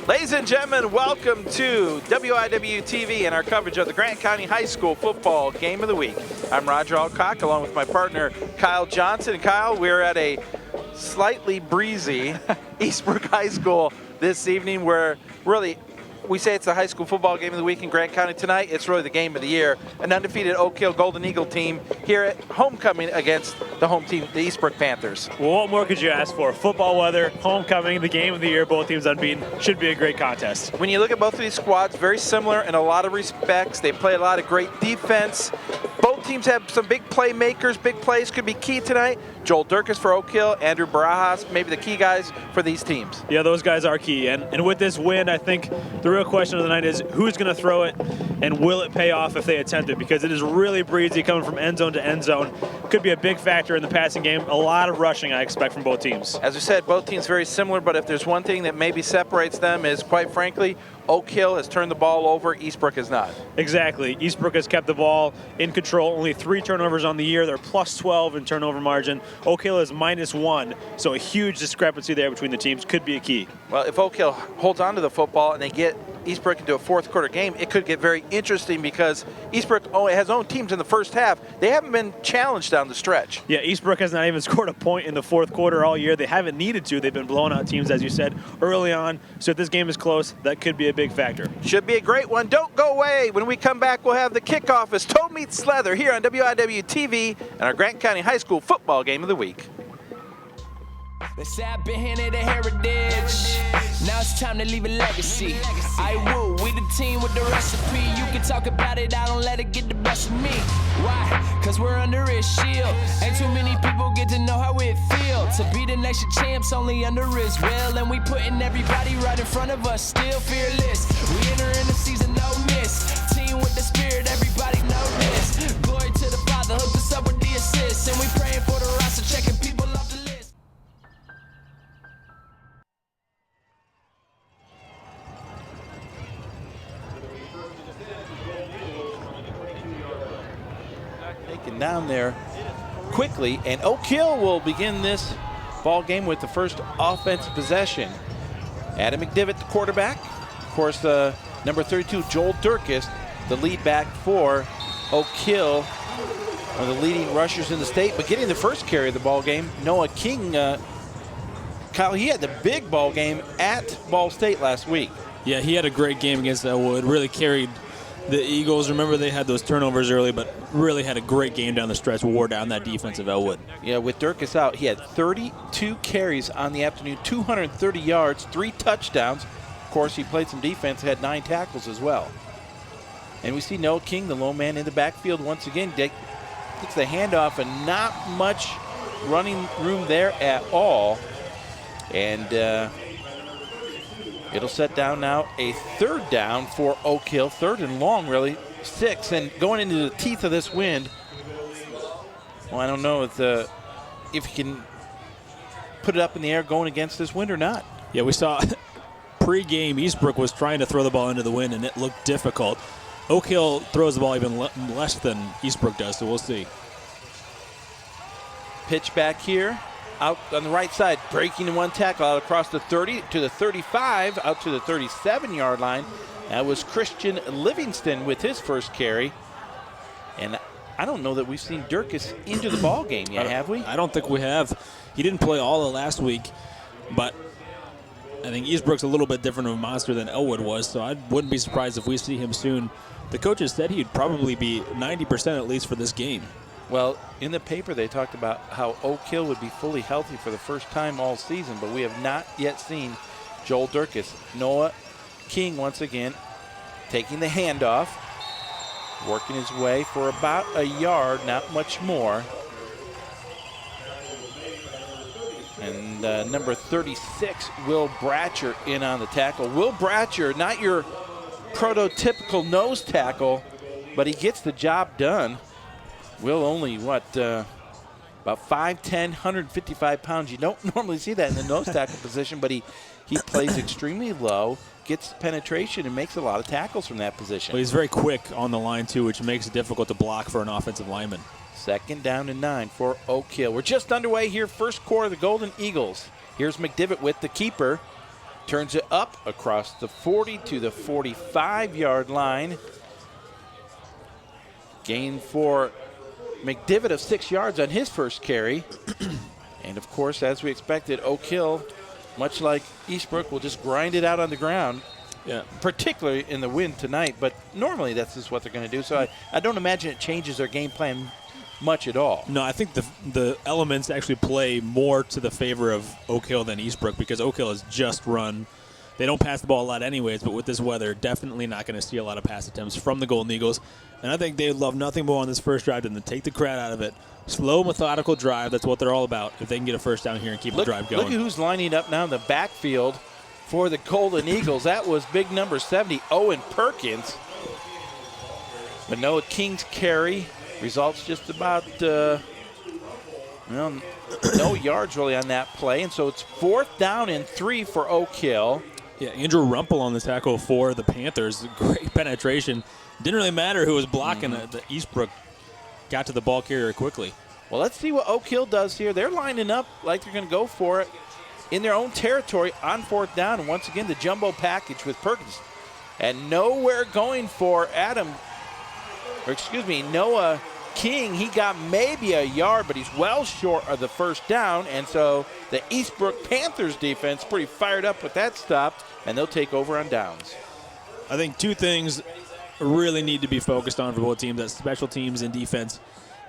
Ladies and gentlemen, welcome to WIW-TV and our coverage of the Grant County High School Football Game of the Week. I'm Roger Alcock along with my partner Kyle Johnson. Kyle, we're at a slightly breezy Eastbrook High School this evening where really we say it's the high school football game of the week in Grant County tonight. It's really the game of the year. An undefeated Oak Hill Golden Eagle team here at homecoming against the home team, the Eastbrook Panthers. Well, what more could you ask for? Football weather, homecoming, the game of the year, both teams unbeaten. Should be a great contest. When you look at both of these squads, very similar in a lot of respects. They play a lot of great defense. Both teams have some big playmakers. Big plays could be key tonight. Joel Durkis for Oak Hill, Andrew Baras, maybe the key guys for these teams. Yeah, those guys are key. And with this win, I think the real question of the night is who's going to throw it and will it pay off if they attempt it? Because it is really breezy coming from end zone to end zone. Could be a big factor in the passing game. A lot of rushing I expect from both teams. As we said, both teams very similar, but if there's one thing that maybe separates them is, quite frankly, Oak Hill has turned the ball over, Eastbrook has not. Exactly. Eastbrook has kept the ball in control. Only 3 turnovers on the year. They're plus 12 in turnover margin. Oak Hill is -1, so a huge discrepancy there between the teams could be a key. Well, if Oak Hill holds on to the football and they get Eastbrook into a fourth quarter game, it could get very interesting because Eastbrook has own teams in the first half. They haven't been challenged down the stretch. Yeah, Eastbrook has not even scored a point in the fourth quarter all year. They haven't needed to. They've been blowing out teams, as you said, early on. So if this game is close, that could be a big factor. Should be a great one. Don't go away. When we come back, we'll have the kickoff as Toe meets Leather here on WIW-TV and our Grant County High School Football Game of the Week. They say I've been handed a heritage. Now it's time to leave a legacy. I woo, we the team with the recipe. You can talk about it, I don't let it get the best of me. Why? Cause we're under his shield. Ain't too many people get to know how it feels to be the next year champs only under his will. And we putting everybody right in front of us, still fearless. We enter in the season, no miss. Team with the spirit, everybody know this. Glory to the Father, hooked us up with the assists. And we praying for the roster, checking people off the list. Taken down there quickly, and Oak Hill will begin this ball game with the first offensive possession. Adam McDivitt, the quarterback. Of course, number 32, Joel Durkis, the lead back for Oak Hill, one of the leading rushers in the state. But getting the first carry of the ball game, Noah King. Kyle, he had the big ball game at Ball State last week. Yeah, he had a great game against Elwood. Really carried the Eagles. Remember, they had those turnovers early, but really had a great game down the stretch, wore down that defense of Elwood. Yeah, with Durkis out, he had 32 carries on the afternoon, 230 yards, 3 touchdowns. Of course, he played some defense, had 9 tackles as well. And we see Noah King, the lone man in the backfield once again. Gets the handoff and not much running room there at all. And it'll set down now a 3rd down for Oak Hill, 3rd and long, really, 6. And going into the teeth of this wind, well, I don't know if he can put it up in the air going against this wind or not. Yeah, we saw pre-game Eastbrook was trying to throw the ball into the wind, and it looked difficult. Oak Hill throws the ball even less than Eastbrook does, so we'll see. Pitch back here. Out on the right side, breaking in one tackle out across the 30 to the 35, out to the 37-yard line. That was Christian Livingston with his first carry. And I don't know that we've seen Durkis into the ball game yet, have we? I don't think we have. He didn't play all of last week, but I think Eastbrook's a little bit different of a monster than Elwood was, so I wouldn't be surprised if we see him soon. The coaches said he'd probably be 90% at least for this game. Well, in the paper they talked about how Oak Hill would be fully healthy for the first time all season, but we have not yet seen Joel Durkis. Noah King once again taking the handoff, working his way for about a yard, not much more. And number 36, Will Bratcher, in on the tackle. Will Bratcher, not your prototypical nose tackle, but he gets the job done. Will only, about 5'10", 155 pounds. You don't normally see that in the nose tackle position, but he plays extremely low, gets penetration, and makes a lot of tackles from that position. Well, he's very quick on the line, too, which makes it difficult to block for an offensive lineman. 2nd down and 9 for Oak Hill. We're just underway here, first quarter of the Golden Eagles. Here's McDivitt with the keeper. turns it up across the 40 to the 45-yard line. Gain for McDivitt of 6 yards on his first carry. And, of course, as we expected, Oak Hill, much like Eastbrook, will just grind it out on the ground. Yeah, particularly in the wind tonight, but normally that's just what they're going to do. So I don't imagine it changes their game plan much at all. No, I think the elements actually play more to the favor of Oak Hill than Eastbrook because Oak Hill has just run. They don't pass the ball a lot anyways, but with this weather, definitely not going to see a lot of pass attempts from the Golden Eagles. And I think they would love nothing more on this first drive than to take the crowd out of it. Slow, methodical drive, that's what they're all about. If they can get a first down here and keep the drive going. Look at who's lining up now in the backfield for the Golden Eagles. That was big number 70, Owen Perkins. Manoa King's carry results just about, no yards really on that play. And so it's 4th down and 3 for Oak Hill. Yeah, Andrew Rumpel on the tackle for the Panthers. Great penetration. Didn't really matter who was blocking it. The Eastbrook got to the ball carrier quickly. Well, let's see what Oak Hill does here. They're lining up like they're going to go for it in their own territory on 4th down. And once again, the jumbo package with Perkins. And nowhere going for Noah King. He got maybe a yard, but he's well short of the first down. And so the Eastbrook Panthers defense pretty fired up with that stop, and they'll take over on downs. I think two things really need to be focused on for both teams. That's special teams and defense.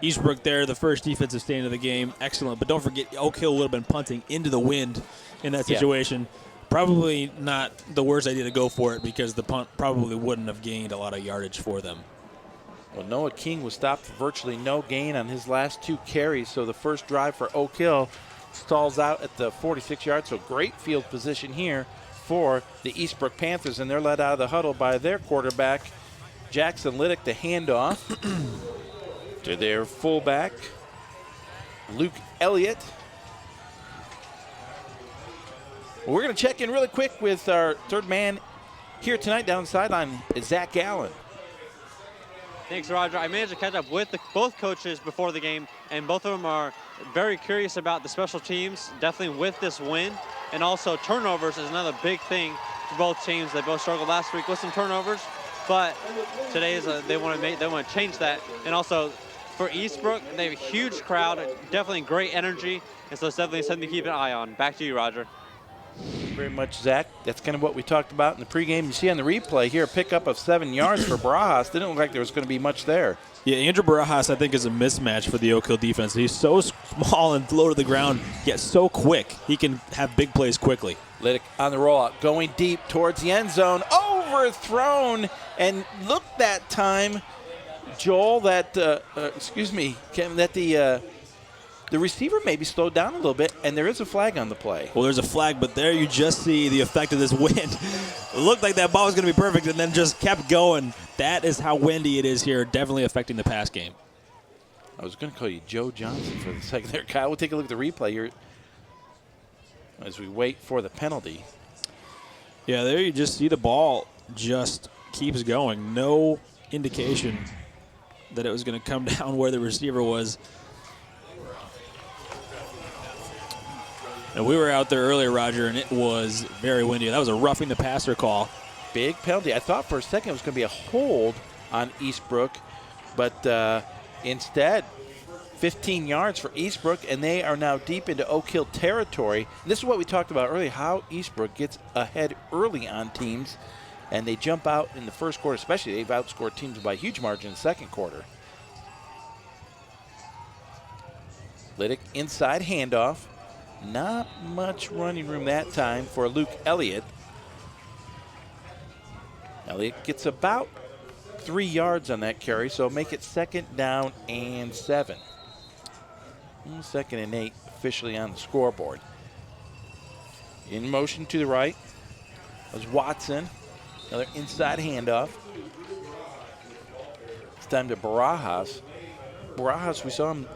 Eastbrook there, the first defensive stand of the game, excellent. But don't forget, Oak Hill would have been punting into the wind in that situation. Yeah. Probably not the worst idea to go for it because the punt probably wouldn't have gained a lot of yardage for them. Well, Noah King was stopped for virtually no gain on his last 2 carries, so the first drive for Oak Hill stalls out at the 46 yards. So great field position here for the Eastbrook Panthers, and they're led out of the huddle by their quarterback, Jackson Liddick, the handoff to their fullback, Luke Elliott. Well, we're going to check in really quick with our third man here tonight down the sideline, Zach Allen. Thanks, Roger. I managed to catch up with both coaches before the game, and both of them are very curious about the special teams, definitely with this win. And also turnovers is another big thing for both teams. They both struggled last week with some turnovers, but today is they want to change that. And also for Eastbrook, they have a huge crowd, definitely great energy, and so it's definitely something to keep an eye on. Back to you, Roger. Thank you very much, Zach. That's kind of what we talked about in the pregame. You see on the replay here, a pickup of 7 yards for Baras. Didn't look like there was going to be much there. Yeah, Andrew Baras, I think, is a mismatch for the Oak Hill defense. He's so small and low to the ground, yet so quick. He can have big plays quickly. Liddick on the rollout, going deep towards the end zone, overthrown, and look that time, Joel, that the receiver maybe slowed down a little bit, and there is a flag on the play. Well, there's a flag, but there you just see the effect of this wind. It looked like that ball was going to be perfect and then just kept going. That is how windy it is here, definitely affecting the pass game. I was going to call you Joe Johnson for the second there. Kyle, we'll take a look at the replay here as we wait for the penalty. Yeah, there you just see the ball just keeps going. No indication that it was going to come down where the receiver was. And we were out there earlier, Roger, and it was very windy. That was a roughing the passer call. Big penalty. I thought for a second it was going to be a hold on Eastbrook, but instead, 15 yards for Eastbrook, and they are now deep into Oak Hill territory. And this is what we talked about earlier, how Eastbrook gets ahead early on teams, and they jump out in the first quarter, especially. They've outscored teams by a huge margin in the second quarter. Liddick inside handoff. Not much running room that time for Luke Elliott. Elliott gets about 3 yards on that carry, so make it 2nd down and 7. 2nd and 8 officially on the scoreboard. In motion to the right was Watson. Another inside handoff. It's time to Baras. Baras, we saw him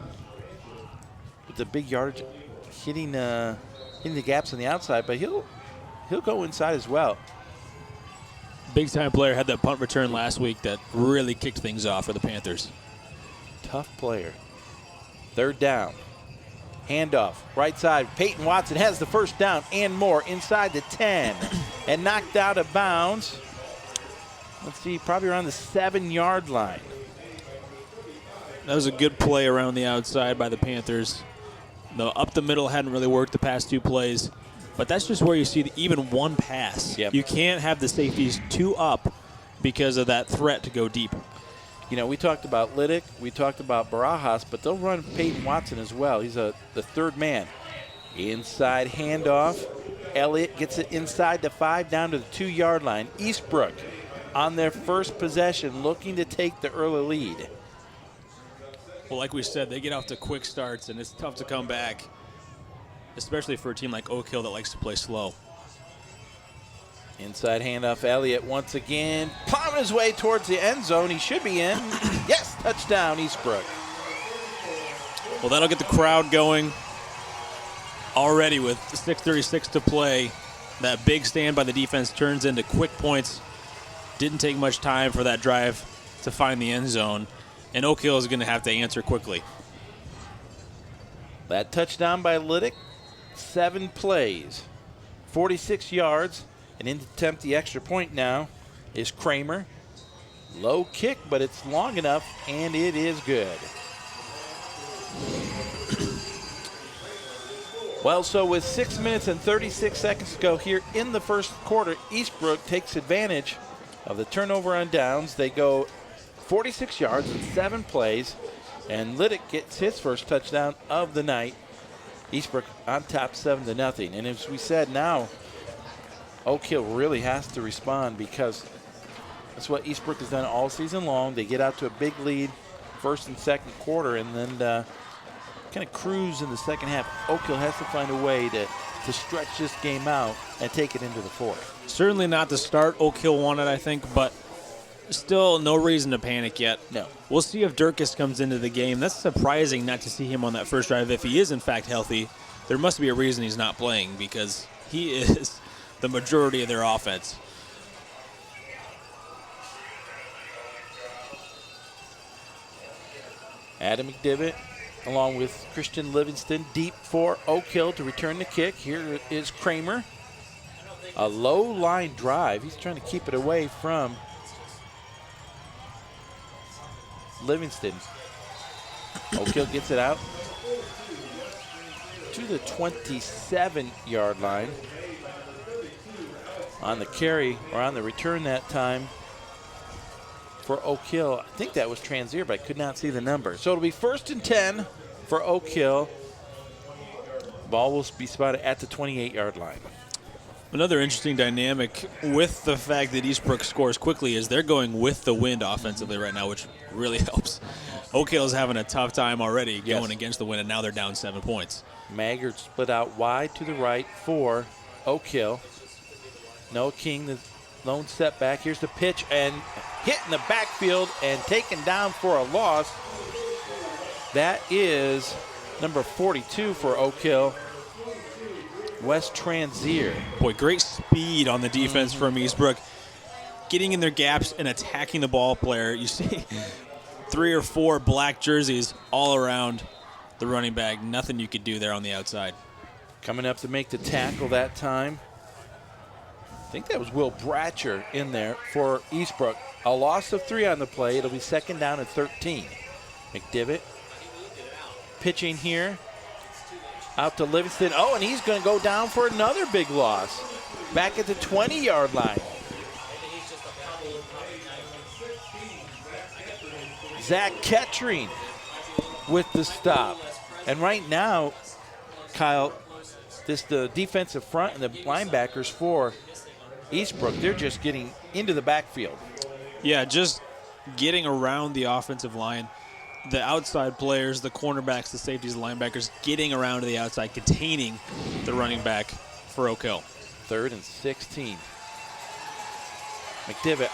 with the big yardage, hitting the gaps on the outside, but he'll go inside as well. Big time player, had that punt return last week that really kicked things off for the Panthers. Tough player. 3rd down. Handoff, right side. Peyton Watson has the first down and more inside the 10 and knocked out of bounds. Let's see, probably around the 7-yard line. That was a good play around the outside by the Panthers. The up the middle hadn't really worked the past 2 plays, but that's just where you see even one pass. Yep. You can't have the safeties 2 up because of that threat to go deep. You know, we talked about Liddick, we talked about Baras, but they'll run Peyton Watson as well. He's the third man. Inside handoff. Elliott gets it inside the 5 down to the 2-yard line. Eastbrook on their first possession looking to take the early lead. Well, like we said, they get off to quick starts, and it's tough to come back, especially for a team like Oak Hill that likes to play slow. Inside handoff, Elliott once again plowing his way towards the end zone. He should be in. Yes, touchdown, Eastbrook. Well, that'll get the crowd going already with 6:36 to play. That big stand by the defense turns into quick points. Didn't take much time for that drive to find the end zone, and Oak Hill is going to have to answer quickly. That touchdown by Liddick, 7 plays, 46 yards. And in to attempt the extra point now is Kramer. Low kick, but it's long enough, and it is good. Well, so with 6 minutes and 36 seconds to go here in the first quarter, Eastbrook takes advantage of the turnover on downs. They go 46 yards in 7 plays, and Liddick gets his first touchdown of the night. Eastbrook on top 7-0. And as we said, now Oak Hill really has to respond because that's what Eastbrook has done all season long. They get out to a big lead first and second quarter and then kind of cruise in the second half. Oak Hill has to find a way to stretch this game out and take it into the fourth. Certainly not the start Oak Hill wanted, I think, but still no reason to panic yet. No. We'll see if Durkis comes into the game. That's surprising not to see him on that first drive. If he is, in fact, healthy, there must be a reason he's not playing because he is the majority of their offense. Adam McDivitt along with Christian Livingston deep for Oak Hill to return the kick. Here is Kramer. A low line drive. He's trying to keep it away from Livingston. Oak Hill gets it out to the 27-yard line. On the carry, or on the return that time for Oak Hill. I think that was Transier, but I could not see the number. So it'll be 1st and 10 for Oak Hill. Ball will be spotted at the 28-yard line. Another interesting dynamic with the fact that Eastbrook scores quickly is they're going with the wind offensively right now, which really helps. Oak Hill's having a tough time already going against the wind, and now they're down 7 points. Maggard split out wide to the right for Oak Hill. Noah King, the lone setback. Here's the pitch and hit in the backfield and taken down for a loss. That is number 42 for Oak Hill, Wes Transier. Boy, great speed on the defense from Eastbrook. Getting in their gaps and attacking the ball player. You see 3 or 4 black jerseys all around the running back. Nothing you could do there on the outside. Coming up to make the tackle that time. I think that was Will Bratcher in there for Eastbrook. A loss of 3 on the play. It'll be 2nd down and 13. McDivitt pitching here. Out to Livingston. Oh, and he's going to go down for another big loss. Back at the 20-yard line. Zach Kettering with the stop. And right now, Kyle, the defensive front and the linebackers for Eastbrook, they're just getting into the backfield. Yeah, just getting around the offensive line. The outside players, the cornerbacks, the safeties, the linebackers, getting around to the outside, containing the running back for Oak Hill. 3rd and 16. McDivitt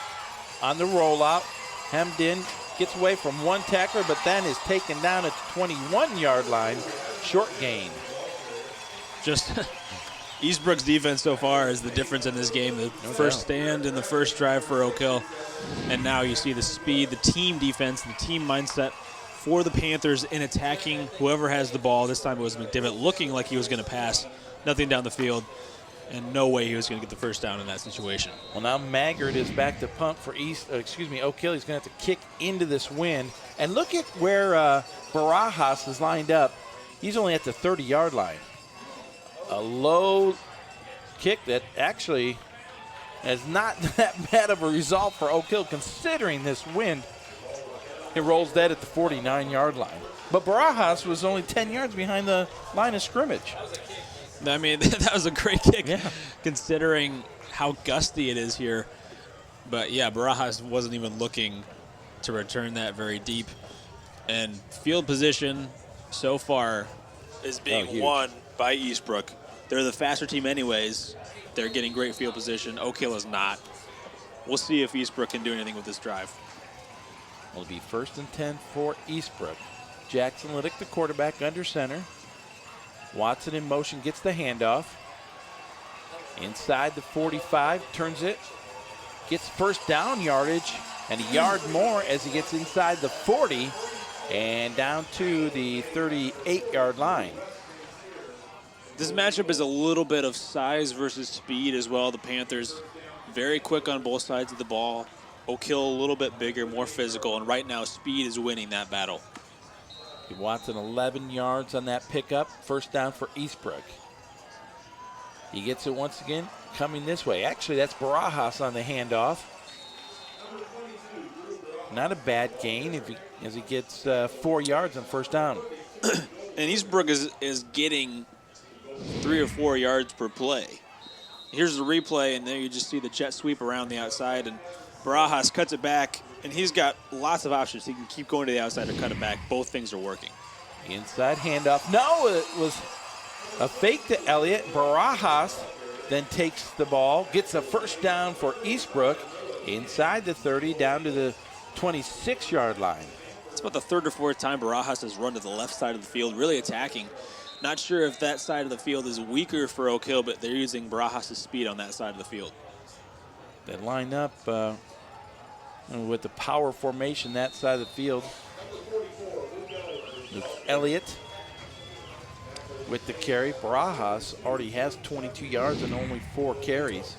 on the rollout. Hemmed in, gets away from one tackler, but then is taken down at the 21-yard line. Short gain. Just Eastbrook's defense so far is the difference in this game. The first stand and the first drive for Oak Hill. And now you see the speed, the team defense, the team mindset for the Panthers in attacking whoever has the ball. This time it was McDivitt looking like he was going to pass. Nothing down the field, and no way he was going to get the first down in that situation. Well, now Maggard is back to punt for Oak Hill. He's going to have to kick into this wind. And look at where Baras is lined up. He's only at the 30-yard line. A low kick that actually is not that bad of a result for Oak Hill considering this wind. It rolls dead at the 49-yard line. But Baras was only 10 yards behind the line of scrimmage. I mean, that was a great kick Yeah. considering how gusty it is here. But, yeah, Baras wasn't even looking to return that very deep. And field position so far is being won by Eastbrook. They're the faster team anyways. They're getting great field position. Oak Hill is not. We'll see if Eastbrook can do anything with this drive. It'll be 1st and 10 for Eastbrook. Jackson Liddick, the quarterback, under center. Watson in motion, gets the handoff. Inside the 45, turns it. Gets first down yardage and a yard more as he gets inside the 40 and down to the 38-yard line. This matchup is a little bit of size versus speed as well. The Panthers very quick on both sides of the ball. Oak Hill a little bit bigger, more physical, and right now speed is winning that battle. Watson 11 yards on that pickup. First down for Eastbrook. He gets it once again coming this way. Actually, that's Baras on the handoff. Not a bad gain as he gets 4 yards on first down. And Eastbrook is getting 3 or 4 yards per play. Here's the replay, and there you just see the jet sweep around the outside, and Baras cuts it back, and he's got lots of options. He can keep going to the outside or cut it back. Both things are working. Inside handoff. No, it was a fake to Elliott. Baras then takes the ball, gets a first down for Eastbrook inside the 30 down to the 26-yard line. It's about the third or fourth time Baras has run to the left side of the field, really attacking. Not sure if that side of the field is weaker for Oak Hill, but they're using Baras' speed on that side of the field. They line up with the power formation that side of the field. Luke Elliott with the carry. Baras already has 22 yards and only 4 carries.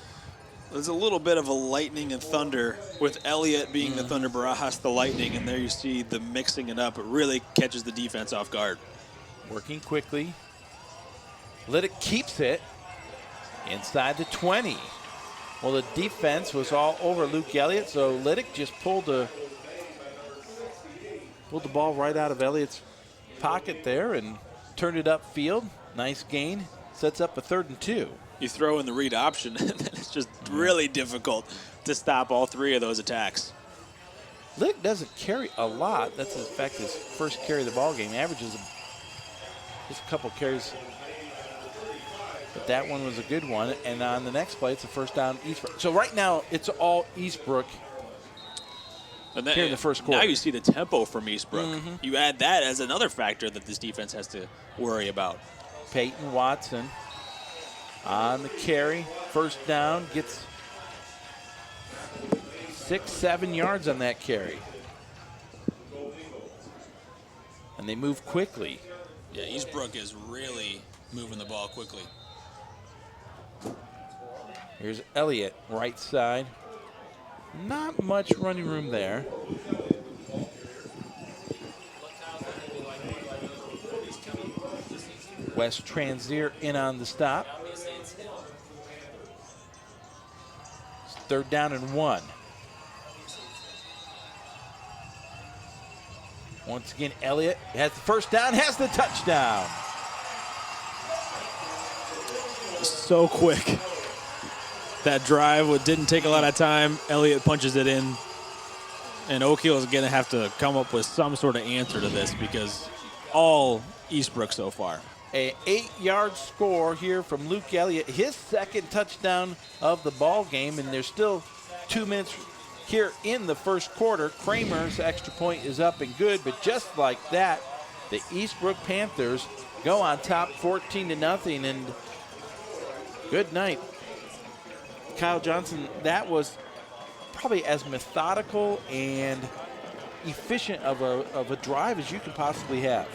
There's a little bit of a lightning and thunder with Elliott being the thunder, Baras the lightning, and there you see the mixing it up. It really catches the defense off guard. Working quickly. Liddick keeps it inside the 20. Well, the defense was all over Luke Elliott, so Liddick just pulled the ball right out of Elliott's pocket there and turned it upfield. Nice gain. Sets up a 3rd and 2. You throw in the read option, and then it's just really difficult to stop all 3 of those attacks. Liddick doesn't carry a lot. That's, in fact, his first carry of the ball game. Averages just a couple carries. But that one was a good one. And on the next play, it's a first down Eastbrook. So right now, it's all Eastbrook here in the first quarter. Now you see the tempo from Eastbrook. You add that as another factor that this defense has to worry about. Peyton Watson on the carry. First down, gets 6-7 yards on that carry. And they move quickly. Yeah, Eastbrook is really moving the ball quickly. Here's Elliott, right side. Not much running room there. Wes Transier in on the stop. It's 3rd down and 1. Once again, Elliott has the first down, has the touchdown. So quick. That drive didn't take a lot of time. Elliott punches it in. And Oak Hill is going to have to come up with some sort of answer to this because all Eastbrook so far. An 8-yard score here from Luke Elliott, his 2nd touchdown of the ball game, and there's still 2 minutes here in the first quarter. Kramer's extra point is up and good, but just like that, the Eastbrook Panthers go on top 14-0, and good night. Kyle Johnson, that was probably as methodical and efficient of a drive as you can possibly have.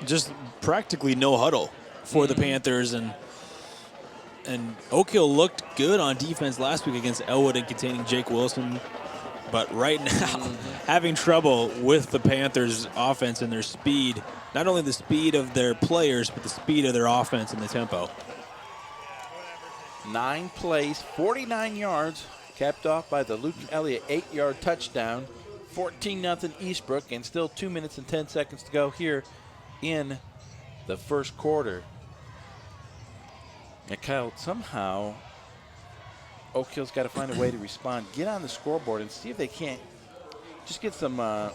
Just practically no huddle for the Panthers, and Oak Hill looked good on defense last week against Elwood and containing Jake Wilson. But right now, having trouble with the Panthers' offense and their speed, not only the speed of their players, but the speed of their offense and the tempo. 9 plays, 49 yards, capped off by the Luke Elliott 8-yard touchdown. 14-0 Eastbrook, and still 2 minutes and 10 seconds to go here in the first quarter. And Kyle, somehow Oak Hill's got to find a way to respond, get on the scoreboard, and see if they can't just get some a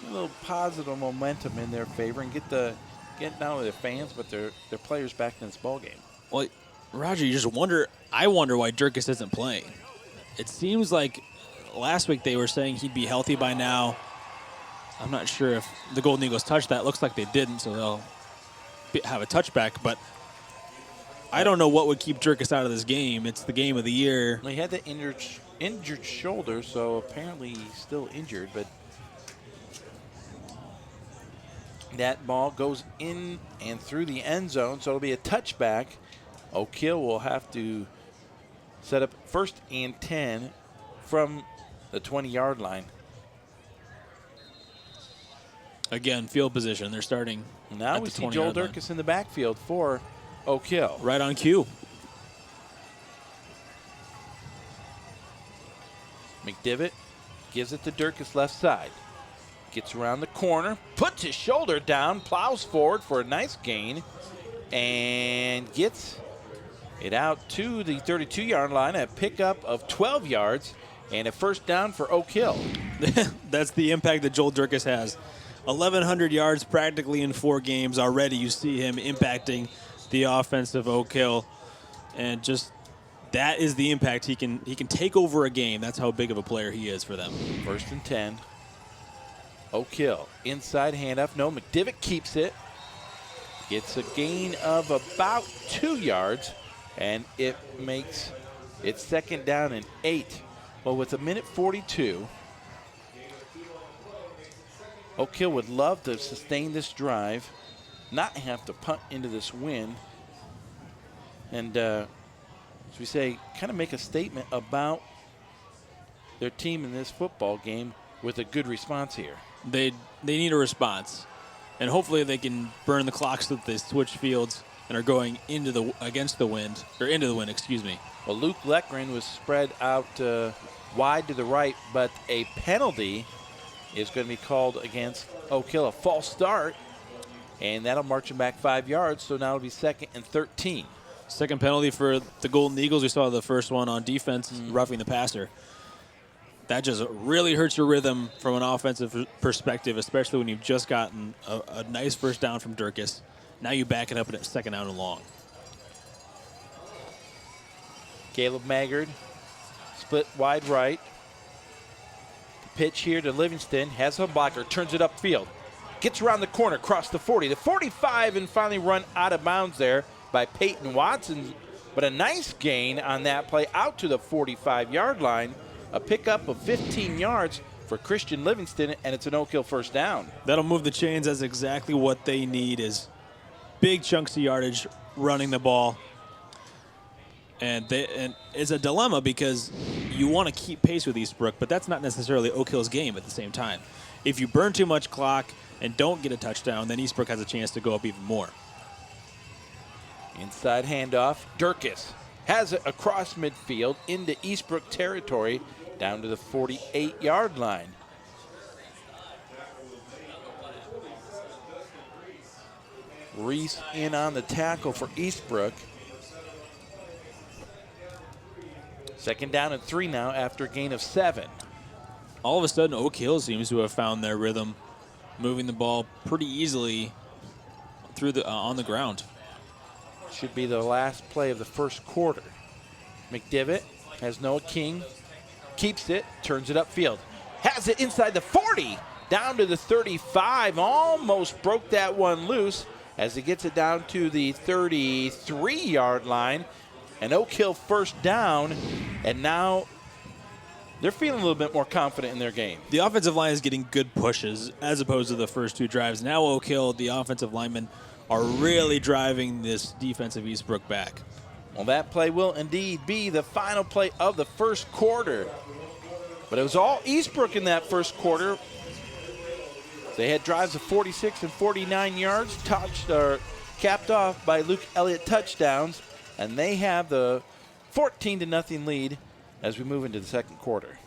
little positive momentum in their favor and get not only their fans but their players back in this ball game. Well, Roger, you just wonder. I wonder why Durkis isn't playing. It seems like last week they were saying he'd be healthy by now. I'm not sure if the Golden Eagles touched that. Looks like they didn't, so they'll have a touchback, but I don't know what would keep Durkis out of this game. It's the game of the year. Well, he had the injured shoulder, so apparently he's still injured. But that ball goes in and through the end zone, so it'll be a touchback. Oak Hill will have to set up 1st and 10 from the 20-yard line. Again, field position. They're starting. Now we see Joel Durkis in the backfield for Oak Hill. Right on cue. McDivitt gives it to Durkis left side. Gets around the corner, puts his shoulder down, plows forward for a nice gain, and gets it out to the 32-yard line, a pickup of 12 yards, and a first down for Oak Hill. That's the impact that Joel Durkis has. 1,100 yards practically in 4 games already. You see him impacting the offense of Oak Hill, and just that is the impact he can take over a game. That's how big of a player he is for them. 1st and 10. Oak Hill inside handoff. No, McDivitt keeps it. Gets a gain of about 2 yards, and it makes it 2nd down and 8. Well, with 1:42, Oak Hill would love to sustain this drive, not have to punt into this wind, and as we say, kind of make a statement about their team in this football game with a good response here. They need a response, and hopefully they can burn the clock so that they switch fields and are going into the wind. Excuse me. Well, Luke Leckren was spread out wide to the right, but a penalty is going to be called against Oak Hill, a false start, and that'll march him back 5 yards. So now it'll be 2nd and 13. Second penalty for the Golden Eagles. We saw the first one on defense, roughing the passer. That just really hurts your rhythm from an offensive perspective, especially when you've just gotten a nice first down from Durkis. Now you back it up at 2nd down and long. Caleb Maggard, split wide right. Pitch here to Livingston, has a blocker, turns it upfield. Gets around the corner, across the 40, the 45, and finally run out of bounds there by Peyton Watson. But a nice gain on that play out to the 45-yard line. A pickup of 15 yards for Christian Livingston, and it's an Oak Hill first down. That'll move the chains. That's exactly what they need, is big chunks of yardage running the ball. And it's a dilemma because you want to keep pace with Eastbrook, but that's not necessarily Oak Hill's game at the same time. If you burn too much clock and don't get a touchdown, then Eastbrook has a chance to go up even more. Inside handoff, Durkis has it across midfield into Eastbrook territory down to the 48-yard line. Reese in on the tackle for Eastbrook. 2nd down and 3 now after a gain of 7. All of a sudden, Oak Hill seems to have found their rhythm, moving the ball pretty easily through on the ground. Should be the last play of the first quarter. McDivitt has Noah King, keeps it, turns it upfield. Has it inside the 40, down to the 35, almost broke that one loose as he gets it down to the 33-yard line. An Oak Hill first down, and now they're feeling a little bit more confident in their game. The offensive line is getting good pushes as opposed to the first 2 drives. Now Oak Hill, the offensive linemen, are really driving this defensive Eastbrook back. Well, that play will indeed be the final play of the first quarter. But it was all Eastbrook in that first quarter. They had drives of 46 and 49 yards, capped off by Luke Elliott touchdowns, and they have the 14-0 lead as we move into the second quarter.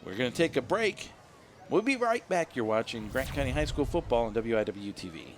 We're going to take a break. We'll be right back. You're watching Grant County High School football on WIW-TV.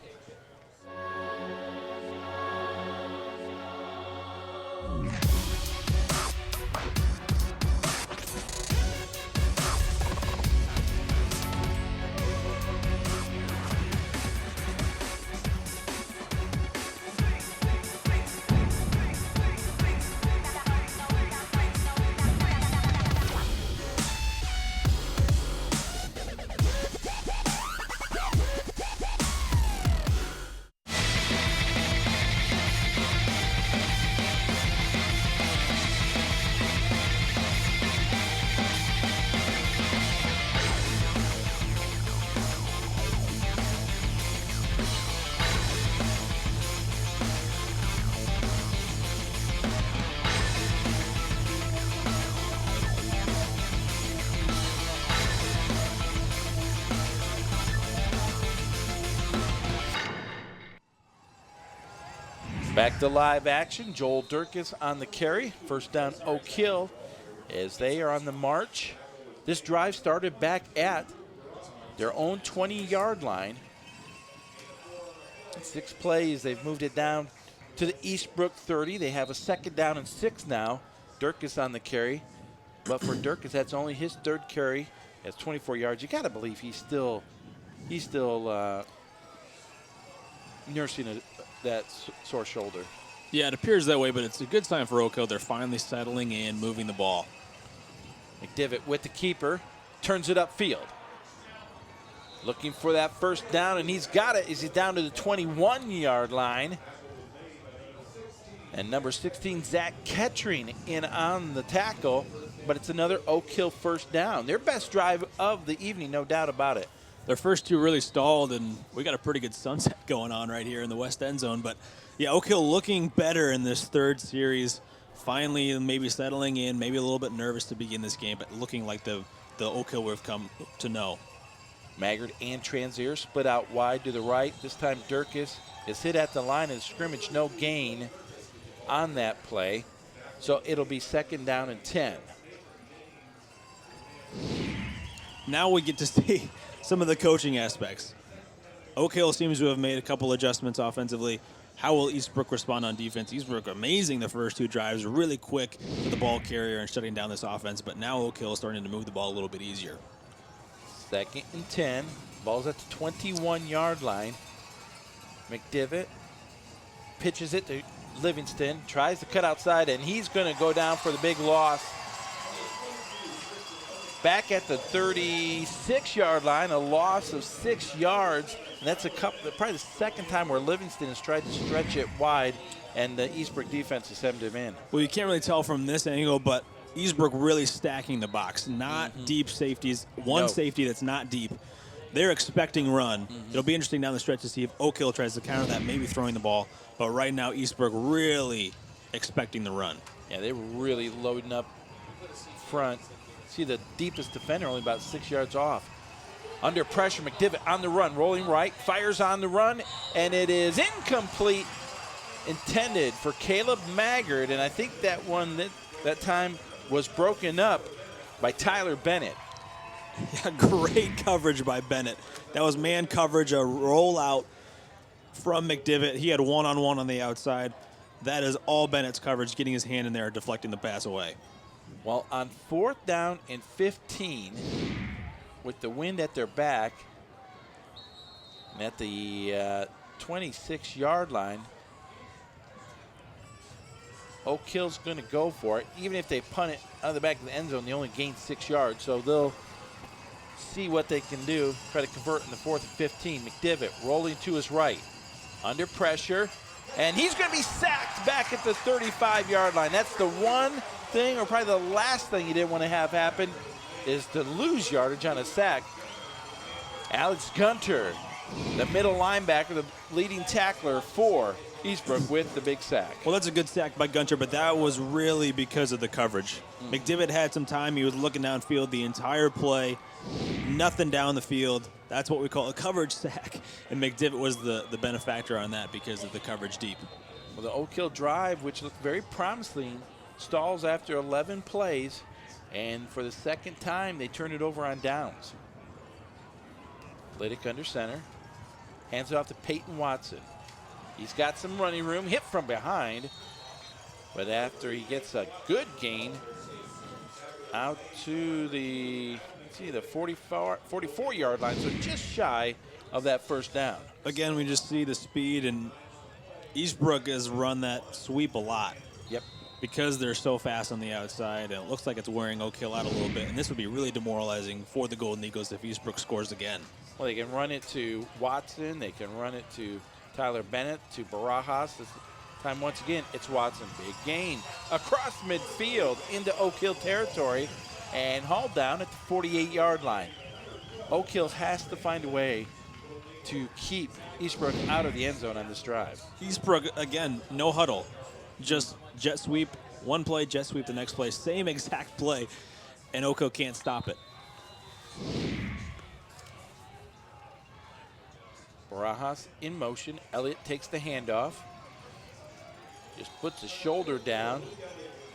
Back to live action. Joel Durkis on the carry. First down, Oak Hill, as they are on the march. This drive started back at their own 20-yard line. 6 plays, they've moved it down to the Eastbrook 30. They have a second down and 6 now. Durkis on the carry. But for Durkis, that's only his 3rd carry. That's 24 yards. You got to believe he's still nursing that sore shoulder. Yeah, it appears that way, but it's a good sign for Oak Hill. They're finally settling in, moving the ball. McDivitt with the keeper, turns it upfield. Looking for that first down, and he's got it. He's down to the 21-yard line. And number 16, Zach Kettering, in on the tackle, but it's another Oak Hill first down. Their best drive of the evening, no doubt about it. Their first 2 really stalled, and we got a pretty good sunset going on right here in the west end zone. But, yeah, Oak Hill looking better in this 3rd series. Finally, maybe settling in, maybe a little bit nervous to begin this game, but looking like the Oak Hill we've come to know. Maggard and Transier split out wide to the right. This time Durkis is hit at the line of scrimmage. No gain on that play. So it'll be second down and 10. Now we get to see some of the coaching aspects. Oak Hill seems to have made a couple adjustments offensively. How will Eastbrook respond on defense? Eastbrook amazing the first 2 drives, really quick with the ball carrier and shutting down this offense, but now Oak Hill is starting to move the ball a little bit easier. Second and 10. Ball's at the 21-yard line. McDivitt pitches it to Livingston, tries to cut outside, and he's going to go down for the big loss. Back at the 36-yard line, a loss of 6 yards. And that's probably the second time where Livingston has tried to stretch it wide, and the Eastbrook defense has hemmed him in. Well, you can't really tell from this angle, but Eastbrook really stacking the box. Not deep safeties. One safety that's not deep. They're expecting run. It'll be interesting down the stretch to see if Oak Hill tries to counter that, maybe throwing the ball. But right now, Eastbrook really expecting the run. Yeah, they were really loading up front. See the deepest defender only about 6 yards off. Under pressure, McDivitt on the run, rolling right, fires on the run, and it is incomplete, intended for Caleb Maggard, and I think that one that time was broken up by Tyler Bennett. Yeah, great coverage by Bennett. That was man coverage, a rollout from McDivitt. He had one-on-one on the outside. That is all Bennett's coverage, getting his hand in there, deflecting the pass away. Well, on 4th down and 15, with the wind at their back, and at the 26-yard line, Oak Hill's going to go for it. Even if they punt it out of the back of the end zone, they only gain 6 yards, so they'll see what they can do, try to convert in the 4th and 15. McDivitt rolling to his right. Under pressure, And he's going to be sacked back at the 35-yard line. That's the one thing, or probably the last thing you didn't want to have happen, is to lose yardage on a sack. Alex Gunter, the middle linebacker, the leading tackler for Eastbrook, with the big sack. Well, that's a good sack by Gunter, but that was really because of the coverage. McDivitt had some time. He was looking downfield the entire play. Nothing down the field. That's what we call a coverage sack. And McDivitt was the benefactor on that because of the coverage deep. Well, the Oak Hill drive, which looked very promising, stalls after 11 plays. And for the second time, they turn it over on downs. Liddick under center. Hands it off to Peyton Watson. He's got some running room, hit from behind. But after he gets a good gain out to the 44-yard line, so just shy of that first down. Again, we just see the speed, and Eastbrook has run that sweep a lot. Yep. Because they're so fast on the outside, and it looks like it's wearing Oak Hill out a little bit, and this would be really demoralizing for the Golden Eagles if Eastbrook scores again. Well, they can run it to Watson. They can run it to Tyler Bennett, to Baras. This time, once again, it's Watson. Big gain across midfield into Oak Hill territory and hauled down at the 48-yard line. Oak Hill has to find a way to keep Eastbrook out of the end zone on this drive. Eastbrook, again, no huddle. Just jet sweep, one play, jet sweep the next play. Same exact play, and Oak Hill can't stop it. Barajas in motion. Elliott takes the handoff. Just puts his shoulder down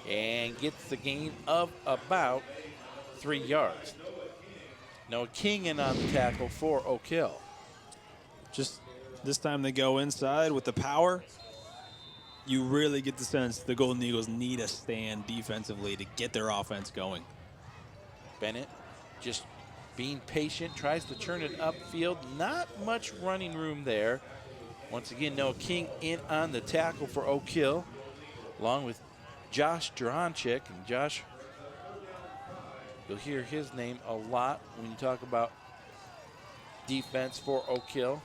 and gets the gain of about 3 yards. Noah King in on the tackle for Oak Hill. Just this time they go inside with the power. You really get the sense the Golden Eagles need a stand defensively to get their offense going. Bennett just being patient, tries to turn it upfield. Not much running room there. Once again, Noah King in on the tackle for Oak Hill, along with Josh Duranchik. And Josh, you'll hear his name a lot when you talk about defense for Oak Hill.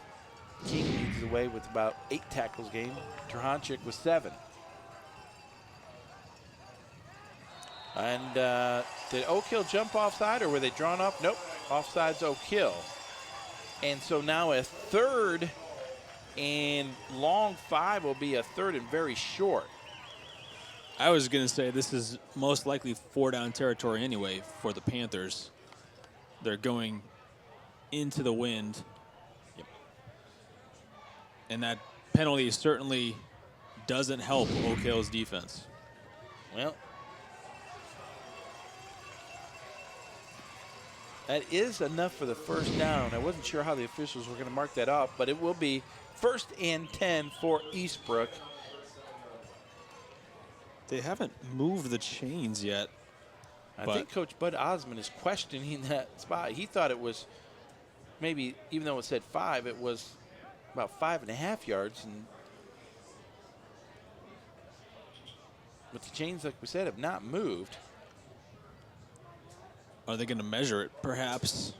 King leads the way with about 8 tackles game. Duranchik with 7. And did Oak Hill jump offside, or were they drawn up? Nope, offside's Oak Hill. And so now a 3rd and long 5 will be a 3rd and very short. I was going to say this is most likely 4-down territory anyway for the Panthers. They're going into the wind. Yep. And that penalty certainly doesn't help Oak Hill's defense. Well, that is enough for the first down. I wasn't sure how the officials were going to mark that up, but it will be 1st and 10 for Eastbrook. They haven't moved the chains yet. I think Coach Bud Osmond is questioning that spot. He thought it was maybe, even though it said 5, it was about 5.5 yards. But the chains, like we said, have not moved. Are they going to measure it, perhaps?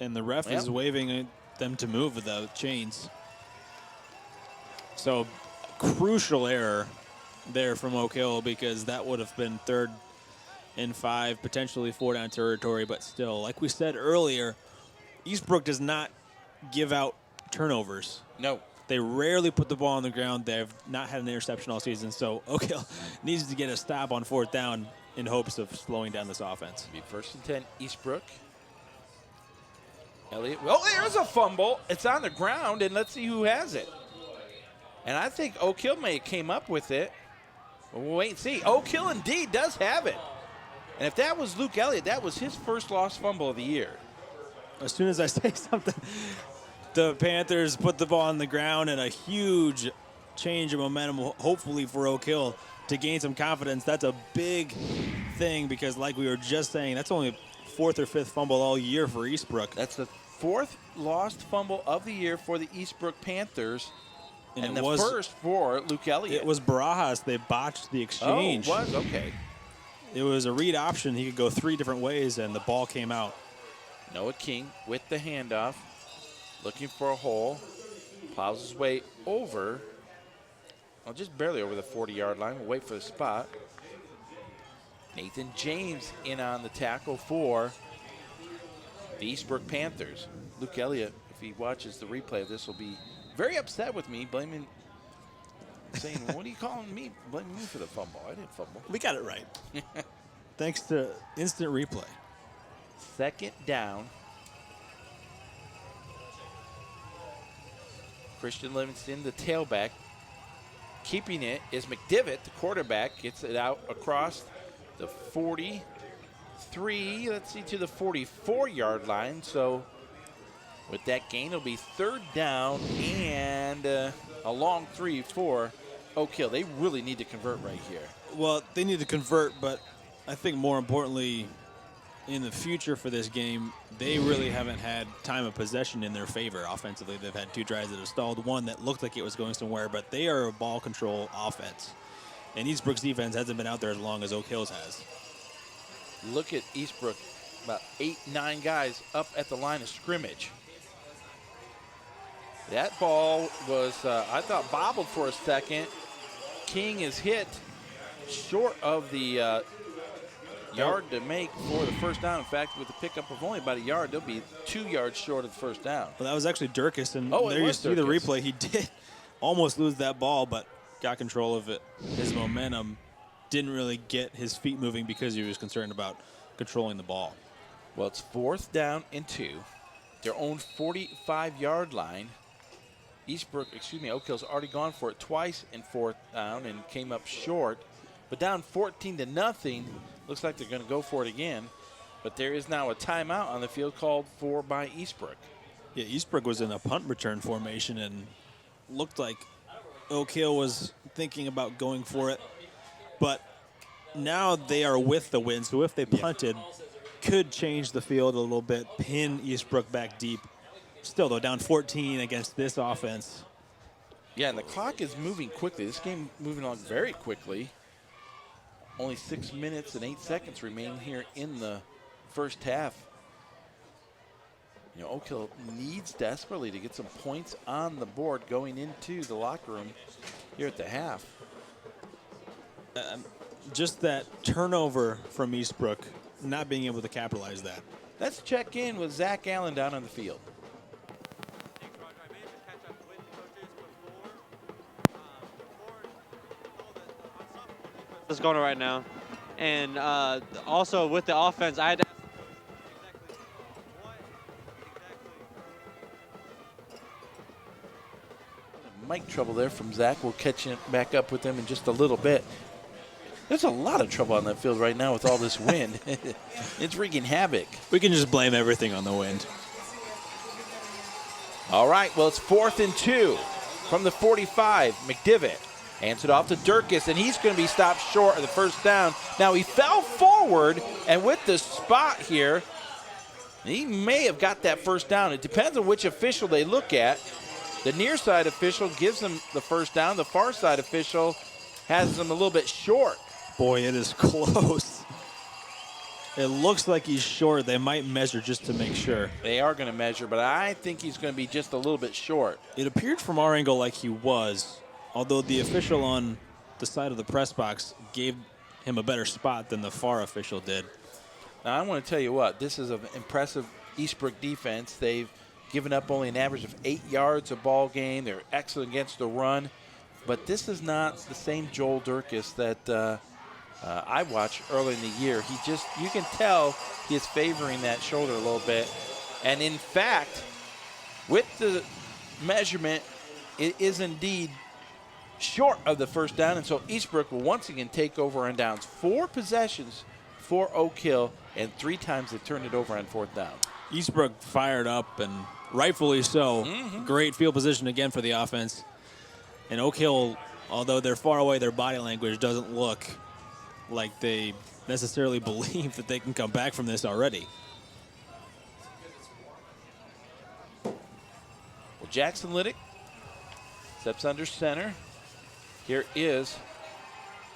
And the ref is waving them to move the chains. So, crucial error there from Oak Hill, because that would have been 3rd and 5, potentially 4-down territory. But still, like we said earlier, Eastbrook does not give out turnovers. No. They rarely put the ball on the ground. They've not had an interception all season. So Oak Hill needs to get a stop on 4th down in hopes of slowing down this offense. Be 1st and 10, Eastbrook. Elliott. Well, there's a fumble. It's on the ground, and let's see who has it. And I think Oak Hill may have came up with it. But we'll wait and see. Oak Hill indeed does have it. And if that was Luke Elliott, that was his first lost fumble of the year. As soon as I say something, the Panthers put the ball on the ground, and a huge change of momentum, hopefully for Oak Hill, to gain some confidence. That's a big thing, because like we were just saying, that's only 4th or 5th fumble all year for Eastbrook. That's the 4th lost fumble of the year for the Eastbrook Panthers. And the first for Luke Elliott. It was Baras. They botched the exchange. Oh, it was? Okay. It was a read option. He could go 3 different ways, and the ball came out. Noah King with the handoff. looking for a hole. Plows his way over. Well, just barely over the 40-yard line. We'll wait for the spot. Nathan James in on the tackle for the Eastbrook Panthers. Luke Elliott, if he watches the replay of this, will be very upset with me, saying, what are you calling me? Blaming me for the fumble. I didn't fumble. We got it right. Thanks to instant replay. Second down. Christian Livingston, the tailback. Keeping it is McDivitt, the quarterback. Gets it out across the 43, let's see, to the 44-yard line. So with that gain, it'll be third down and a long 3 for Oak Hill. They really need to convert right here. Well, they need to convert, but I think more importantly, in the future for this game, they really haven't had time of possession in their favor offensively. They've had 2 drives that have stalled, one that looked like it was going somewhere, but they are a ball control offense. And Eastbrook's defense hasn't been out there as long as Oak Hill's has. Look at Eastbrook, about 8, 9 guys up at the line of scrimmage. That ball was, I thought, bobbled for a second. King is hit short of the yard to make for the first down. In fact, with the pickup of only about a yard, they'll be 2 yards short of the first down. Well, that was actually Durkis, and Oh, there you see the replay. He did almost lose that ball, but got control of it. His momentum didn't really get his feet moving because he was concerned about controlling the ball. Well, it's 4th down and 2. Their own 45-yard line. Oak Hill's already gone for it twice in 4th down and came up short. But down 14-0, looks like they're going to go for it again. But there is now a timeout on the field called for by Eastbrook. Yeah, Eastbrook was in a punt return formation and looked like Oak Hill was thinking about going for it. But now they are with the win, so if they punted, could change the field a little bit, pin Eastbrook back deep. Still, though, down 14 against this offense. Yeah, and the clock is moving quickly. This game moving along very quickly. Only 6 minutes and 8 seconds remain here in the first half. You know, Oak Hill needs desperately to get some points on the board going into the locker room here at the half. Just that turnover from Eastbrook, not being able to capitalize that. Let's check in with Zach Allen down on the field. Thanks, Roger. I managed to catch up with the coaches before this is going on right now. And also with the offense, I had to ask the coaches exactly what Mic trouble there from Zach. We'll catch back up with them in just a little bit. There's a lot of trouble on that field right now with all this wind. It's wreaking havoc. We can just blame everything on the wind. All right, well, it's 4th and 2 from the 45. McDivitt hands it off to Durkis, and he's going to be stopped short of the first down. Now, he fell forward, and with the spot here, he may have got that first down. It depends on which official they look at. The near side official gives him the first down. The far side official has him a little bit short. Boy, it is close. It looks like he's short. They might measure just to make sure. They are going to measure, but I think he's going to be just a little bit short. It appeared from our angle like he was, although the official on the side of the press box gave him a better spot than the far official did. Now, I want to tell you what, this is an impressive Eastbrook defense. They've given up only an average of 8 yards a ball game. They're excellent against the run. But this is not the same Joel Durkis that I watched early in the year. You can tell he is favoring that shoulder a little bit. And in fact, with the measurement, it is indeed short of the first down. And so Eastbrook will once again take over on downs. 4 possessions for Oak Hill, and 3 times they turned it over on 4th down. Eastbrook fired up, and rightfully so. Great field position again for the offense. And Oak Hill, although they're far away, their body language doesn't look like they necessarily believe that they can come back from this already. Well, Jackson Liddick steps under center. Here is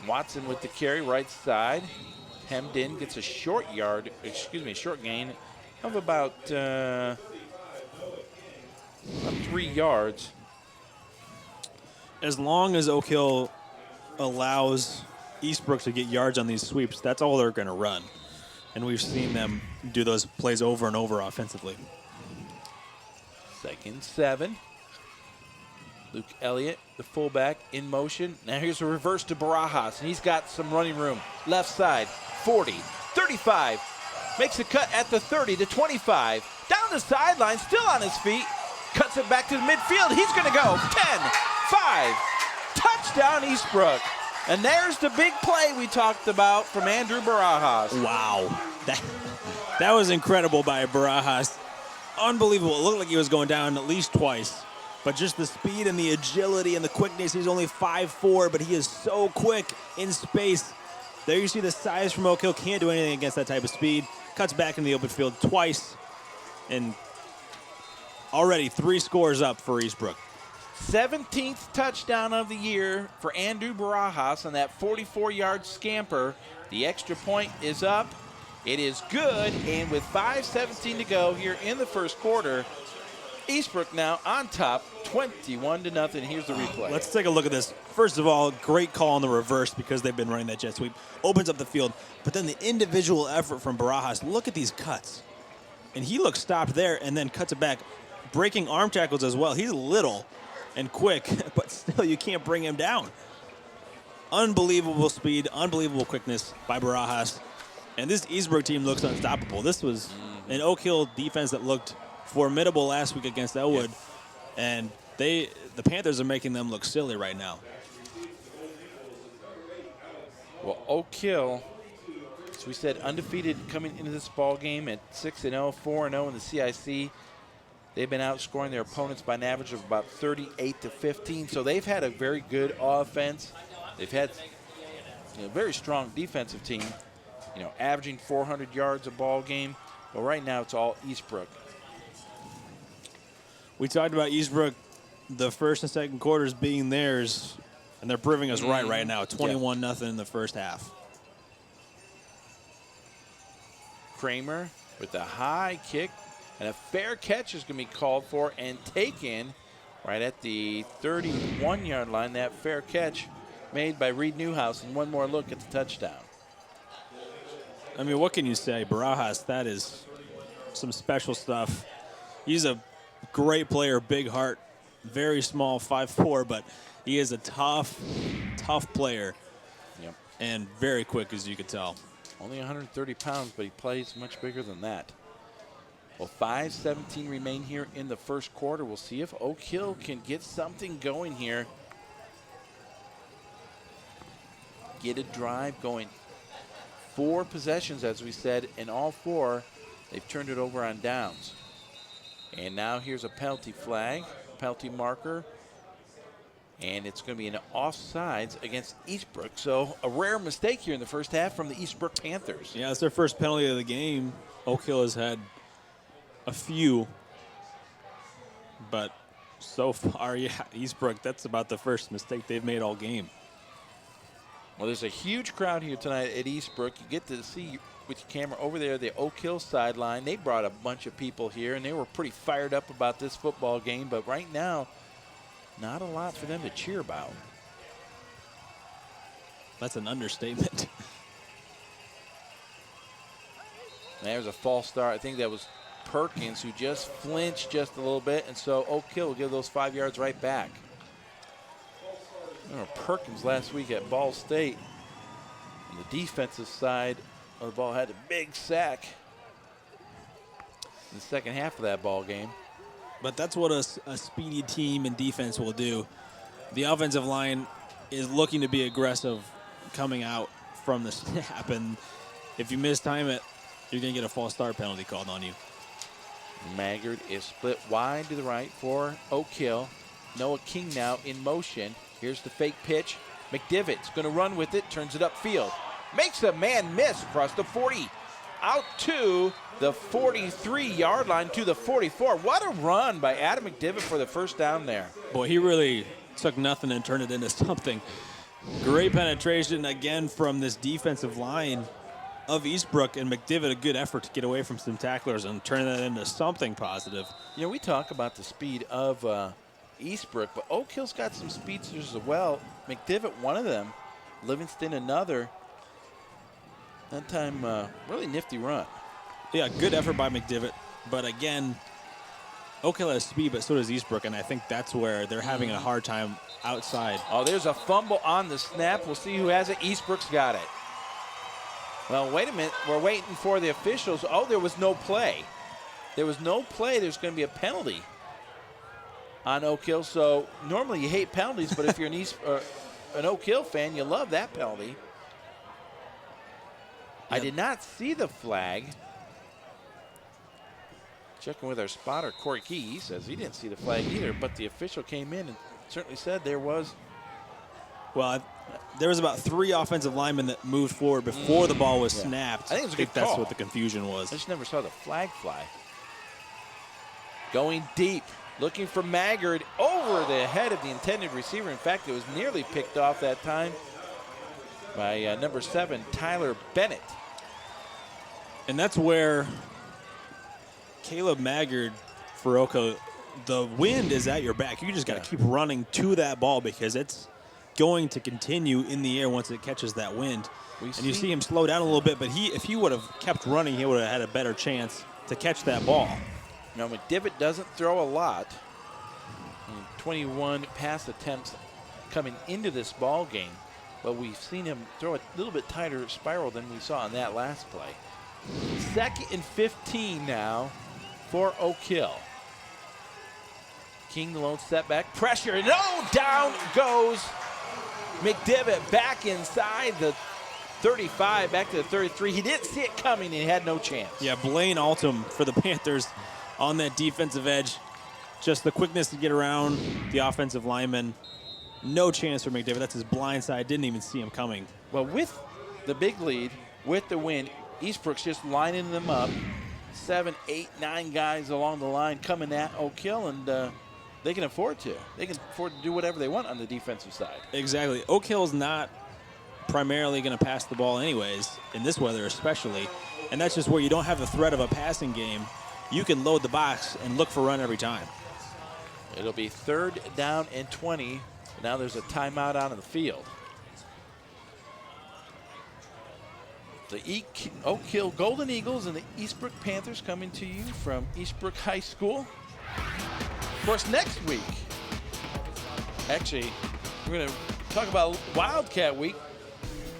Watson with the carry, right side. Hemmed in, gets a short gain of about 43 yards. As long as Oak Hill allows Eastbrook to get yards on these sweeps, that's all they're going to run. And we've seen them do those plays over and over offensively. 2nd and 7. Luke Elliott, the fullback, in motion. Now here's a reverse to Baras, and he's got some running room. Left side, 40, 35. Makes a cut at the 30 to 25. Down the sideline, still on his feet. Cuts it back to the midfield. He's going to go 10, 5. Touchdown, Eastbrook. And there's the big play we talked about from Andrew Baras. Wow. That was incredible by Baras. Unbelievable. It looked like he was going down at least twice. But just the speed and the agility and the quickness. He's only 5'4", but he is so quick in space. There you see the size from Oak Hill. Can't do anything against that type of speed. Cuts back in the open field twice. And already 3 scores up for Eastbrook. 17th touchdown of the year for Andrew Baras on that 44-yard scamper. The extra point is up. It is good, and with 5:17 to go here in the first quarter, Eastbrook now on top, 21-0. Here's the replay. Let's take a look at this. First of all, great call on the reverse because they've been running that jet sweep. Opens up the field, but then the individual effort from Baras. Look at these cuts. And he looks stopped there and then cuts it back, breaking arm tackles as well. He's little and quick, but still you can't bring him down. Unbelievable speed, unbelievable quickness by Baras. And this Eastbrook team looks unstoppable. This was an Oak Hill defense that looked formidable last week against Elwood, and the Panthers are making them look silly right now. Well, Oak Hill, as we said, undefeated coming into this ball game at 6-0, 4-0 in the CIC. They've been outscoring their opponents by an average of about 38-15, so they've had a very good offense. They've had a very strong defensive team, averaging 400 yards a ball game. But right now it's all Eastbrook. We talked about Eastbrook, the first and second quarters being theirs, and they're proving us right now. 21-0 in the first half. Kramer with the high kick, and a fair catch is going to be called for and taken right at the 31-yard line. That fair catch made by Reed Newhouse, and one more look at the touchdown. I mean, what can you say? Baras, that is some special stuff. He's a great player, big heart, very small, 5'4", but he is a tough player. Yep. And very quick, as you could tell. Only 130 pounds, but he plays much bigger than that. Well, 5:17 remain here in the first quarter. We'll see if Oak Hill can get something going here. Get a drive going. 4 possessions, as we said, and all 4, they've turned it over on downs. And now here's a penalty flag, penalty marker, and it's going to be an offsides against Eastbrook. So a rare mistake here in the first half from the Eastbrook Panthers. Yeah, it's their first penalty of the game. Oak Hill has had a few, but so far, Eastbrook, that's about the first mistake they've made all game. Well, there's a huge crowd here tonight at Eastbrook. You get to see with your camera over there the Oak Hill sideline. They brought a bunch of people here, and they were pretty fired up about this football game. But right now, not a lot for them to cheer about. That's an understatement. There's a false start. I think that was Perkins who just flinched just a little bit, and so Oak Hill will give those 5 yards right back. Remember Perkins last week at Ball State on the defensive side of the ball had a big sack in the second half of that ball game. But that's what a speedy team and defense will do. The offensive line is looking to be aggressive coming out from the snap, and if you mistime it, you're going to get a false start penalty called on you. Maggard is split wide to the right for Oak Hill. Noah King now in motion. Here's the fake pitch. McDivitt's going to run with it, turns it upfield. Makes a man miss across the 40. Out to the 43-yard line to the 44. What a run by Adam McDivitt for the first down there. Boy, he really took nothing and turned it into something. Great penetration again from this defensive line. of Eastbrook, and McDivitt a good effort to get away from some tacklers and turn that into something positive. You know, we talk about the speed of Eastbrook, but Oak Hill's got some speedsters as well. McDivitt, one of them. Livingston, another. That time, really nifty run. Yeah, good effort by McDivitt. But again, Oak Hill has speed, but so does Eastbrook, and I think that's where they're having a hard time outside. Oh, there's a fumble on the snap. We'll see who has it. Eastbrook's got it. Well, wait a minute. We're waiting for the officials. Oh, there was no play. There was no play. There's going to be a penalty on Oak Hill. So normally you hate penalties, but if you're an Oak Hill fan, you love that penalty. Yep. I did not see the flag. Checking with our spotter, Corey Key, he says he didn't see the flag either, but the official came in and certainly said there was. Well, there was about 3 offensive linemen that moved forward before the ball was snapped. I think it was a good that's call. what the confusion was. I just never saw the flag fly. Going deep, looking for Maggard over the head of the intended receiver. In fact, it was nearly picked off that time by number 7, Tyler Bennett. And that's where Caleb Maggard for Oak Hill, the wind is at your back. You just got to keep running to that ball because it's going to continue in the air once it catches that wind. And you see him slow down a little bit, but if he would have kept running, he would have had a better chance to catch that ball. Now, McDivitt doesn't throw a lot. 21 pass attempts coming into this ball game, but we've seen him throw a little bit tighter spiral than we saw in that last play. 2nd and 15 now for Oak Hill. King, the lone setback, pressure, no, down goes McDivitt back inside the 35, back to the 33. He didn't see it coming and he had no chance. Yeah, Blaine Altum for the Panthers on that defensive edge. Just the quickness to get around the offensive lineman. No chance for McDivitt. That's his blind side. Didn't even see him coming. Well, with the big lead, with the win, Eastbrook's just lining them up. 7, 8, 9 guys along the line coming at Oak Hill, and they can afford to. They can afford to do whatever they want on the defensive side. Exactly. Oak Hill's not primarily going to pass the ball anyways, in this weather especially, and that's just where you don't have the threat of a passing game. You can load the box and look for a run every time. It'll be 3rd down and 20. Now there's a timeout out on the field. The Oak Hill Golden Eagles and the Eastbrook Panthers coming to you from Eastbrook High School. Of course, next week, actually, we're going to talk about Wildcat Week.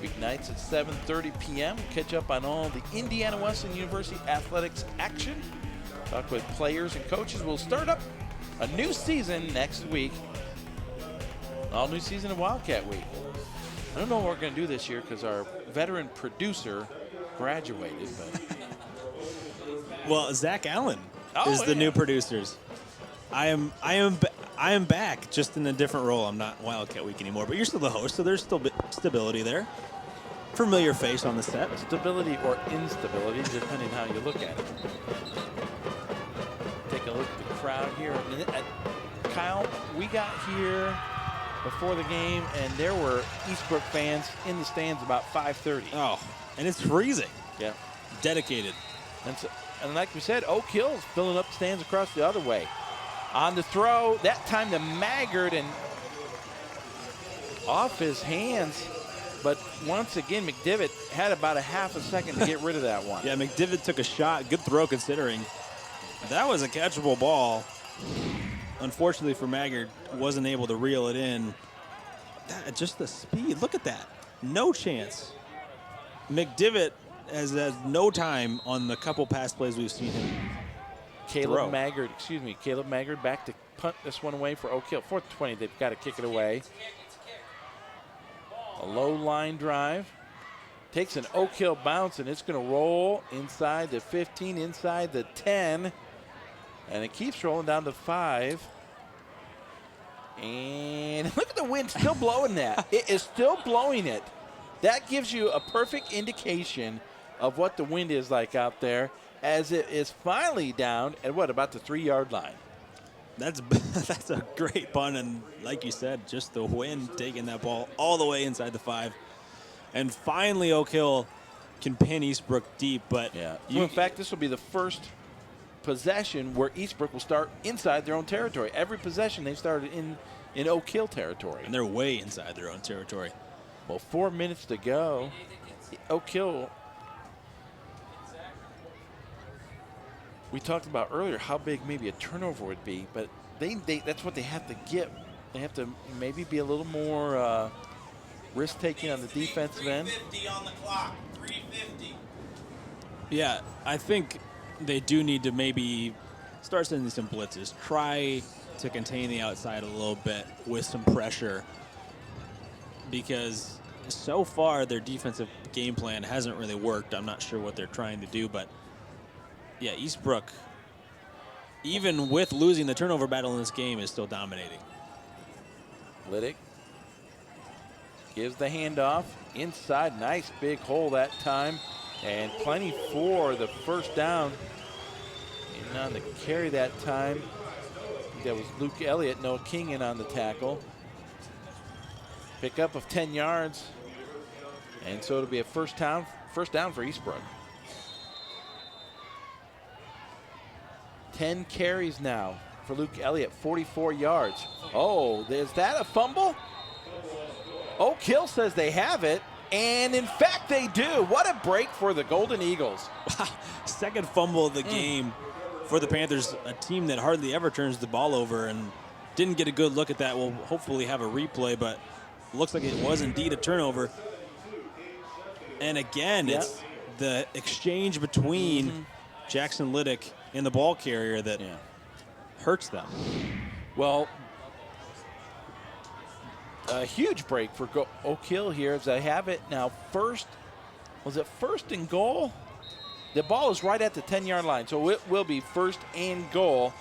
Weeknights at 7:30 p.m. Catch up on all the Indiana Wesleyan University athletics action. Talk with players and coaches. We'll start up a new season next week. All new season of Wildcat Week. I don't know what we're going to do this year because our veteran producer graduated. But well, Zach Allen is the new producers. I am back, just in a different role. I'm not Wildcat Week anymore, but you're still the host, so there's still stability there. Familiar face on the set. Stability or instability, depending how you look at it. Take a look at the crowd here. Kyle, we got here before the game, and there were Eastbrook fans in the stands about 5:30. Oh, and it's freezing. Yeah. Dedicated. And like we said, Oak Hill's filling up the stands across the other way. On the throw, that time to Maggard and off his hands. But once again, McDivitt had about a half a second to get rid of that one. Yeah, McDivitt took a shot. Good throw considering. That was a catchable ball. Unfortunately for Maggard, wasn't able to reel it in. Just the speed. Look at that. No chance. McDivitt has had no time on the couple pass plays we've seen him Caleb Maggard back to punt this one away for Oak Hill. 4th and 20, they've got to kick it away. A low line drive. Takes an Oak Hill bounce, and it's going to roll inside the 15, inside the 10. And it keeps rolling down to 5. And look at the wind still blowing that. It is still blowing it. That gives you a perfect indication of what the wind is like out there as it is finally down at about the 3-yard line. That's a great punt, and like you said, just the wind taking that ball all the way inside the 5. And finally Oak Hill can pin Eastbrook deep, but Yeah. In fact, this will be the first possession where Eastbrook will start inside their own territory. Every possession they started in Oak Hill territory. and they're way inside their own territory. Well, 4 minutes to go. Oak Hill. We talked about earlier how big maybe a turnover would be, but they that's what they have to get. They have to maybe be a little more risk-taking on the defensive end. 3:50 on the clock. 3:50. Yeah, I think they do need to maybe start sending some blitzes. Try to contain the outside a little bit with some pressure, because so far their defensive game plan hasn't really worked. I'm not sure what they're trying to do, but yeah, Eastbrook, even with losing the turnover battle in this game, is still dominating. Liddick gives the handoff inside. Nice big hole that time. And plenty for the first down. And on the carry that time, I think that was Luke Elliott, Noah King in on the tackle. Pickup of 10 yards. And so it'll be a first down for Eastbrook. 10 carries now for Luke Elliott, 44 yards. Oh, is that a fumble? Oak Hill says they have it, and in fact they do. What a break for the Golden Eagles. Wow, second fumble of the game for the Panthers, a team that hardly ever turns the ball over, and didn't get a good look at that. We'll hopefully have a replay, but looks like it was indeed a turnover. And again, it's the exchange between Jackson Liddick and the ball carrier that hurts them. Well, a huge break for Oak Hill here as they have it now first. Was it first and goal? The ball is right at the 10-yard line, so it will be first and goal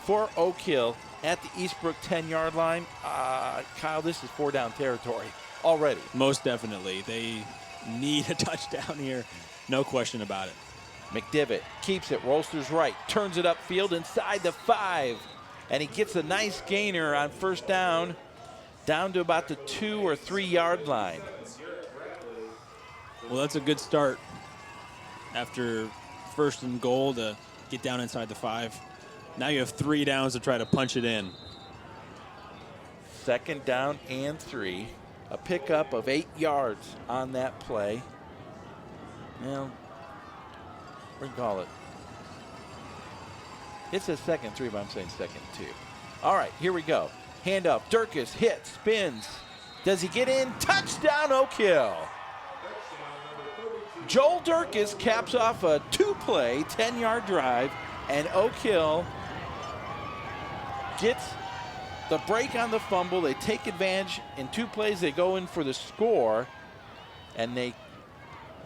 for Oak Hill at the Eastbrook 10-yard line. Kyle, this is 4-down territory already. Most definitely. They need a touchdown here. No question about it. McDivitt keeps it, Rolsters right, turns it upfield inside the 5, and he gets a nice gainer on first down, down to about the 2 or 3 yard line. Well, that's a good start after first and goal to get down inside the 5. Now you have 3 downs to try to punch it in. Second down and 3. A pickup of 8 yards on that play. Well, we can call it. It says second 3, but I'm saying second 2. All right, here we go. Handoff. Durkis hits, spins. Does he get in? Touchdown, Oak Hill. Joel Durkis caps off a 2-play, 10-yard drive, and Oak Hill gets the break on the fumble. They take advantage. In 2 plays, they go in for the score, and they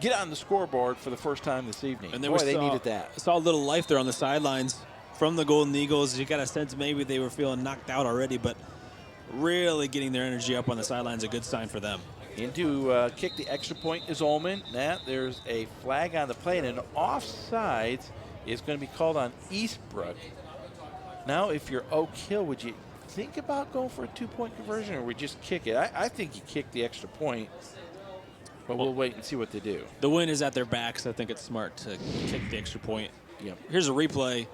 get on the scoreboard for the first time this evening. And they needed that. Saw a little life there on the sidelines from the Golden Eagles. You got a sense maybe they were feeling knocked out already, but really getting their energy up on the sidelines is a good sign for them. Into kick the extra point is Ullman. There's a flag on the play, and an offside is going to be called on Eastbrook. Now, if you're Oak Hill, would you think about going for a 2-point conversion, or would you just kick it? I think you kick the extra point, but we'll wait and see what they do. The win is at their backs. I think it's smart to kick the extra point. Yep. Here's a replay,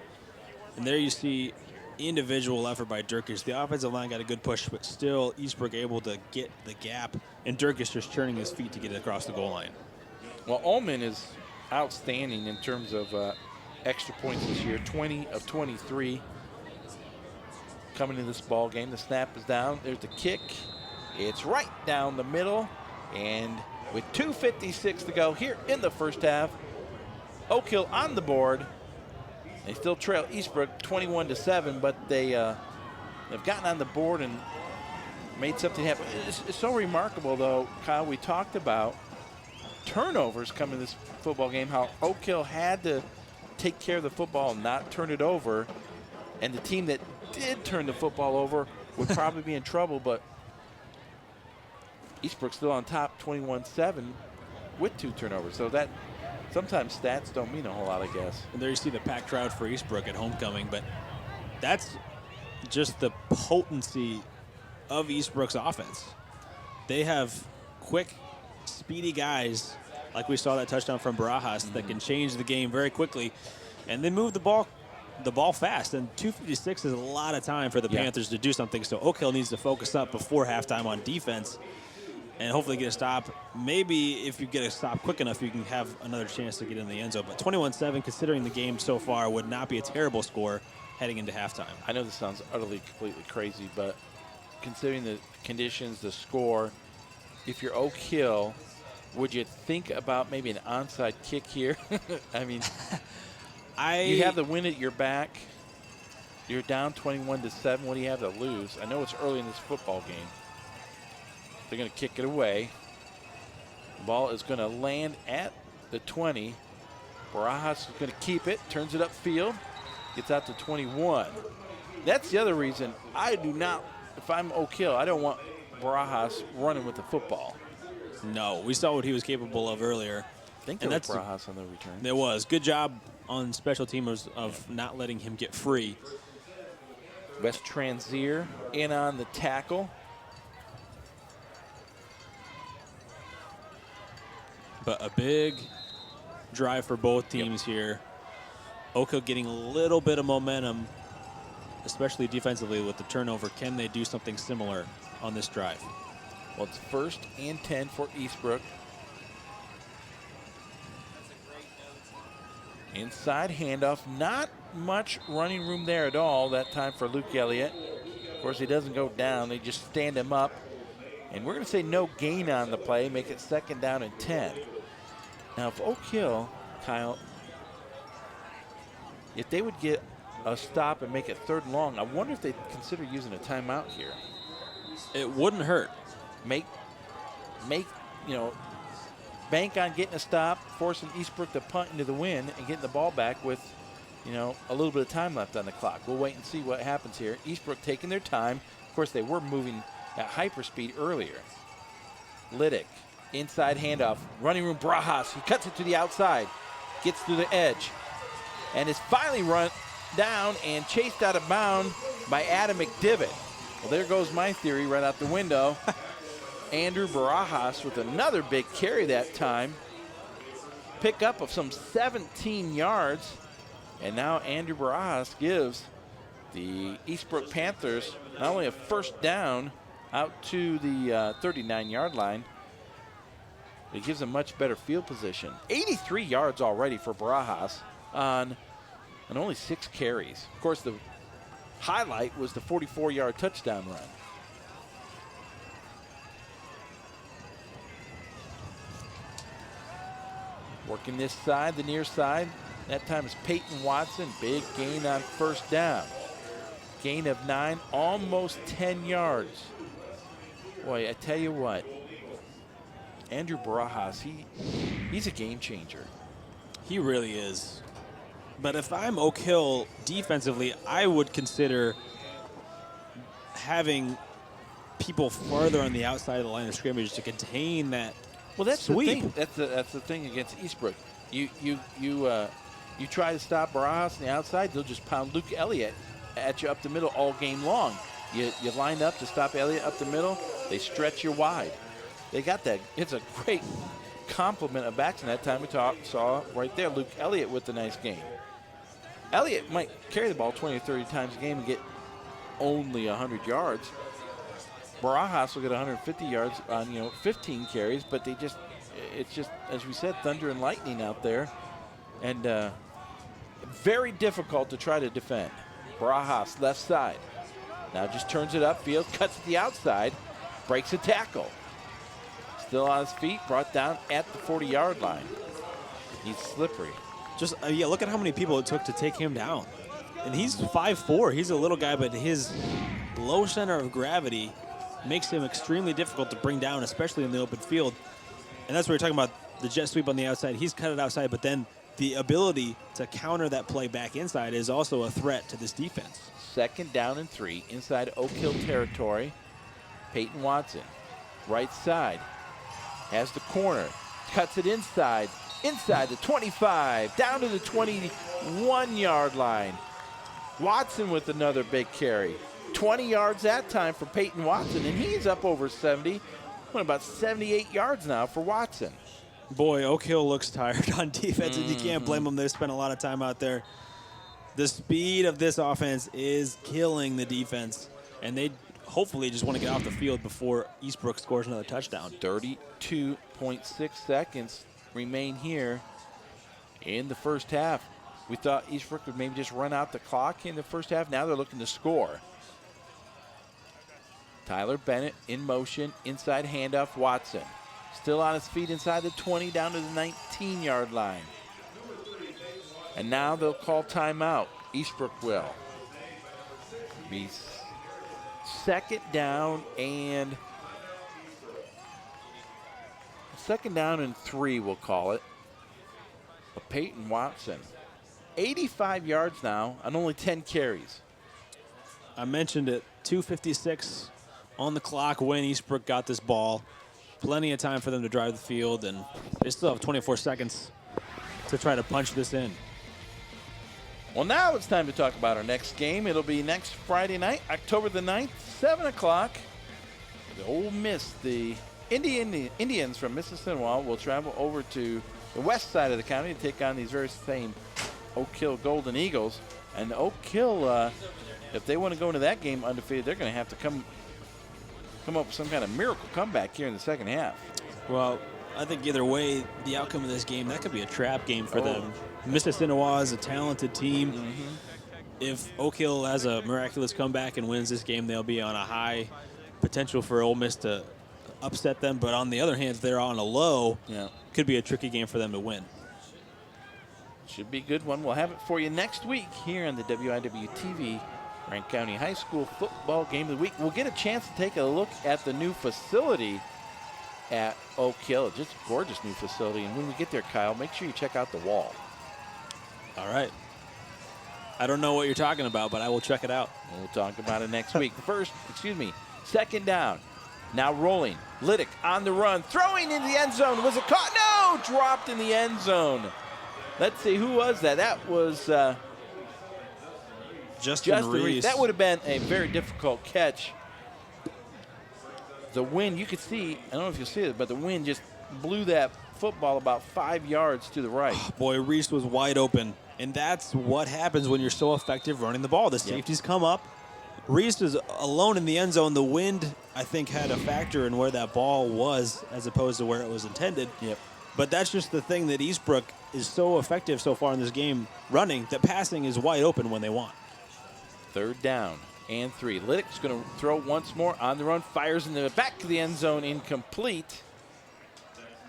and there you see individual effort by Durkis. The offensive line got a good push, but still Eastbrook able to get the gap, and Durkis just turning his feet to get it across the goal line. Well, Ullman is outstanding in terms of extra points this year, 20 of 23 coming into this ball game. The snap is down. There's the kick. It's right down the middle, and with 2:56 to go here in the first half, Oak Hill on the board. They still trail Eastbrook 21-7, but they've gotten on the board and made something happen. It's so remarkable, though, Kyle. We talked about turnovers coming in this football game, how Oak Hill had to take care of the football and not turn it over, and the team that did turn the football over would probably be in trouble, but Eastbrook's still on top 21-7 with 2 turnovers. So that sometimes stats don't mean a whole lot, I guess. And there you see the packed crowd for Eastbrook at homecoming, but that's just the potency of Eastbrook's offense. They have quick, speedy guys like we saw that touchdown from Baras, that can change the game very quickly, and they move the ball fast. And 2:56 is a lot of time for the Panthers to do something. So Oak Hill needs to focus up before halftime on defense, and hopefully get a stop. Maybe if you get a stop quick enough, you can have another chance to get in the end zone. But 21-7, considering the game so far, would not be a terrible score heading into halftime. I know this sounds utterly, completely crazy, but considering the conditions, the score, if you're Oak Hill, would you think about maybe an onside kick here? I mean, you have the win at your back. You're down 21-7. What do you have to lose? I know it's early in this football game. They're going to kick it away. The ball is going to land at the 20. Baras is going to keep it, turns it upfield, gets out to 21. That's the other reason I do not, if I'm Oak Hill, I don't want Baras running with the football. No, we saw what he was capable of earlier. I think there was Baras on the return. There was. Good job on special teamers of not letting him get free. West Transier in on the tackle. But a big drive for both teams here. Oak Hill getting a little bit of momentum, especially defensively with the turnover. Can they do something similar on this drive? Well, it's 1st and 10 for Eastbrook. Inside handoff, not much running room there at all that time for Luke Elliott. Of course, he doesn't go down. They just stand him up. And we're going to say no gain on the play, make it 2nd down and 10. Now, if Oak Hill, Kyle, if they would get a stop and make it 3rd and long, I wonder if they'd consider using a timeout here. It wouldn't hurt. Make, bank on getting a stop, forcing Eastbrook to punt into the wind and getting the ball back with, a little bit of time left on the clock. We'll wait and see what happens here. Eastbrook taking their time. Of course, they were moving at hyperspeed earlier. Liddick, inside handoff, running room, Baras. He cuts it to the outside, gets through the edge, and is finally run down and chased out of bounds by Adam McDivitt. Well, there goes my theory right out the window. Andrew Baras with another big carry that time. Pickup of some 17 yards. And now Andrew Baras gives the Eastbrook Panthers not only a 1st down out to the 39-yard line, it gives them much better field position. 83 yards already for Baras on only 6 carries. Of course, the highlight was the 44-yard touchdown run. Working this side, the near side. That time is Peyton Watson. Big gain on 1st down. Gain of 9, almost 10 yards. Boy, I tell you what, Andrew Baras, he's a game changer. He really is. But if I'm Oak Hill defensively, I would consider having people farther on the outside of the line of scrimmage to contain that sweep. That's the thing against Eastbrook. You try to stop Baras on the outside, they'll just pound Luke Elliott at you up the middle all game long. You line up to stop Elliott up the middle, they stretch you wide. They got that. It's a great complement of backs, and that time we saw right there Luke Elliott with the nice game. Elliott might carry the ball 20 or 30 times a game and get only 100 yards. Baras will get 150 yards on 15 carries, but it's just as we said, thunder and lightning out there, and very difficult to try to defend. Baras left side, now just turns it upfield, cuts it the outside, breaks a tackle. Still on his feet, brought down at the 40-yard line. He's slippery. Just look at how many people it took to take him down, and he's 5'4". He's a little guy, but his low center of gravity makes him extremely difficult to bring down, especially in the open field. And that's what we're talking about, the jet sweep on the outside. He's cut it outside, but then the ability to counter that play back inside is also a threat to this defense. 2nd down and 3 inside Oak Hill territory. Peyton Watson, right side, has the corner, cuts it inside the 25, down to the 21-yard line. Watson with another big carry. 20 yards that time for Peyton Watson, and he's up over 70. About 78 yards now for Watson. Boy, Oak Hill looks tired on defense, and you can't blame them. They spent a lot of time out there. The speed of this offense is killing the defense, and they hopefully just want to get off the field before Eastbrook scores another touchdown. 32.6 seconds remain here in the first half. We thought Eastbrook would maybe just run out the clock in the first half. Now they're looking to score. Tyler Bennett in motion, inside handoff, Watson. Still on his feet inside the 20, down to the 19-yard line. And now they'll call timeout. Eastbrook will. Be second down and 3, we'll call it. But Peyton Watson, 85 yards now on only 10 carries. I mentioned it, 2:56 on the clock when Eastbrook got this ball. Plenty of time for them to drive the field, and they still have 24 seconds to try to punch this in. Well, now it's time to talk about our next game. It'll be next Friday night, October the 9th, 7 o'clock. The Ole Miss, the Indians from Mississippi will travel over to the west side of the county to take on these very same Oak Hill Golden Eagles. And Oak Hill, if they want to go into that game undefeated, they're going to have to come up with some kind of miracle comeback here in the second half. Well, I think either way, the outcome of this game, that could be a trap game for them. Mississippi is a talented team. If Oak Hill has a miraculous comeback and wins this game, they'll be on a high potential for Ole Miss to upset them. But on the other hand, if they're on a low, could be a tricky game for them to win. Should be a good one. We'll have it for you next week here on the WIW-TV Grant County High School Football Game of the Week. We'll get a chance to take a look at the new facility at Oak Hill. Just a gorgeous new facility. And when we get there, Kyle, make sure you check out the wall. All right. I don't know what you're talking about, but I will check it out. We'll talk about it next week. Second down. Now rolling. Liddick on the run. Throwing in the end zone. Was it caught? No! Dropped in the end zone. Let's see, who was that? That was Justin Reese. That would have been a very difficult catch. The wind, you could see, I don't know if you see it, but the wind just blew that football about 5 yards to the right. Boy, Reese was wide open. And that's what happens when you're so effective running the ball. The safeties come up. Reese is alone in the end zone. The wind, I think, had a factor in where that ball was as opposed to where it was intended. But that's just the thing that Eastbrook is so effective so far in this game running, that passing is wide open when they want. Third down and 3. Liddick's going to throw once more on the run. Fires in the back of the end zone, incomplete.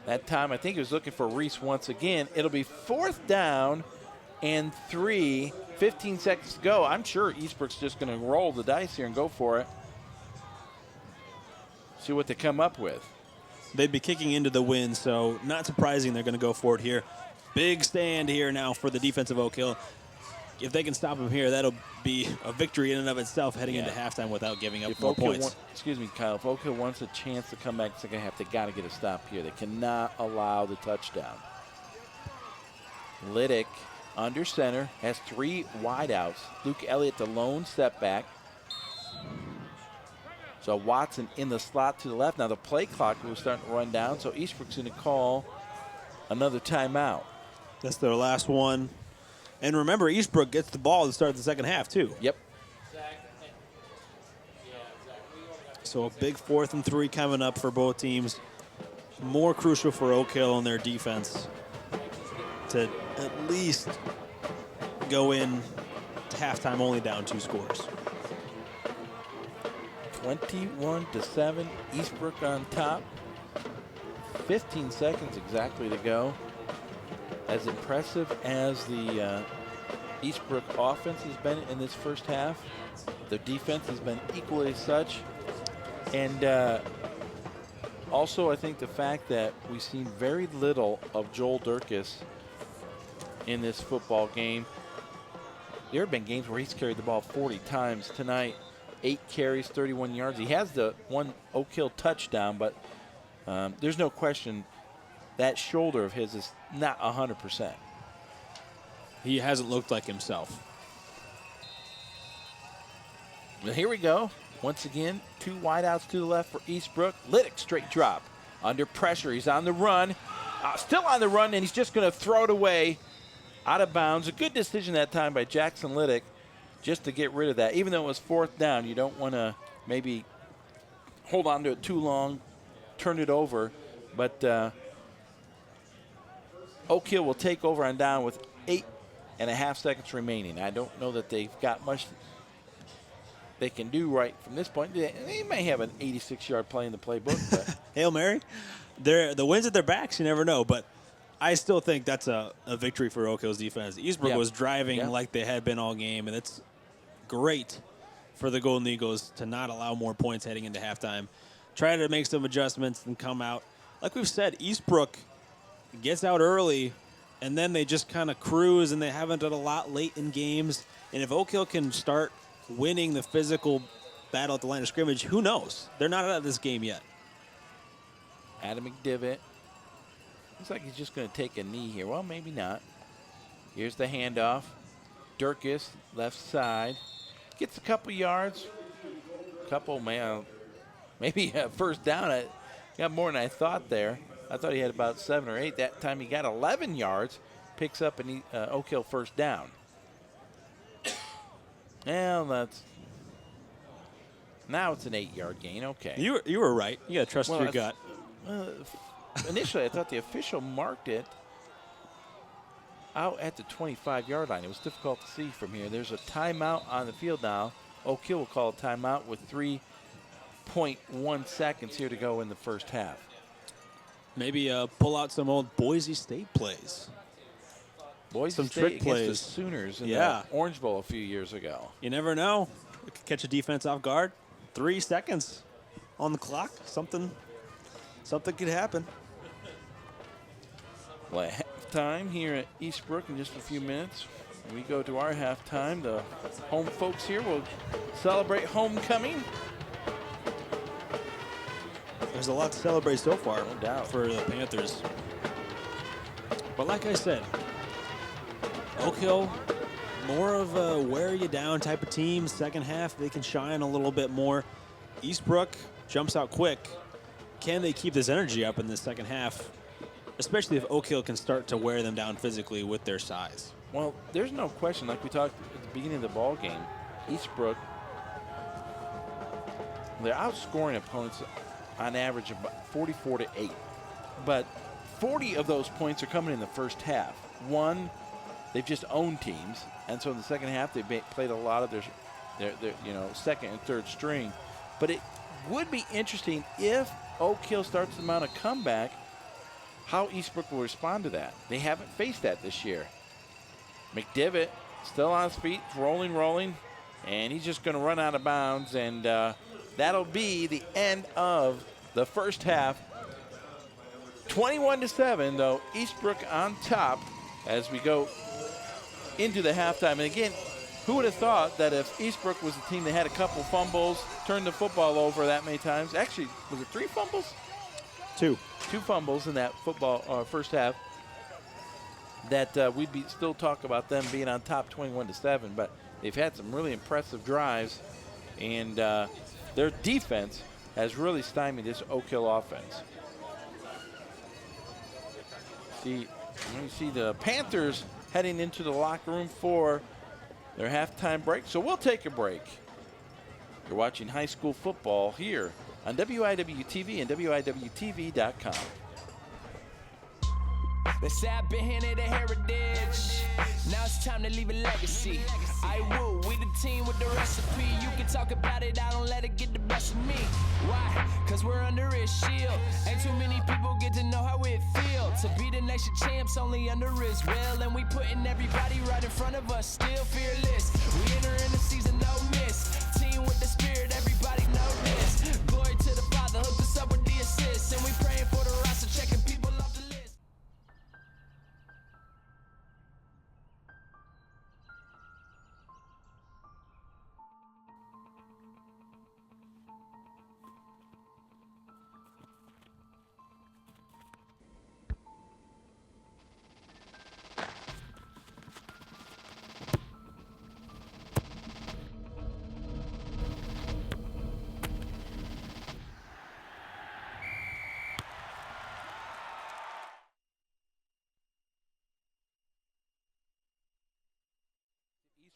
That time, I think he was looking for Reese once again. It'll be 4th down and 3. 15 seconds to go. I'm sure Eastbrook's just going to roll the dice here and go for it. See what they come up with. They'd be kicking into the wind, so not surprising they're going to go for it here. Big stand here now for the defense of Oak Hill. If they can stop him here, that'll be a victory in and of itself heading into halftime without giving up more points. Kyle, if Oak Hill wants a chance to come back in the second half, they got to get a stop here. They cannot allow the touchdown. Liddick under center, has 3 wideouts. Luke Elliott, the lone setback. So Watson in the slot to the left. Now the play clock was starting to run down, so Eastbrook's going to call another timeout. That's their last one. And remember, Eastbrook gets the ball to start the second half, too. Yep. So a big 4th and 3 coming up for both teams. More crucial for Oak Hill and their defense to at least go in to halftime only down 2 scores. 21-7, Eastbrook on top. 15 seconds exactly to go. As impressive as the Eastbrook offense has been in this first half, the defense has been equally as such. And also, I think the fact that we've seen very little of Joel Durkis in this football game. There have been games where he's carried the ball 40 times. Tonight, 8 carries, 31 yards. He has the one Oak Hill touchdown, but there's no question that shoulder of his is not 100%. He hasn't looked like himself. Well, here we go. Once again, 2 wideouts to the left for Eastbrook. Liddick straight drop. Under pressure, he's on the run. Still on the run, and he's just going to throw it away out of bounds. A good decision that time by Jackson Liddick just to get rid of that. Even though it was 4th down, you don't want to maybe hold on to it too long, turn it over. But Oak Hill will take over on down with 8.5 seconds remaining. I don't know that they've got much they can do right from this point. They may have an 86-yard play in the playbook. But Hail Mary. The wind's at their backs, you never know. But I still think that's a victory for Oak Hill's defense. Eastbrook was driving like they had been all game, and it's great for the Golden Eagles to not allow more points heading into halftime. Try to make some adjustments and come out. Like we've said, Eastbrook gets out early, and then they just kind of cruise, and they haven't done a lot late in games. And if Oak Hill can start winning the physical battle at the line of scrimmage, who knows? They're not out of this game yet. Adam McDivitt. Looks like he's just going to take a knee here. Well, maybe not. Here's the handoff. Durkis, left side. Gets a couple yards. Maybe a first down. I got more than I thought there. I thought he had about 7 or 8. That time he got 11 yards. Picks up an Oak Hill first down. Well, now it's an 8-yard gain. Okay. You were right. You got to trust your gut. Initially, I thought the official marked it out at the 25-yard line. It was difficult to see from here. There's a timeout on the field now. Oak Hill will call a timeout with 3.1 seconds here to go in the first half. Maybe pull out some old Boise State plays. Boise State trick against plays. the Sooners in the Orange Bowl a few years ago. You never know. It could catch a defense off guard. 3 seconds on the clock. Something could happen. Well, at halftime here at Eastbrook in just a few minutes. We go to our halftime. The home folks here will celebrate homecoming. There's a lot to celebrate so far, No doubt. for the Panthers. But like I said, Oak Hill, more of a wear you down type of team. Second half, they can shine a little bit more. Eastbrook jumps out quick. Can they keep this energy up in the second half, especially if Oak Hill can start to wear them down physically with their size? Well, there's no question, like we talked at the beginning of the ball game, Eastbrook, they're outscoring opponents on average about 44-8. But 40 of those points are coming in the first half. One, they've just owned teams, and so in the second half they played a lot of their second and third string. But it would be interesting if Oak Hill starts to mount a comeback, how Eastbrook will respond to that. They haven't faced that this year. McDivitt still on his feet, rolling, and he's just going to run out of bounds, and that'll be the end of the first half. 21-7, though, Eastbrook on top as we go into the halftime. And again, who would have thought that if Eastbrook was a team that had a couple fumbles, turned the football over that many times? Actually, was it 3 fumbles? 2 fumbles in that football first half. That we'd still talk about them being on top 21-7, but they've had some really impressive drives, and their defense has really stymied this Oak Hill offense. You see the Panthers heading into the locker room for their halftime break, so we'll take a break. You're watching high school football here on WIW-TV and WIWTV.com. They say I've been handed a heritage. Now it's time to leave a legacy. I will, we the team with the recipe. You can talk about it, I don't let it get the best of me. Why? Cause we're under his shield. Ain't too many people get to know how it feels to be the nation champs only under his will. And we putting everybody right in front of us, still fearless. We enter in the season, no miss. Team with the spirit, everybody know this. Glory to the Father, hooked us up with the assists. And we praying for the roster, checking people off the list.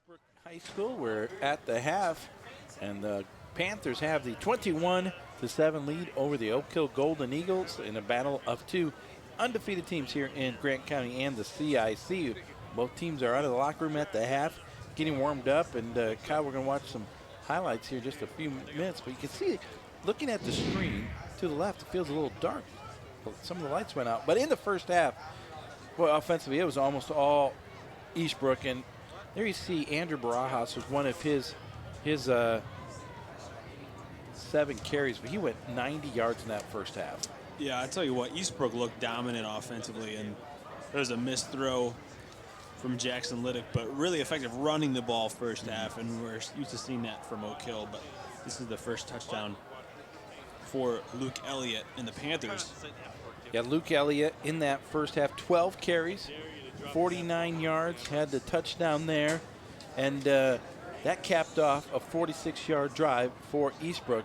Eastbrook High School. We're at the half, and the Panthers have the 21-7 lead over the Oak Hill Golden Eagles in a battle of two undefeated teams here in Grant County and the CIC. Both teams are out of the locker room at the half, getting warmed up, and Kyle, we're going to watch some highlights here in just a few minutes, but you can see, looking at the screen to the left, it feels a little dark. Some of the lights went out, but in the first half, well, offensively, it was almost all Eastbrook, and there you see Andrew Baras was one of his 7 carries, but he went 90 yards in that first half. Yeah, I tell you what, Eastbrook looked dominant offensively, and there was a missed throw from Jackson Liddick, but really effective running the ball first half, and we're used to seeing that from Oak Hill, but this is the first touchdown for Luke Elliott and the Panthers. Yeah, Luke Elliott in that first half, 12 carries, 49 yards, had the touchdown there, and that capped off a 46-yard drive for Eastbrook.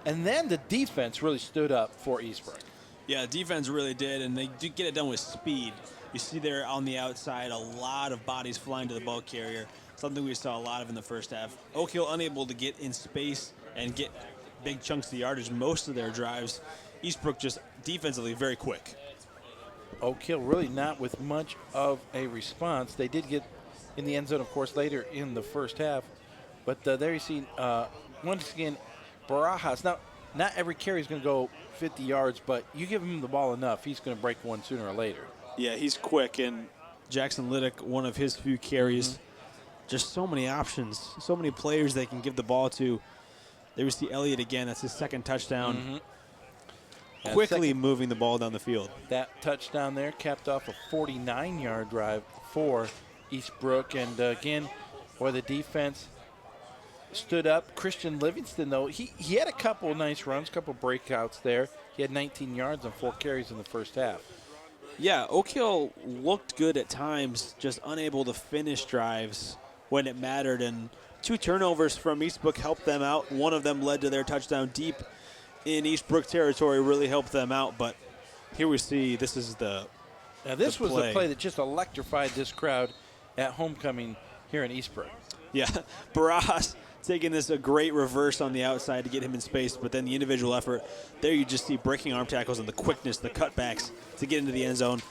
And then the defense really stood up for Eastbrook. Yeah, defense really did, and they did get it done with speed. You see there on the outside a lot of bodies flying to the ball carrier, something we saw a lot of in the first half. Oak Hill unable to get in space and get big chunks of yardage most of their drives. Eastbrook just defensively very quick. Oak Hill really not with much of a response. They did get in the end zone, of course, later in the first half. But there you see, once again, Baras. Now, not every carry is going to go 50 yards, but you give him the ball enough, he's going to break one sooner or later. Yeah, he's quick, and Jackson Liddick, one of his few carries. Just so many options, so many players they can give the ball to. There we see Elliott again. That's his second touchdown. Quickly moving the ball down the field. That touchdown there capped off a 49-yard drive for Eastbrook. And again, where the defense stood up. Christian Livingston, though, he had a couple of nice runs, a couple of breakouts there. He had 19 yards on 4 carries in the first half. Yeah, Oak Hill looked good at times, just unable to finish drives when it mattered. And 2 turnovers from Eastbrook helped them out. One of them led to their touchdown deep in Eastbrook territory, really helped them out. But here we see this is the Now this was the play that just electrified this crowd at homecoming here in Eastbrook. Yeah, Baras taking this a great reverse on the outside to get him in space, but then the individual effort. There you just see breaking arm tackles and the quickness, the cutbacks to get into the end zone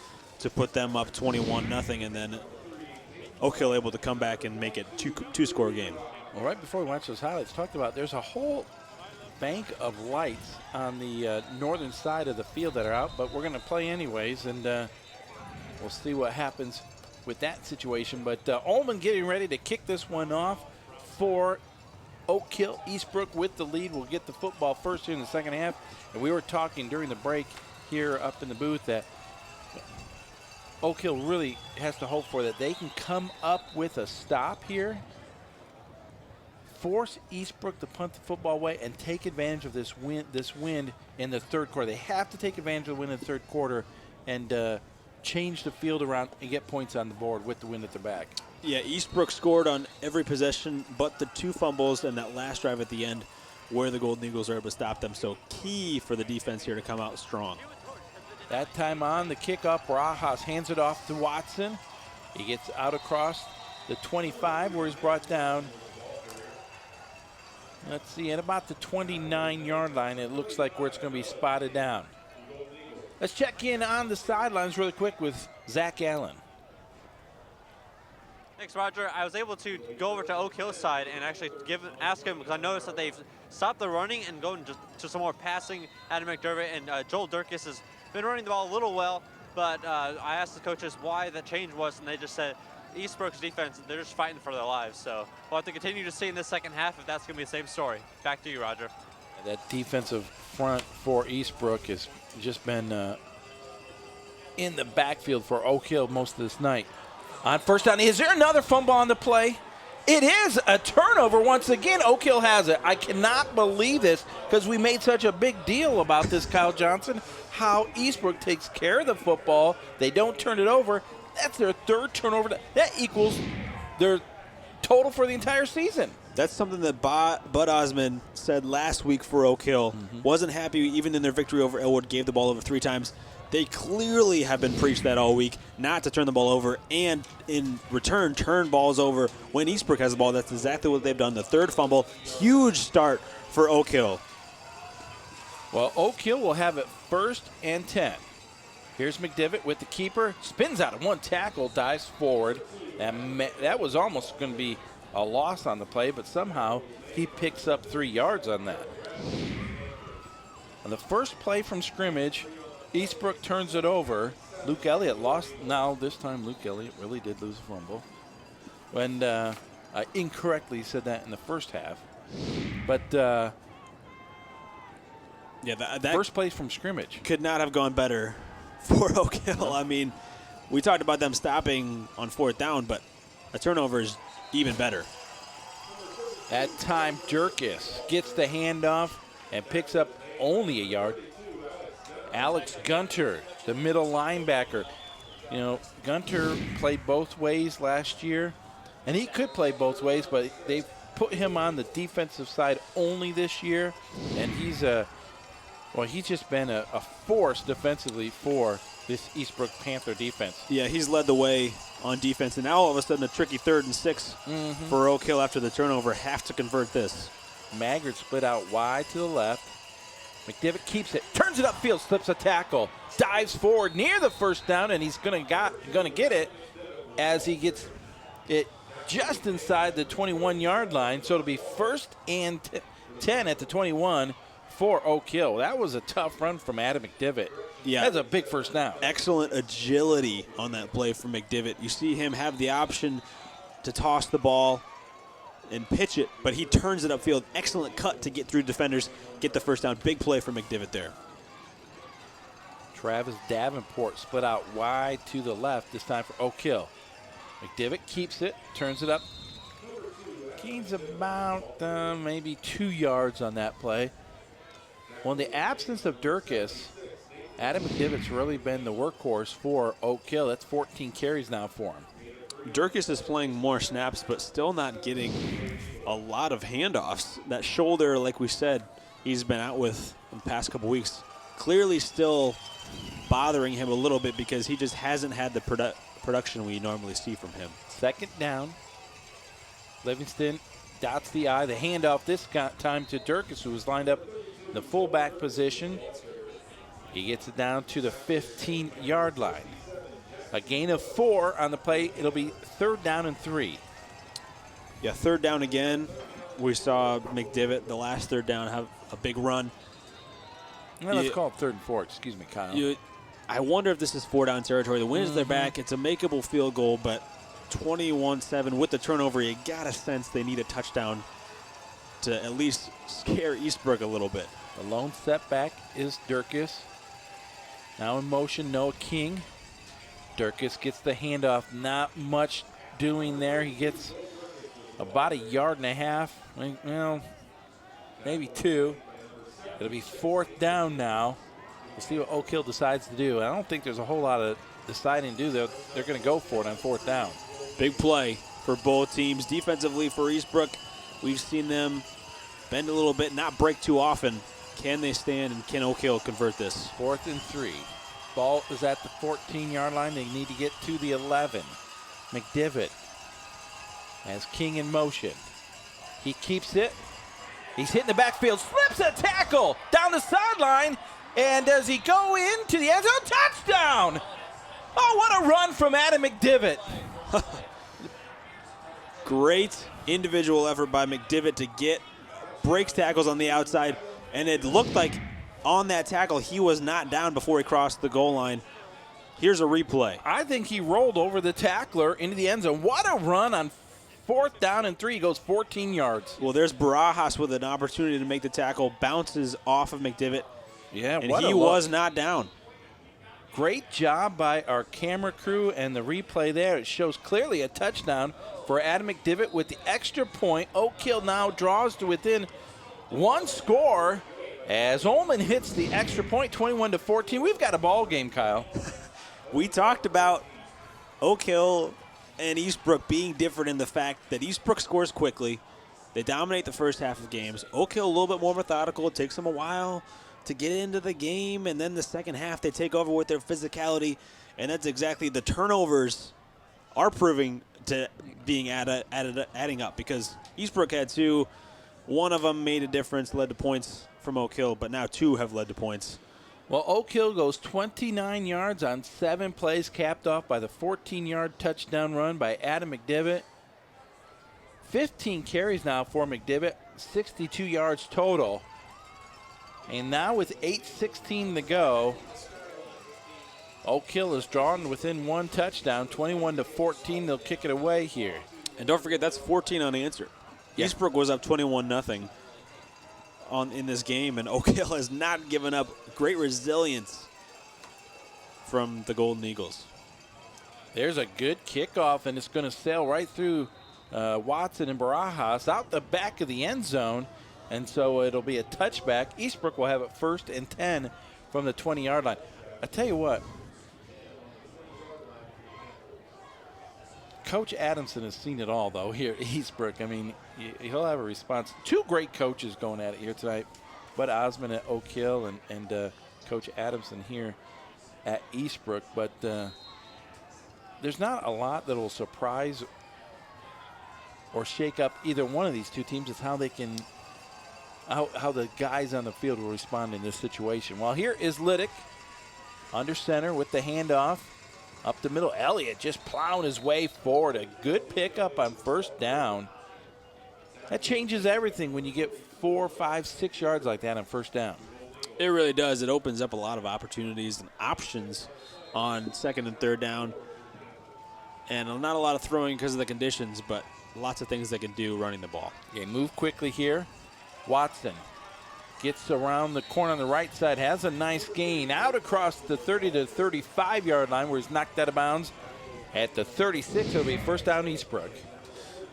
to put them up 21-0, and then Oak Hill able to come back and make it two-score game. Well, right before we watch those highlights, talked about there's a whole bank of lights on the northern side of the field that are out, but we're going to play anyways, and we'll see what happens with that situation. But Ullman getting ready to kick this one off for Oak Hill. Eastbrook with the lead will get the football first here in the second half. And we were talking during the break here up in the booth that Oak Hill really has to hope for that they can come up with a stop here, force Eastbrook to punt the football away, and take advantage of this wind in the third quarter. They have to take advantage of the wind in the third quarter and change the field around and get points on the board with the wind at their back. Yeah, Eastbrook scored on every possession but the 2 fumbles and that last drive at the end where the Golden Eagles are able to stop them. So key for the defense here to come out strong. That time on the kickoff, Barajas hands it off to Watson. He gets out across the 25 where he's brought down. Let's see, at about the 29-yard line, it looks like where it's going to be spotted down. Let's check in on the sidelines really quick with Zach Allen. Thanks, Roger. I was able to go over to Oak Hill's side and actually ask him, because I noticed that they've stopped the running and going to some more passing. Adam McDermott and Joel Durkis has been running the ball a little well, but I asked the coaches why that change was, and they just said Eastbrook's defense, they're just fighting for their lives. So we'll have to continue to see in the second half if that's going to be the same story. Back to you, Roger. That defensive front for Eastbrook has just been in the backfield for Oak Hill most of this night. On first down, is there another fumble on the play? It is a turnover once again. Oak Hill has it. I cannot believe this because we made such a big deal about this, Kyle Johnson, how Eastbrook takes care of the football. They don't turn it over. That's their 3rd turnover. That equals their total for the entire season. That's something that Bud Osmond said last week for Oak Hill. Wasn't happy even in their victory over Elwood, gave the ball over 3 times. They clearly have been preached that all week, not to turn the ball over, and in return, turn balls over when Eastbrook has the ball. That's exactly what they've done. The 3rd fumble, huge start for Oak Hill. Well, Oak Hill will have it 1st and 10. Here's McDivitt with the keeper. Spins out of 1 tackle, dives forward. That was almost going to be a loss on the play, but somehow he picks up 3 yards on that. On the first play from scrimmage, Eastbrook turns it over. Luke Elliott lost. Now, this time Luke Elliott really did lose a fumble. And I incorrectly said that in the first half. But that first play from scrimmage could not have gone better for Oak Hill. I mean, we talked about them stopping on 4th down, but a turnover is even better. That time, Durkis gets the handoff and picks up only a yard. Alex Gunter, the middle linebacker. You know, Gunter played both ways last year, and he could play both ways, but they put him on the defensive side only this year, and he's just been a force defensively for this Eastbrook Panther defense. Yeah, he's led the way on defense, and now all of a sudden a tricky 3rd and 6 for Oak Hill after the turnover. Have to convert this. Maggard split out wide to the left. McDivitt keeps it, turns it upfield, slips a tackle, dives forward near the 1st down, and he's gonna get it as he gets it just inside the 21-yard line. So it'll be 1st and 10 at the 21 for Oak Hill. That was a tough run from Adam McDivitt. Yeah, that's a big 1st down. Excellent agility on that play from McDivitt. You see him have the option to toss the ball and pitch it, but he turns it upfield. Excellent cut to get through defenders, get the 1st down. Big play for McDivitt there. Travis Davenport split out wide to the left, this time for Oak Hill. McDivitt keeps it, turns it up. Gains about maybe 2 yards on that play. Well, in the absence of Durkis, Adam McDivitt's really been the workhorse for Oak Hill. That's 14 carries now for him. Durkis is playing more snaps, but still not getting a lot of handoffs. That shoulder, like we said, he's been out with in the past couple weeks, clearly still bothering him a little bit because he just hasn't had the production we normally see from him. 2nd down. Livingston dots the I. The handoff this time to Durkis, who was lined up in the fullback position. He gets it down to the 15-yard line. A gain of 4 on the play. It'll be 3rd down and 3. Yeah, 3rd down again. We saw McDivitt, the last 3rd down, have a big run. Well, let's call it 3rd and 4. Excuse me, Kyle. I wonder if this is 4-down territory. The wind's their back. It's a makeable field goal, but 21-7 with the turnover, you got a sense they need a touchdown to at least scare Eastbrook a little bit. The lone setback is Durkis. Now in motion, Noah King. Durkis gets the handoff. Not much doing there. He gets about 1.5 yards. Well, maybe 2. It'll be 4th down now. We'll see what Oak Hill decides to do. I don't think there's a whole lot of deciding to do. They're going to go for it on 4th down. Big play for both teams. Defensively for Eastbrook, we've seen them bend a little bit, not break too often. Can they stand, and can Oak Hill convert this? 4th and 3. Ball is at the 14-yard line. They need to get to the 11. McDivitt has King in motion. He keeps it. He's hitting the backfield, slips a tackle down the sideline, and does he go into the end zone? Touchdown! Oh, what a run from Adam McDivitt. Great individual effort by McDivitt to breaks tackles on the outside, and it looked like on that tackle he was not down before he crossed the goal line. Here's a replay. I think he rolled over the tackler into the end zone. What a run on 4th down and 3. He goes 14 yards. Well, there's Baras with an opportunity to make the tackle, bounces off of McDivitt. Yeah, and he was not down. Great job by our camera crew, and the replay there, it shows clearly a touchdown for Adam McDivitt with the extra point. Oak Hill now draws to within 1 score as Ullman hits the extra point, 21-14. We've got a ball game, Kyle. We talked about Oak Hill and Eastbrook being different in the fact that Eastbrook scores quickly, They dominate the first half of games. Oak Hill a little bit more methodical. It takes them a while to get into the game, and then the second half they take over with their physicality, and that's exactly the turnovers are proving to being adding up, because Eastbrook had 2. One of them made a difference, led to points from Oak Hill, but now 2 have led to points. Well, Oak Hill goes 29 yards on 7 plays, capped off by the 14-yard touchdown run by Adam McDivitt. 15 carries now for McDivitt, 62 yards total. And now with 8:16 to go, Oak Hill is drawn within 1 touchdown, 21-14. They'll kick it away here. And don't forget, that's 14 unanswered. Yeah. Eastbrook was up 21-0 in this game, and Oak Hill has not given up. Great resilience from the Golden Eagles. There's a good kickoff, and it's going to sail right through Watson and Barajas out the back of the end zone, and so it'll be a touchback. Eastbrook will have it 1st and 10 from the 20-yard line. I tell you what, Coach Adamson has seen it all, though, here at Eastbrook. I mean, he'll have a response. 2 great coaches going at it here tonight. Bud Osmond at Oak Hill and Coach Adamson here at Eastbrook. But there's not a lot that will surprise or shake up either one of these 2 teams. It's how they can, how the guys on the field will respond in this situation. Well, here is Liddick under center with the handoff. Up the middle, Elliott just plowing his way forward. A good pickup on 1st down. That changes everything when you get 4, 5, 6 yards like that on 1st down. It really does. It opens up a lot of opportunities and options on 2nd and 3rd down. And not a lot of throwing because of the conditions, but lots of things they can do running the ball. Okay, move quickly here. Watson gets around the corner on the right side, has a nice gain out across the 30 to 35-yard line where he's knocked out of bounds. At the 36, it'll be 1st down Eastbrook.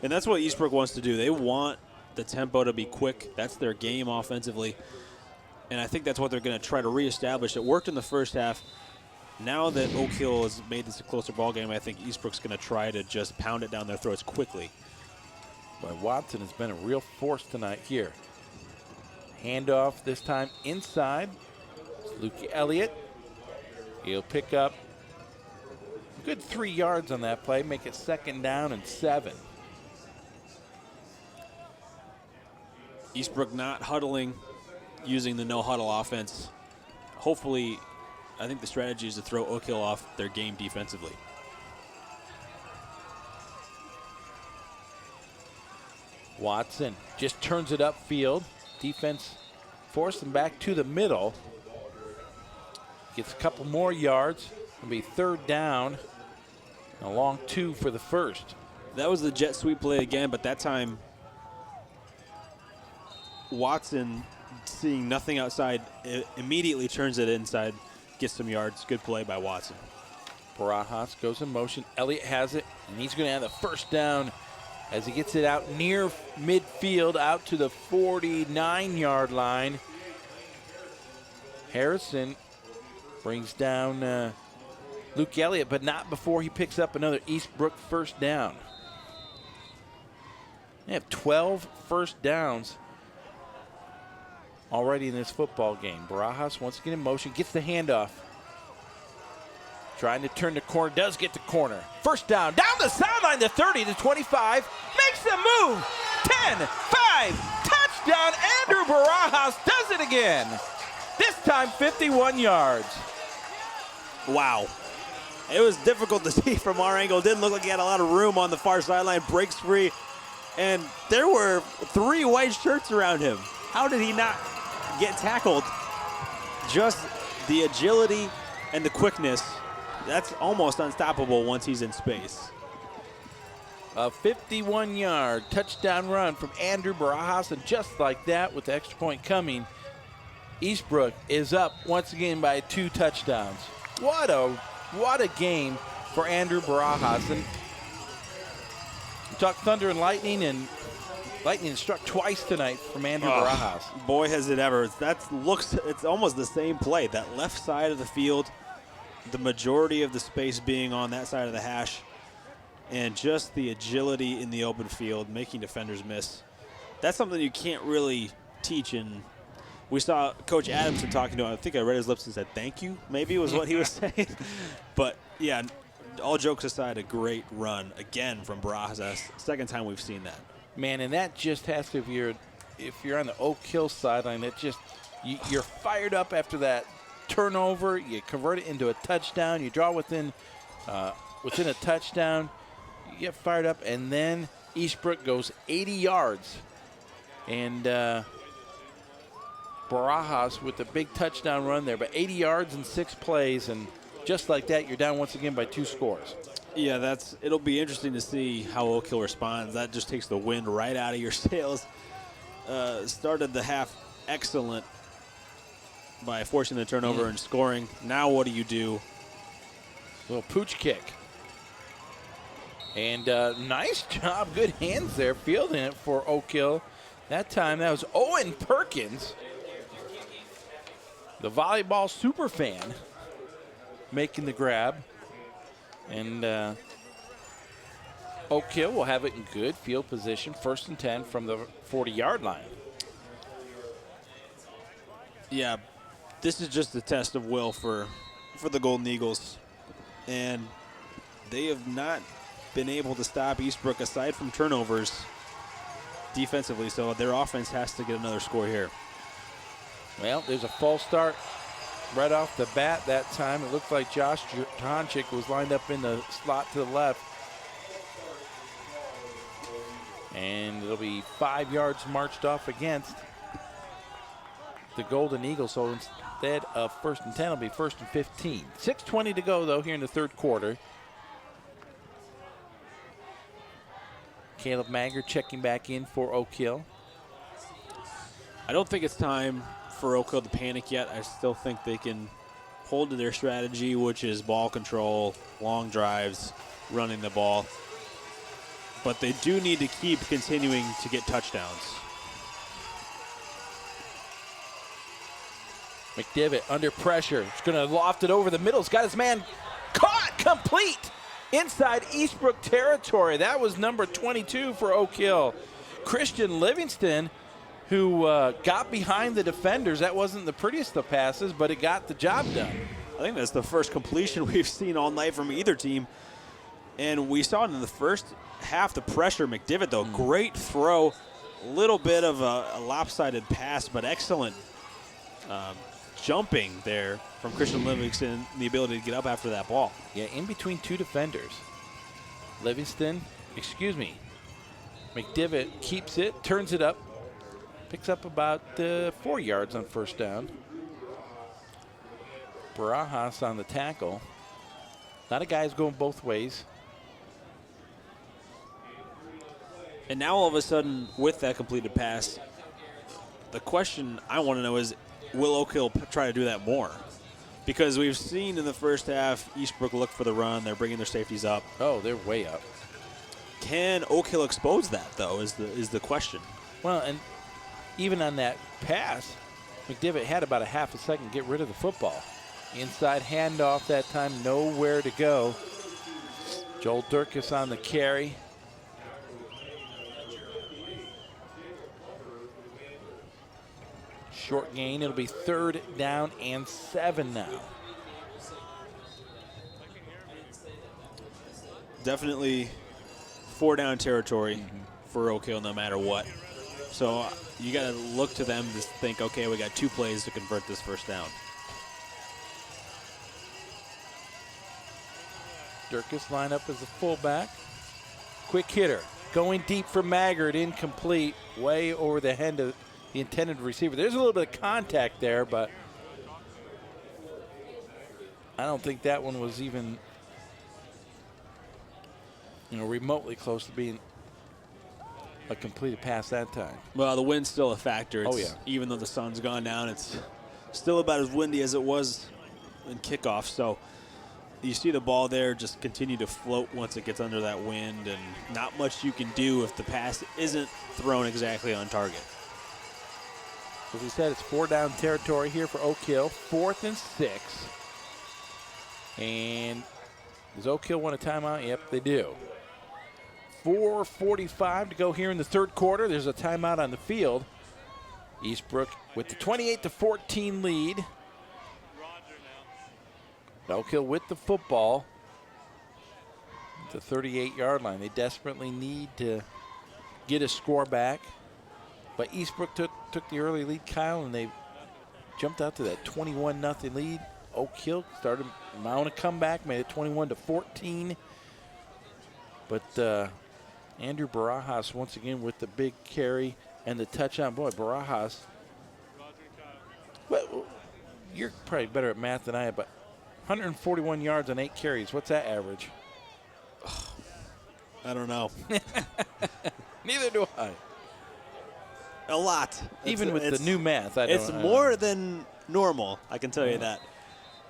And that's what Eastbrook wants to do. They want the tempo to be quick. That's their game offensively. And I think that's what they're going to try to reestablish. It worked in the first half. Now that Oak Hill has made this a closer ball game, I think Eastbrook's going to try to just pound it down their throats quickly. But Watson has been a real force tonight here. Handoff this time inside. Luke Elliott. He'll pick up a good 3 yards on that play, make it 2nd down and 7. Eastbrook not huddling, using the no-huddle offense. Hopefully, I think the strategy is to throw Oak Hill off their game defensively. Watson just turns it upfield. Defense forced him back to the middle. Gets a couple more yards. It'll be 3rd down. A long 2 for the 1st. That was the jet sweep play again, but that time Watson, seeing nothing outside, immediately turns it inside, gets some yards. Good play by Watson. Barajas goes in motion. Elliott has it, and he's going to have the 1st down as he gets it out near midfield, out to the 49-yard line. Harrison brings down Luke Elliott, but not before he picks up another Eastbrook 1st down. They have 12 1st downs already in this football game. Barajas once again in motion, gets the handoff. Trying to turn the corner, does get the corner. 1st down, down the sideline, the 30 to 25. Makes the move. 10, 5, touchdown. Andrew Barajas does it again. This time 51 yards. Wow. It was difficult to see from our angle. It didn't look like he had a lot of room on the far sideline. Breaks free. And there were 3 white shirts around him. How did he not get tackled? Just the agility and the quickness. That's almost unstoppable once he's in space. A 51-yard touchdown run from Andrew Barajas, and just like that, with the extra point coming, Eastbrook is up once again by 2 touchdowns. What a game for Andrew Barajas. And we talked thunder and lightning struck twice tonight from Andrew Barajas. Boy, has it ever. It's almost the same play. That left side of the field, the majority of the space being on that side of the hash, and just the agility in the open field, making defenders miss. that's something you can't really teach. And we saw Coach Adamson talking to him. I think I read his lips and said, thank you, maybe was what he was saying. But, yeah, all jokes aside, a great run, again, from Baras. Second time we've seen that. Man, and that just has to, if you're on the Oak Hill sideline, that just, you're fired up after that turnover. You convert it into a touchdown. You draw within a touchdown. You get fired up, and then Eastbrook goes 80 yards. And Baras with the big touchdown run there, but 80 yards in 6 plays, and just like that, you're down once again by 2 scores. Yeah, it'll be interesting to see how Oak Hill responds. That just takes the wind right out of your sails. Started the half excellent by forcing the turnover and scoring. Now what do you do? Little pooch kick. And nice job, good hands there, fielding it for Oak Hill. That time, that was Owen Perkins, the volleyball super fan, making the grab. And Oak Hill will have it in good field position, 1st and 10 from the 40-yard line. Yeah, this is just a test of will for the Golden Eagles. And they have not been able to stop Eastbrook aside from turnovers defensively, so their offense has to get another score here. Well, there's a false start right off the bat that time. It looked like Josh Tonchik was lined up in the slot to the left. And it'll be 5 yards marched off against the Golden Eagles. So instead of 1st and 10, it'll be 1st and 15. 6:20 to go, though, here in the 3rd quarter. Caleb Manger checking back in for Oak Hill. I don't think it's time for Oak Hill to panic yet. I still think they can hold to their strategy, which is ball control, long drives, running the ball. But they do need to keep continuing to get touchdowns. McDivitt under pressure. He's going to loft it over the middle. He's got his man caught, complete, inside Eastbrook territory. That was number 22 for Oak Hill. Christian Livingston, who got behind the defenders. That wasn't the prettiest of passes, but it got the job done. I think that's the first completion we've seen all night from either team. And we saw it in the first half, the pressure. McDivitt, though, great throw. A little bit of a lopsided pass, but excellent jumping there from Christian Livingston, the ability to get up after that ball. Yeah, in between 2 defenders. McDivitt keeps it, turns it up, picks up about 4 yards on 1st down. Baras on the tackle. A lot of guys going both ways. And now all of a sudden, with that completed pass, the question I want to know is, will Oak Hill try to do that more? Because we've seen in the first half, Eastbrook look for the run. They're bringing their safeties up. Oh, they're way up. Can Oak Hill expose that, though, is the question. Well, and even on that pass, McDivitt had about a half a second to get rid of the football. Inside handoff that time, nowhere to go. Joel Durkis on the carry. Short gain, it'll be 3rd down and 7 now. Definitely 4-down territory for Oak Hill no matter what. So you got to look to them to think, okay, we got 2 plays to convert this 1st down. Durkis line up as a fullback. Quick hitter, going deep for Maggard, incomplete, way over the head of the intended receiver. There's a little bit of contact there, but I don't think that one was even, remotely close to being a completed pass that time. Well, the wind's still a factor. Oh, yeah. Even though the sun's gone down, it's still about as windy as it was in kickoff. So you see the ball there just continue to float once it gets under that wind, and not much you can do if the pass isn't thrown exactly on target. As we said, it's 4-down territory here for Oak Hill. 4th and 6. And does Oak Hill want a timeout? Yep, they do. 4:45 to go here in the third quarter. There's a timeout on the field. Eastbrook with the 28-14 lead. Oak Hill with the football. The 38-yard line. They desperately need to get a score back. But Eastbrook took the early lead, Kyle, and they jumped out to that 21-0 lead. Oak Hill started mount a comeback, made it 21-14. But Andrew Baras once again with the big carry and the touchdown. Boy, Baras. Well, you're probably better at math than I am, but 141 yards on 8 carries. What's that average? I don't know. Neither do I. A lot. Even with the new math, it's more than normal, I can tell you that.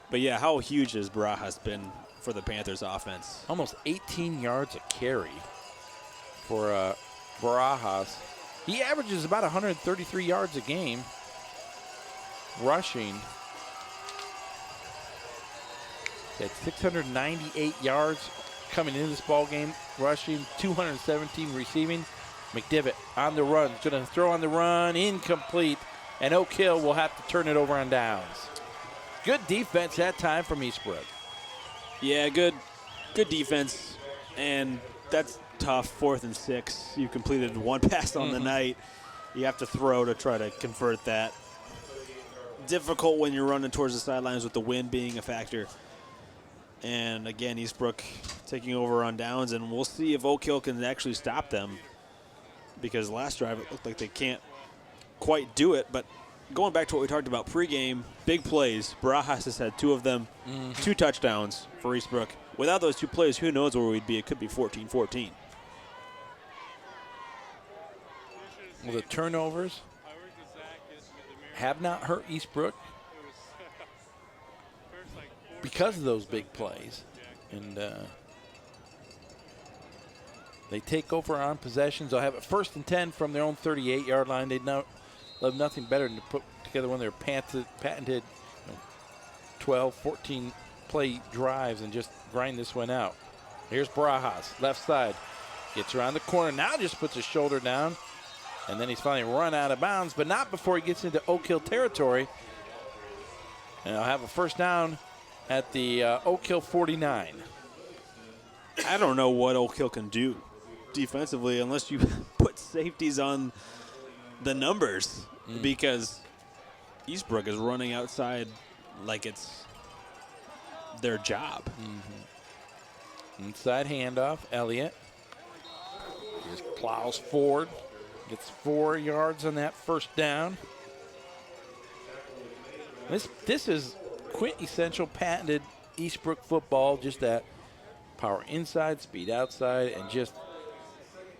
But, yeah, how huge has Baras been for the Panthers offense? Almost 18 yards a carry for Baras. He averages about 133 yards a game rushing. At 698 yards coming into this ball game, rushing, 217 receiving. McDivitt on the run, going to throw on the run, incomplete, and Oak Hill will have to turn it over on downs. Good defense that time from Eastbrook. Yeah, good defense, and that's tough. 4th and 6. You completed one pass on the night. You have to throw to try to convert that. Difficult when you're running towards the sidelines with the wind being a factor. And, again, Eastbrook taking over on downs, and we'll see if Oak Hill can actually stop them, because last drive it looked like they can't quite do it. But going back to what we talked about pregame, big plays. Baras has had 2 of them, 2 touchdowns for Eastbrook. Without those 2 plays, who knows where we'd be. It could be 14-14. Well, the turnovers have not hurt Eastbrook because of those big plays. And they take over on possessions. They'll have it 1st and 10 from their own 38-yard line. They'd love nothing better than to put together one of their patented 12, 14 play drives and just grind this one out. Here's Baras, left side. Gets around the corner. Now just puts his shoulder down. And then he's finally run out of bounds, but not before he gets into Oak Hill territory. And I'll have a first down at the Oak Hill 49. I don't know what Oak Hill can do defensively unless you put safeties on the numbers, because Eastbrook is running outside like it's their job. Inside handoff, Elliott just plows forward, gets 4 yards on that first down. This is quintessential patented Eastbrook football, just that power inside, speed outside, and just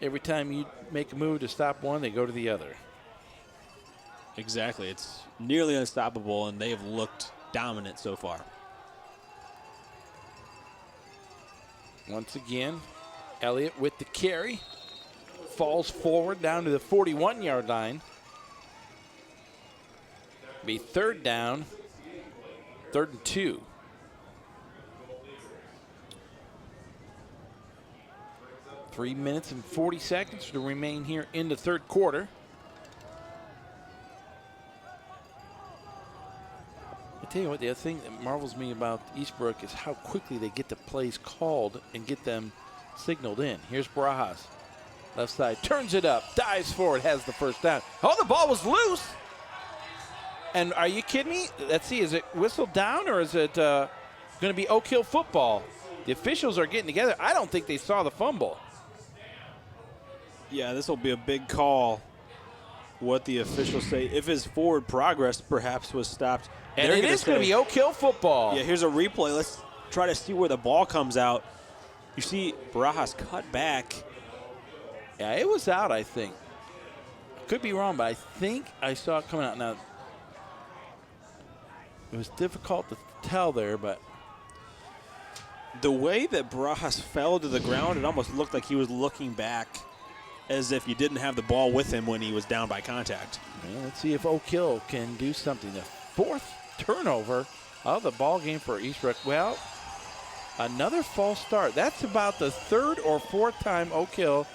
every time you make a move to stop one, they go to the other. Exactly. It's nearly unstoppable, and they have looked dominant so far. Once again, Elliott with the carry. Falls forward down to the 41-yard line. Be 3rd down, 3rd and 2. Three minutes and 40 seconds to remain here in the third quarter. I tell you what, the other thing that marvels me about Eastbrook is how quickly they get the plays called and get them signaled in. Here's Baras. Left side, turns it up, dives forward, has the first down. Oh, the ball was loose. And are you kidding me? Let's see, is it whistled down or is it going to be Oak Hill football? The officials are getting together. I don't think they saw the fumble. Yeah, this will be a big call, what the officials say. If his forward progress perhaps was stopped. And it is going to be Oak Hill football. Yeah, here's a replay. Let's try to see where the ball comes out. You see Baras cut back. Yeah, it was out, I think. Could be wrong, but I think I saw it coming out. Now, it was difficult to tell there, but the way that Baras fell to the ground, it almost looked like he was looking back as if you didn't have the ball with him when he was down by contact. Well, let's see if Oak Hill can do something. The 4th turnover of the ball game for Eastbrook. Well, Another false start. That's about the third or fourth time Oak Hill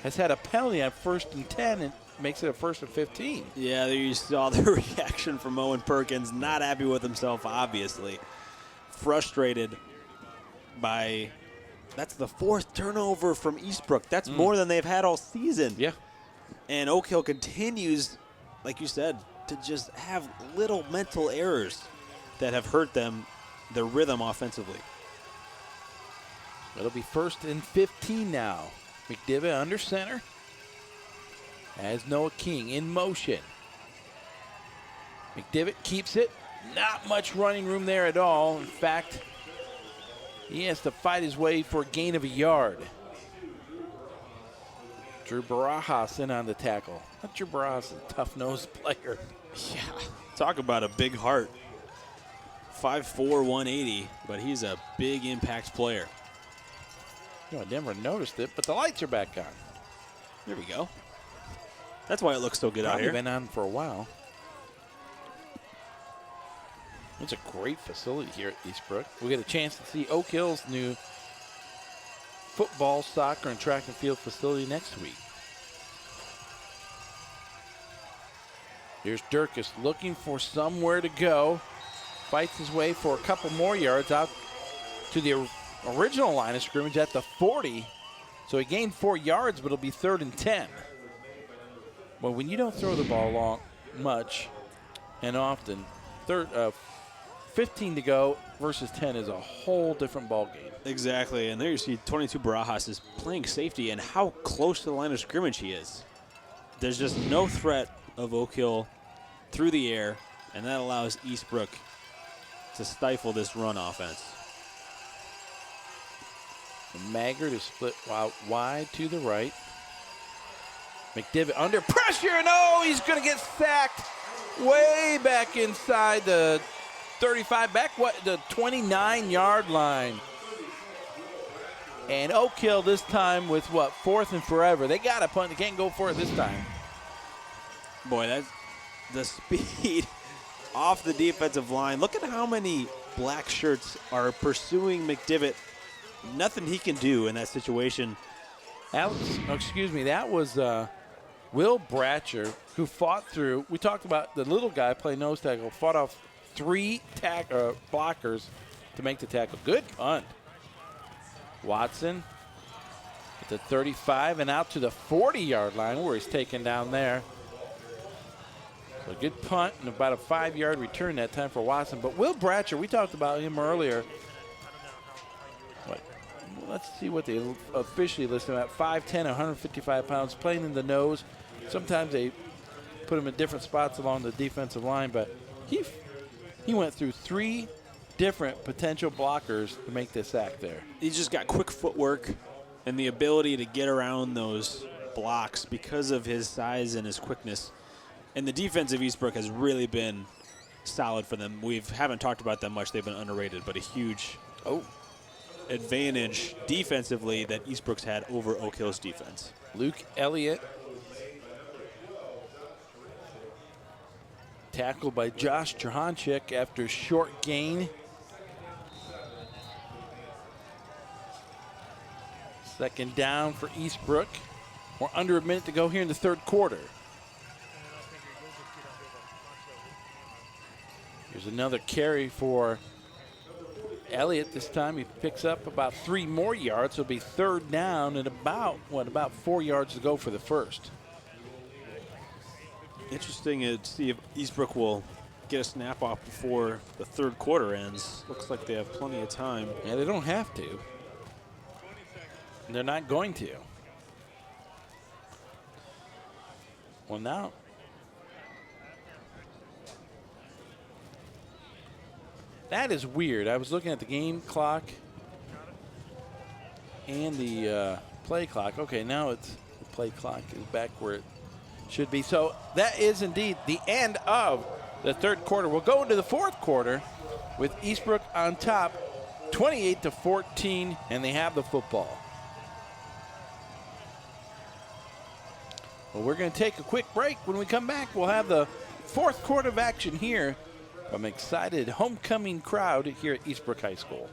has had a penalty on 1st and 10 and makes it a 1st and 15. Yeah, there you saw the reaction from Owen Perkins. Not happy with himself, obviously. Frustrated by, that's the 4th turnover from Eastbrook. That's more than they've had all season. Yeah. And Oak Hill continues, like you said, to just have little mental errors that have hurt them, their rhythm offensively. It'll be 1st and 15 now. McDivitt under center. As Noah King in motion. McDivitt keeps it. Not much running room there at all. In fact, he has to fight his way for a gain of a yard. Drew Baras in on the tackle. Drew Baras is a tough-nosed player. Yeah, talk about a big heart. 5'4", 180, but he's a big impact player. You know, I never noticed it, but the lights are back on. There we go. That's why it looks so good out Probably here. been on for a while. It's a great facility here at Eastbrook. We get a chance to see Oak Hill's new football, soccer, and track and field facility next week. Here's Durkis looking for somewhere to go. Fights his way for a couple more yards out to the original line of scrimmage at the 40. So he gained 4 yards, but it'll be 3rd and 10. Well, when you don't throw the ball long much and often, 15 to go versus 10 is a whole different ball game. Exactly, and there you see 22 Barajas is playing safety, and how close to the line of scrimmage he is. There's just no threat of Oak Hill through the air, and that allows Eastbrook to stifle this run offense. Maggard is split out wide to the right. McDivitt under pressure, and he's going to get sacked way back inside the 35, the 29-yard line. And Oak Hill this time with 4th and forever. They got a punt. They can't go for it this time. Boy, that's the speed off the defensive line. Look at how many black shirts are pursuing McDivitt. Nothing he can do in that situation. That was Will Bratcher, who fought through. We talked about the little guy playing nose tackle, fought off 3 blockers to make the tackle. Good punt. Watson at the 35 and out to the 40-yard line where he's taken down there. So a good punt and about a 5-yard return that time for Watson. But Will Bratcher, we talked about him earlier. Let's see what they officially list him at. 5'10", 155 pounds, playing in the nose. Sometimes they put him in different spots along the defensive line, but he went through 3 different potential blockers to make this sack there. He's just got quick footwork and the ability to get around those blocks because of his size and his quickness. And the defense of Eastbrook has really been solid for them. We haven't talked about them much. They've been underrated, but a huge advantage defensively that Eastbrook's had over Oak Hill's defense. Luke Elliott, tackled by Josh Trahanchik after short gain. Second down for Eastbrook. We're under a minute to go here in the 3rd quarter. Here's another carry for Elliott. This time he picks up about 3 more yards. It'll be 3rd down and about 4 yards to go for the first. Interesting to see if Eastbrook will get a snap off before the 3rd quarter ends. Looks like they have plenty of time. Yeah, they don't have to. And they're not going to. Well, now. That is weird. I was looking at the game clock and the play clock. Okay, now the play clock is back where it should be. So that is indeed the end of the 3rd quarter. We'll go into the 4th quarter with Eastbrook on top, 28-14, and they have the football. Well, we're going to take a quick break. When we come back, we'll have the 4th quarter of action here from an excited homecoming crowd here at Eastbrook High School.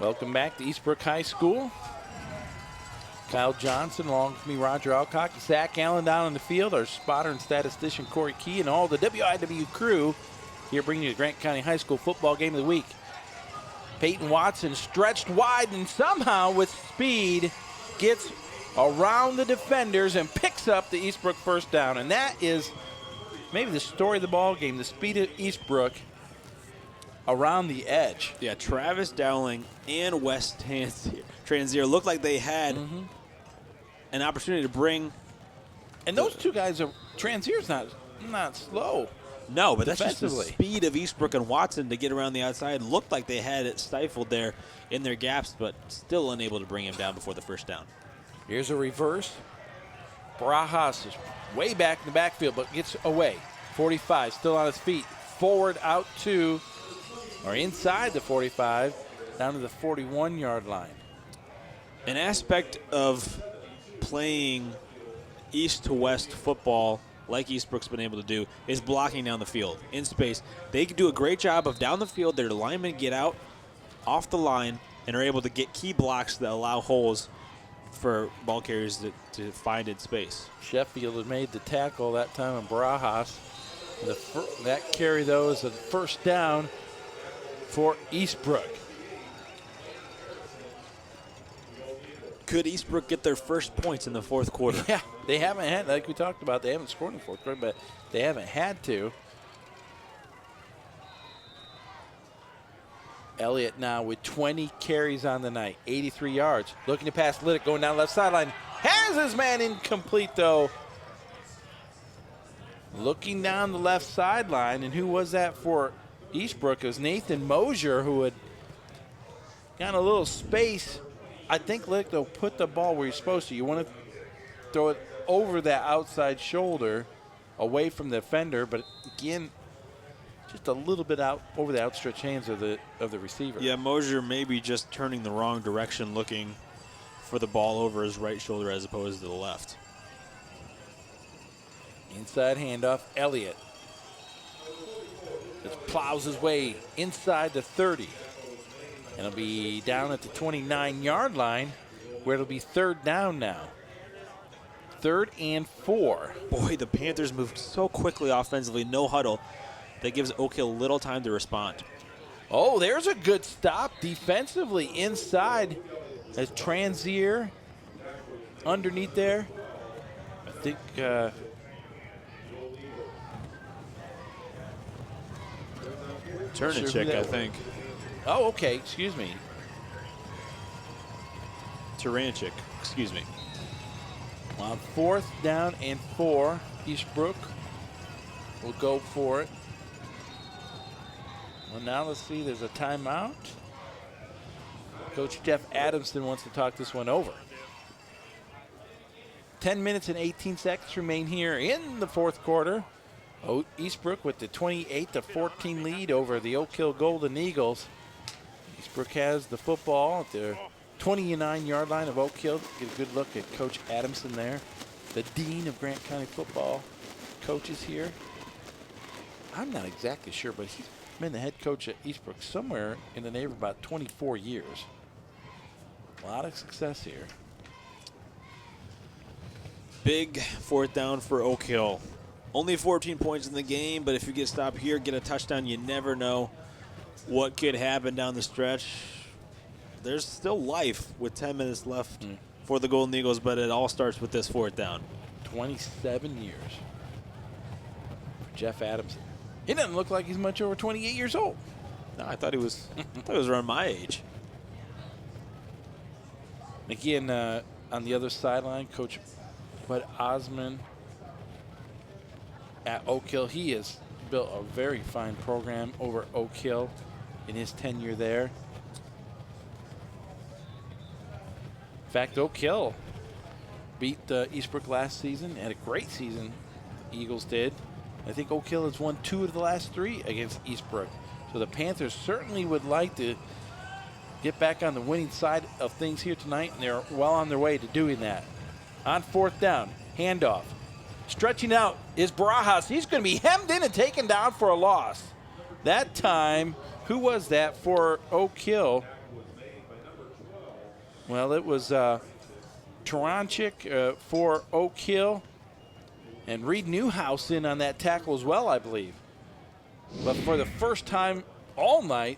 Welcome back to Eastbrook High School. Kyle Johnson along with me, Roger Alcock, Zach Allen down on the field, our spotter and statistician Corey Key, and all the WIW crew here bringing you the Grant County High School football game of the week. Peyton Watson stretched wide and somehow with speed gets around the defenders and picks up the Eastbrook first down. And that is maybe the story of the ball game, the speed of Eastbrook around the edge. Yeah, Travis Dowling and Wes Transier looked like they had an opportunity to bring. And those two guys are, Transier's not slow. No, but that's just the defensively. speed of Eastbrook and Watson to get around the outside. Looked like they had it stifled there in their gaps, but still unable to bring him down before the first down. Here's a reverse. Baras is way back in the backfield, but gets away. 45, still on his feet. Forward out to, or inside the 45, down to the 41-yard line. An aspect of playing east to west football, like Eastbrook's been able to do, is blocking down the field in space. They can do a great job of down the field. Their linemen get out off the line and are able to get key blocks that allow holes for ball carriers to find in space. Sheffield has made the tackle that time on Barajas. That carry, though, is a first down for Eastbrook. Could Eastbrook get their first points in the fourth quarter? Yeah, they haven't had, like we talked about, they haven't scored in the fourth quarter, but they haven't had to. Elliott now with 20 carries on the night, 83 yards. Looking to pass Liddick, going down left sideline. Has his man incomplete, though. Looking down the left sideline, and who was that for Eastbrook? It was Nathan Mosier, who had got a little space. I think Liddick, though, put the ball where you're supposed to. You want to throw it over that outside shoulder, away from the defender, but again, just a little bit out over the outstretched hands of the receiver. Yeah, Mosier maybe just turning the wrong direction, looking for the ball over his right shoulder as opposed to the left. Inside handoff, Elliott just plows his way inside the 30. And it'll be down at the 29-yard line, where it'll be third down now. 3rd and 4. Boy, the Panthers moved so quickly offensively, no huddle. That gives Oak Hill little time to respond. Oh, there's a good stop defensively inside as Transier underneath there. I think Turnacek, I think. Oh, okay, excuse me. Taranchik, excuse me. On 4th down and 4, Eastbrook will go for it. Well, now let's see, there's a timeout. Coach Jeff Adamson wants to talk this one over. 10 minutes and 18 seconds remain here in the fourth quarter. Eastbrook with the 28-14 lead over the Oak Hill Golden Eagles. Eastbrook has the football at their 29-yard line of Oak Hill. Get a good look at Coach Adamson there, the Dean of Grant County football coaches here. I'm not exactly sure, but he's been the head coach at Eastbrook somewhere in the neighborhood of about 24 years. A lot of success here. Big fourth down for Oak Hill. Only 14 points in the game, but if you get stopped here, get a touchdown, you never know what could happen down the stretch. There's still life with 10 minutes left for the Golden Eagles, but it all starts with this fourth down. 27 years for Jeff Adamson. He doesn't look like he's much over 28 years old. No, I thought he was around my age. Again, on the other sideline, Coach Bud Osman at Oak Hill. He has built a very fine program over Oak Hill in his tenure there. In fact, Oak Hill beat Eastbrook last season, had a great season, the Eagles did. I think Oak Hill has won 2 of the last 3 against Eastbrook. So the Panthers certainly would like to get back on the winning side of things here tonight, and they're well on their way to doing that. On 4th down, handoff. Stretching out is Barajas. He's going to be hemmed in and taken down for a loss. That time, who was that for Oak Hill? Well, it was Taranchik for Oak Hill, and Reed Newhouse in on that tackle as well, I believe. But for the first time all night.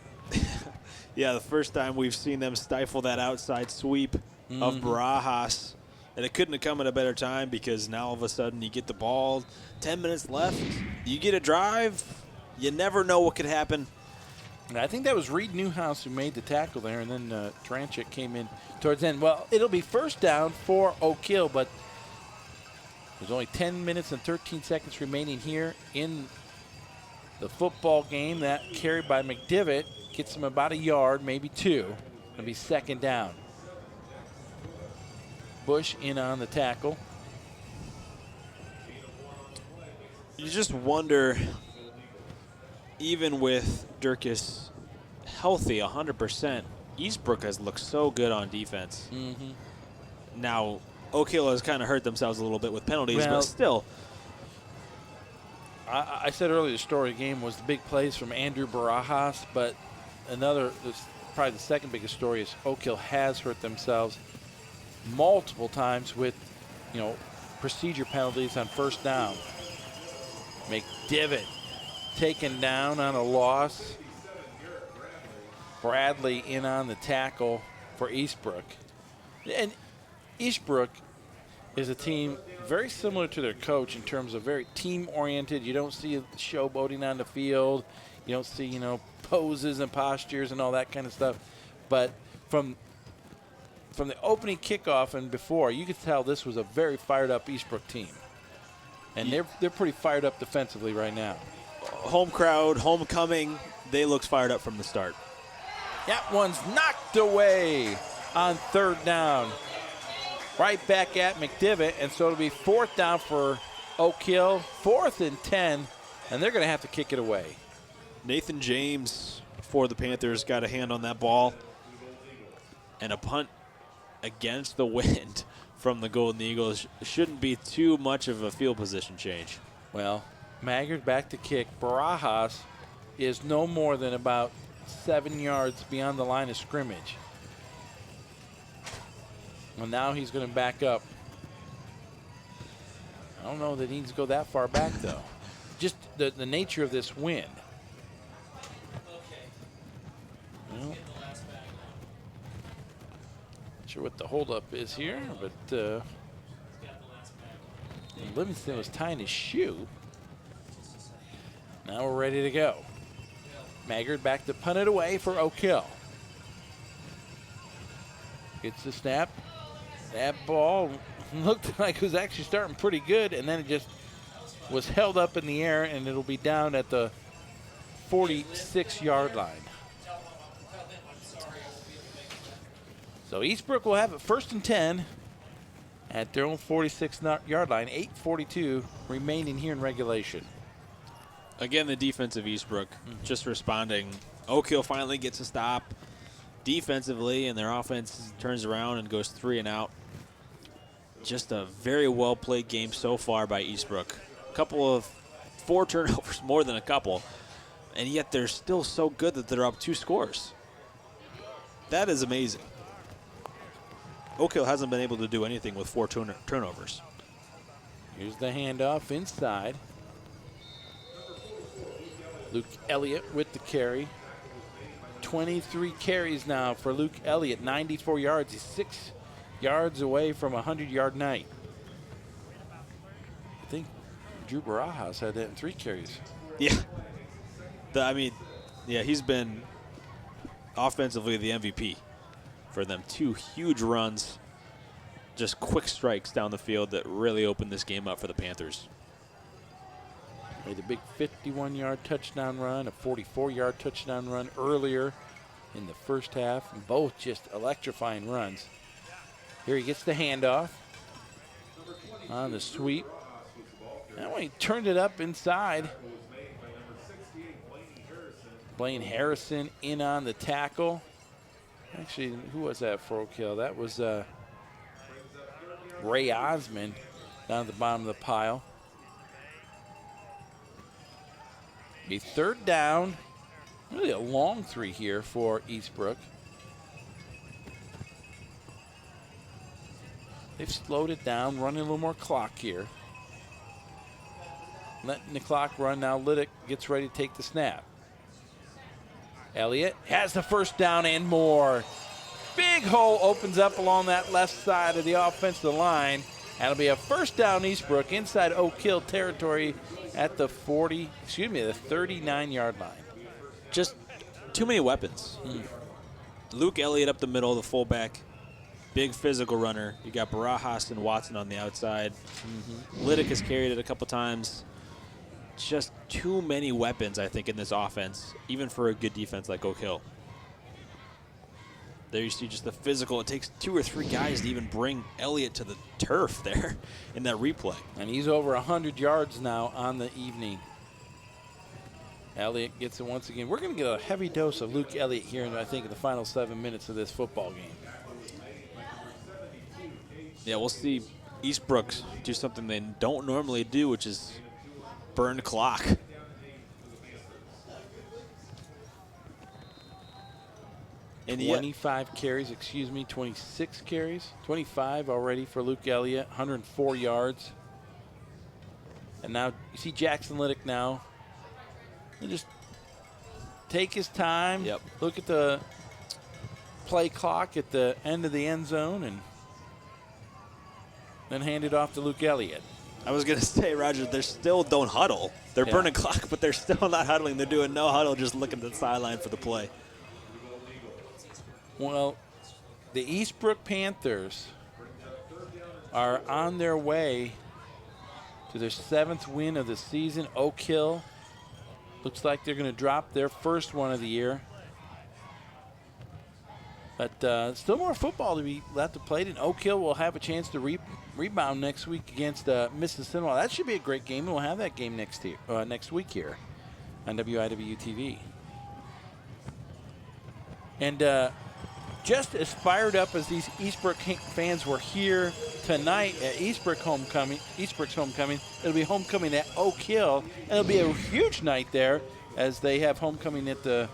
Yeah, the first time we've seen them stifle that outside sweep of Baras. And it couldn't have come at a better time because now all of a sudden you get the ball, 10 minutes left, you get a drive, you never know what could happen. And I think that was Reed Newhouse who made the tackle there, and then Taranchik came in towards the end. Well, it'll be first down for Oak Hill, but there's only 10 minutes and 13 seconds remaining here in the football game. That carry by McDivitt gets him about a yard, maybe two. It'll be second down. Bush in on the tackle. You just wonder, even with Durkis healthy 100%, Eastbrook has looked so good on defense. Now, Oak Hill has kind of hurt themselves a little bit with penalties, but still. I said earlier the story of the game was the big plays from Andrew Barajas, but probably the second biggest story is Oak Hill has hurt themselves multiple times with, procedure penalties on first down. McDivitt taken down on a loss. Bradley in on the tackle for Eastbrook. And Eastbrook is a team very similar to their coach in terms of very team-oriented. You don't see showboating on the field. You don't see, poses and postures and all that kind of stuff. But from the opening kickoff and before, you could tell this was a very fired-up Eastbrook team. And they're pretty fired up defensively right now. Home crowd, homecoming, they looked fired up from the start. That one's knocked away on third down. Right back at McDivitt, and so it'll be fourth down for Oak Hill, 4th and 10, and they're going to have to kick it away. Nathan James for the Panthers got a hand on that ball, and a punt against the wind from the Golden Eagles shouldn't be too much of a field position change. Well, Maggard back to kick. Barajas is no more than about 7 yards beyond the line of scrimmage. Well, now he's going to back up. I don't know that he needs to go that far back, though. Just the nature of this wind. Well, not sure what the holdup is here, but Livingston was tying his shoe. Now we're ready to go. Maggard back to punt it away for Oak Hill. Gets the snap. That ball looked like it was actually starting pretty good, and then it just was held up in the air, and it'll be down at the 46-yard line. So Eastbrook will have it 1st and 10 at their own 46-yard line. 8:42 remaining here in regulation. Again, the defense of Eastbrook just responding. Oak Hill finally gets a stop defensively, and their offense turns around and goes 3 and out. Just a very well-played game so far by Eastbrook. A couple of 4 turnovers, more than a couple, and yet they're still so good that they're up 2 scores. That is amazing. Oak Hill hasn't been able to do anything with 4 turnovers. Here's the handoff inside. Luke Elliott with the carry. 23 carries now for Luke Elliott, 94 yards. He's 6 yards away from a 100-yard night. I think Drew Barajas had that in 3 carries. Yeah. He's been offensively the MVP for them. 2 huge runs, just quick strikes down the field that really opened this game up for the Panthers. Made a big 51-yard touchdown run, a 44-yard touchdown run earlier in the first half, and both just electrifying runs. Here he gets the handoff on the sweep. That one he turned it up inside. Blaine Harrison in on the tackle. Actually, who was that for Oak Hill? That was Ray Osmond down at the bottom of the pile. A 3rd down. Really a long 3 here for Eastbrook. they've slowed it down, running a little more clock here. Letting the clock run now. Liddick gets ready to take the snap. Elliott has the first down and more. Big hole opens up along that left side of the offensive line. That'll be a first down Eastbrook inside Oak Hill territory at the 39-yard line. Just too many weapons. Luke Elliott up the middle, the fullback. Big physical runner. You got Baras and Watson on the outside. Liddick has carried it a couple times. Just too many weapons, I think, in this offense, even for a good defense like Oak Hill. There you see just the physical. It takes 2 or 3 guys to even bring Elliott to the turf there in that replay. And he's over 100 yards now on the evening. Elliott gets it once again. We're going to get a heavy dose of Luke Elliott here, I think, in the final 7 minutes of this football game. Yeah, we'll see Eastbrook do something they don't normally do, which is burn clock. 25 carries, 26 carries. 25 already for Luke Elliott, 104 yards. And now you see Jackson Liddick now. He'll just take his time, look at the play clock at the end of the end zone, and then hand it off to Luke Elliott. I was going to say, Roger, they still don't huddle. They're burning clock, but they're still not huddling. They're doing no huddle, just looking at the sideline for the play. Well, the Eastbrook Panthers are on their way to their 7th win of the season. Oak Hill looks like they're going to drop their first one of the year. But still more football to be left to play, and Oak Hill will have a chance to rebound next week against Mississippi. That should be a great game, and we'll have that game next week here on WIW-TV. And just as fired up as these Eastbrook fans were here tonight at Eastbrook's homecoming, it'll be homecoming at Oak Hill, and it'll be a huge night there as they have homecoming for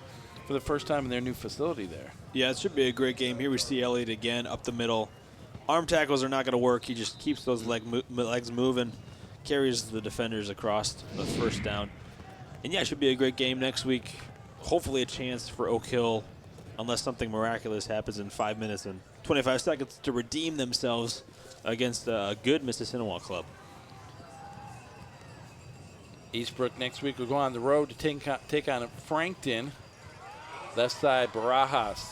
the first time in their new facility there. Yeah, it should be a great game. Here we see Elliott again up the middle. Arm tackles are not going to work. He just keeps those legs moving, carries the defenders across the first down. And, yeah, it should be a great game next week. Hopefully a chance for Oak Hill, unless something miraculous happens in 5 minutes and 25 seconds, to redeem themselves against a good Mississinawa club. Eastbrook next week will go on the road to take on Frankton. Left side, Baras.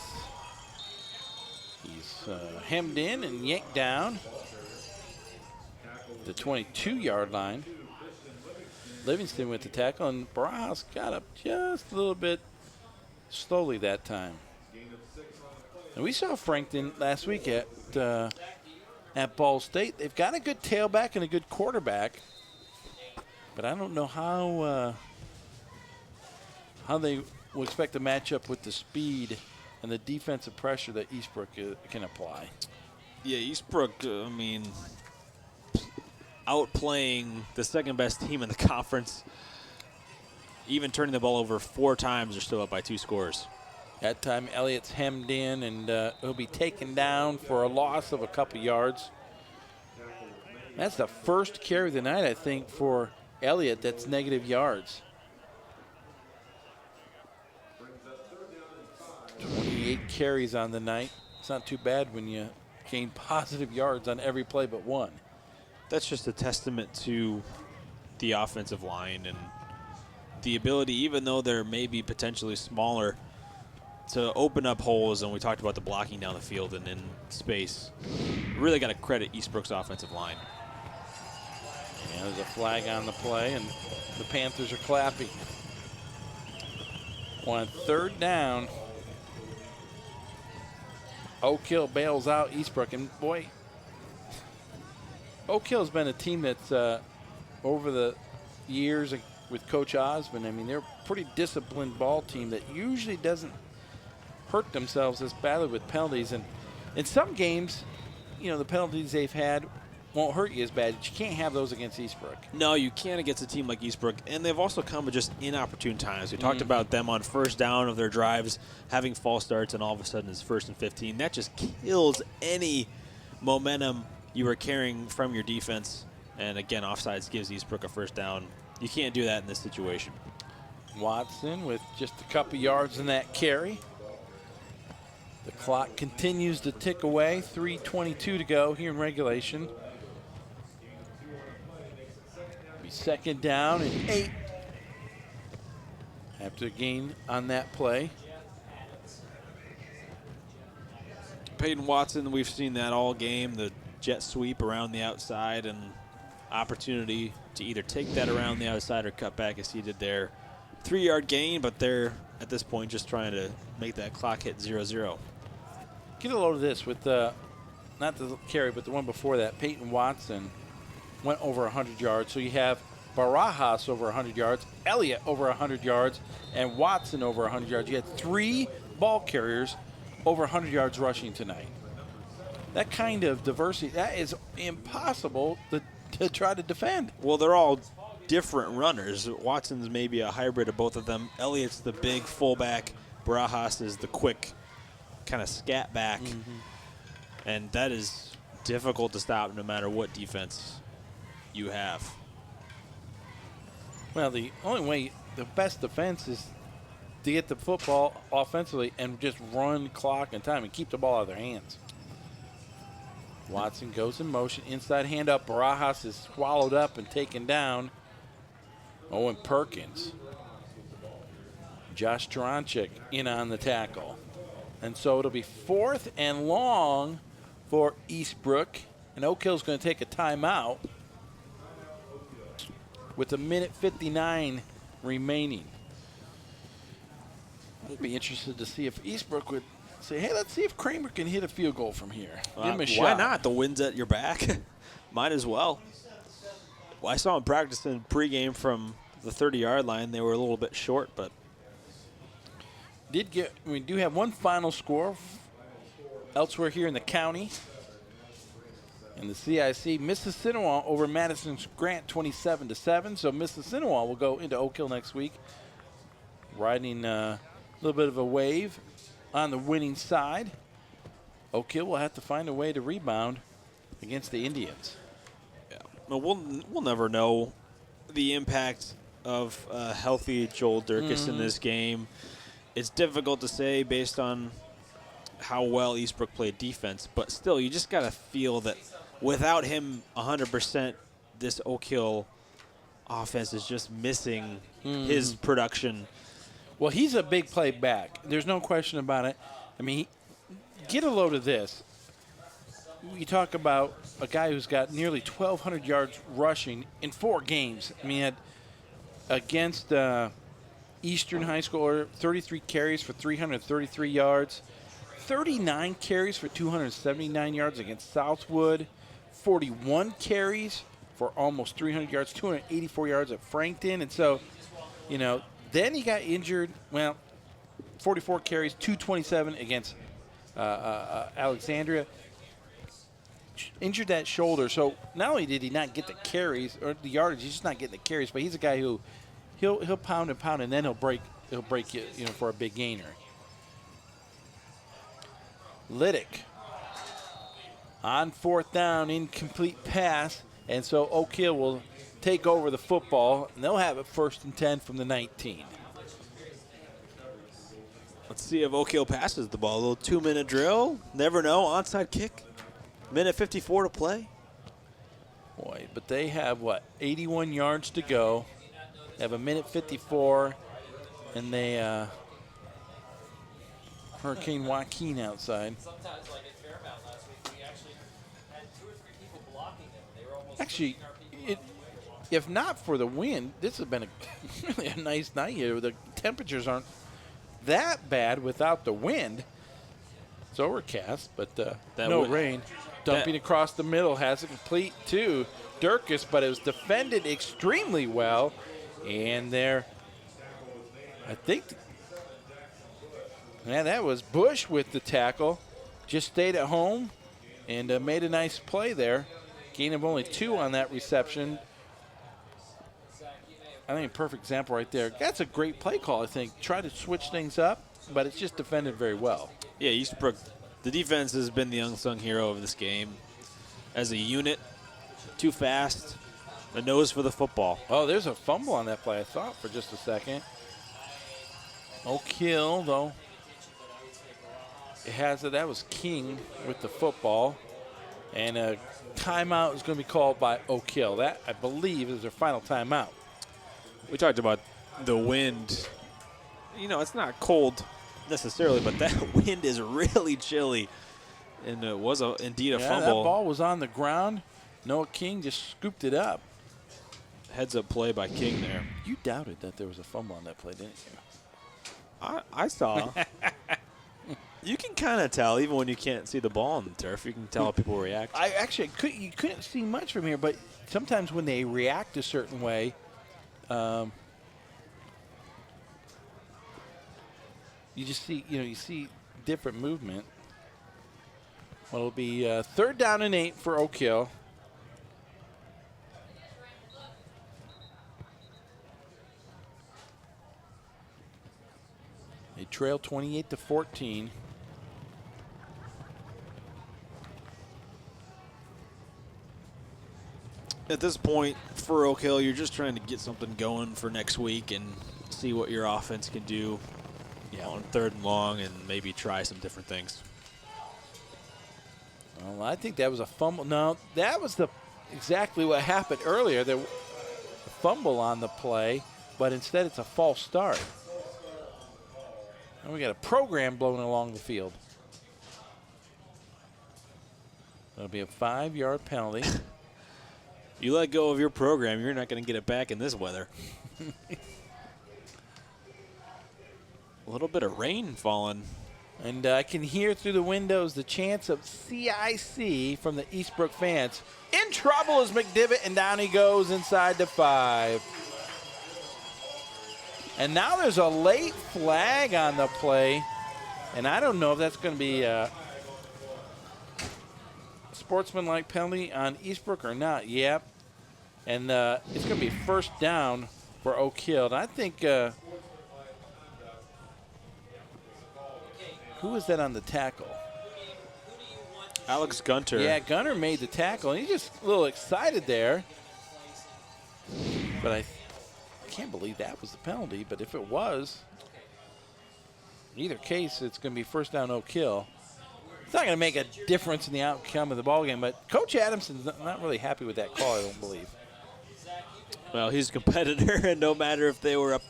He's hemmed in and yanked down the 22-yard line. Livingston with the tackle, and Baras got up just a little bit slowly that time. And we saw Frankton last week at Ball State. They've got a good tailback and a good quarterback, but I don't know how they will expect to match up with the speed and the defensive pressure that Eastbrook can apply. Yeah, Eastbrook, outplaying the second-best team in the conference, even turning the ball over 4 times, they're still up by 2 scores. That time, Elliott's hemmed in, and he'll be taken down for a loss of a couple yards. That's the first carry of the night, I think, for Elliott that's negative yards. 28 carries on the night. It's not too bad when you gain positive yards on every play but one. That's just a testament to the offensive line and the ability, even though they're maybe potentially smaller, to open up holes. And we talked about the blocking down the field and in space. Really got to credit Eastbrook's offensive line. Yeah, there's a flag on the play, and the Panthers are clapping. On 3rd down, Oak Hill bails out Eastbrook. And, boy, Oak Hill's been a team that's over the years with Coach Osmond, they're a pretty disciplined ball team that usually doesn't hurt themselves as badly with penalties. And in some games, the penalties they've had won't hurt you as bad. But you can't have those against Eastbrook. No, you can't against a team like Eastbrook. And they've also come at just inopportune times. We talked about them on first down of their drives, having false starts, and all of a sudden it's 1st and 15. That just kills any momentum you were carrying from your defense. And again, offsides gives Eastbrook a first down. You can't do that in this situation. Watson with just a couple yards in that carry. The clock continues to tick away. 3:22 to go here in regulation. Be second down and 8 after a gain on that play. Peyton Watson, we've seen that all game, the jet sweep around the outside and opportunity to either take that around the outside or cut back as he did there. 3-yard gain, but they're at this point just trying to make that clock hit 0-0. Get a load of this with the, not the carry, but the one before that. Peyton Watson went over 100 yards. So you have Baras over 100 yards, Elliott over 100 yards, and Watson over 100 yards. You had 3 ball carriers over 100 yards rushing tonight. That kind of diversity, that is impossible to try to defend. Well, they're all different runners. Watson's maybe a hybrid of both of them. Elliott's the big fullback. Barajas is the quick kind of scat back. And that is difficult to stop no matter what defense you have. Well, the only way, the best defense is to get the football offensively and just run clock and time and keep the ball out of their hands. Watson goes in motion, inside hand up. Barajas is swallowed up and taken down. Owen Perkins. Josh Taranchik in on the tackle. And so it'll be 4th and long for Eastbrook. And Oak Hill's going to take a timeout with 1:59 remaining. I'd be interested to see if Eastbrook would say, hey, let's see if Kramer can hit a field goal from here. Give him a shot. Why not? The wind's at your back. Might as well. Well, I saw him practicing pregame from the 30-yard line. They were a little bit short, but we do have one final score elsewhere here in the county. In the CIC, Mississinawa over Madison Grant 27-7. So Mississinawa will go into Oak Hill next week, riding a little bit of a wave on the winning side. Oak Hill will have to find a way to rebound against the Indians. Yeah. Well, we'll never know the impact of a healthy Joel Durkis in this game. It's difficult to say based on how well Eastbrook played defense, but still, you just got to feel that without him 100%, this Oak Hill offense is just missing his production. Well, he's a big play back. There's no question about it. I mean, get a load of this. You talk about a guy who's got nearly 1,200 yards rushing in 4 games. I mean, against Eastern High School, 33 carries for 333 yards, 39 carries for 279 yards against Southwood, 41 carries for almost 300 yards, 284 yards at Frankton. And so, then he got injured. Well, 44 carries, 227 against Alexandria. Injured that shoulder. So not only did he not get the carries or the yardage, he's just not getting the carries, but he's a guy who he'll pound and pound, and then he'll break you, for a big gainer. Liddick on 4th down, incomplete pass, and so Oak Hill will take over the football, and they'll have it 1st and 10 from the 19. Let's see if Oak Hill passes the ball. A little 2-minute drill. Never know. Onside kick. 1:54 to play. Boy, but they have, 81 yards to go. They have 1:54, and they Hurricane Joaquin outside. Actually, if not for the wind, this has been really a nice night here. The temperatures aren't that bad without the wind. It's overcast, but no rain. Dumping across the middle has it complete to Durkis, but it was defended extremely well. And there, I think, that was Bush with the tackle. Just stayed at home and made a nice play there. Gain of only 2 on that reception. I think a perfect example right there. That's a great play call, I think. Try to switch things up, but it's just defended very well. Yeah, Eastbrook, the defense has been the unsung hero of this game. as a unit. Too fast. A nose for the football. Oh, there's a fumble on that play, I thought, for just a second. Oak Hill, though. It has it. That was King with the football. And a timeout is going to be called by Oak Hill. That, I believe, is their final timeout. We talked about the wind. You know, it's not cold necessarily, but that wind is really chilly. And it was indeed a fumble. That ball was on the ground. Noah King just scooped it up. Heads-up play by King there. You doubted that there was a fumble on that play, didn't you? I saw. You can kind of tell, even when you can't see the ball on the turf. You can tell how people react. You couldn't see much from here, but sometimes when they react a certain way, you just see, you see different movement. Well, it'll be 3rd down and 8 for Oak Hill. They trail 28-14. At this point, for Oak Hill, you're just trying to get something going for next week and see what your offense can do on 3rd and long and maybe try some different things. Well, I think that was a fumble. No, that was exactly what happened earlier. There was a fumble on the play, but instead it's a false start. And we got a program blowing along the field. That'll be a 5-yard penalty. You let go of your program, you're not going to get it back in this weather. A little bit of rain falling. And I can hear through the windows the chants of CIC from the Eastbrook fans. In trouble is McDivitt, and down he goes inside the 5. And now there's a late flag on the play. And I don't know if that's going to be a sportsmanlike penalty on Eastbrook or not. Yep. And it's going to be 1st down for Oak Hill. And I think who was that on the tackle? Alex Gunter. Yeah, Gunter made the tackle. And he's just a little excited there. But I can't believe that was the penalty. But if it was, in either case, it's going to be 1st down Oak Hill. It's not going to make a difference in the outcome of the ballgame. But Coach Adamson's not really happy with that call, I don't believe. Well, he's a competitor, and no matter if they were up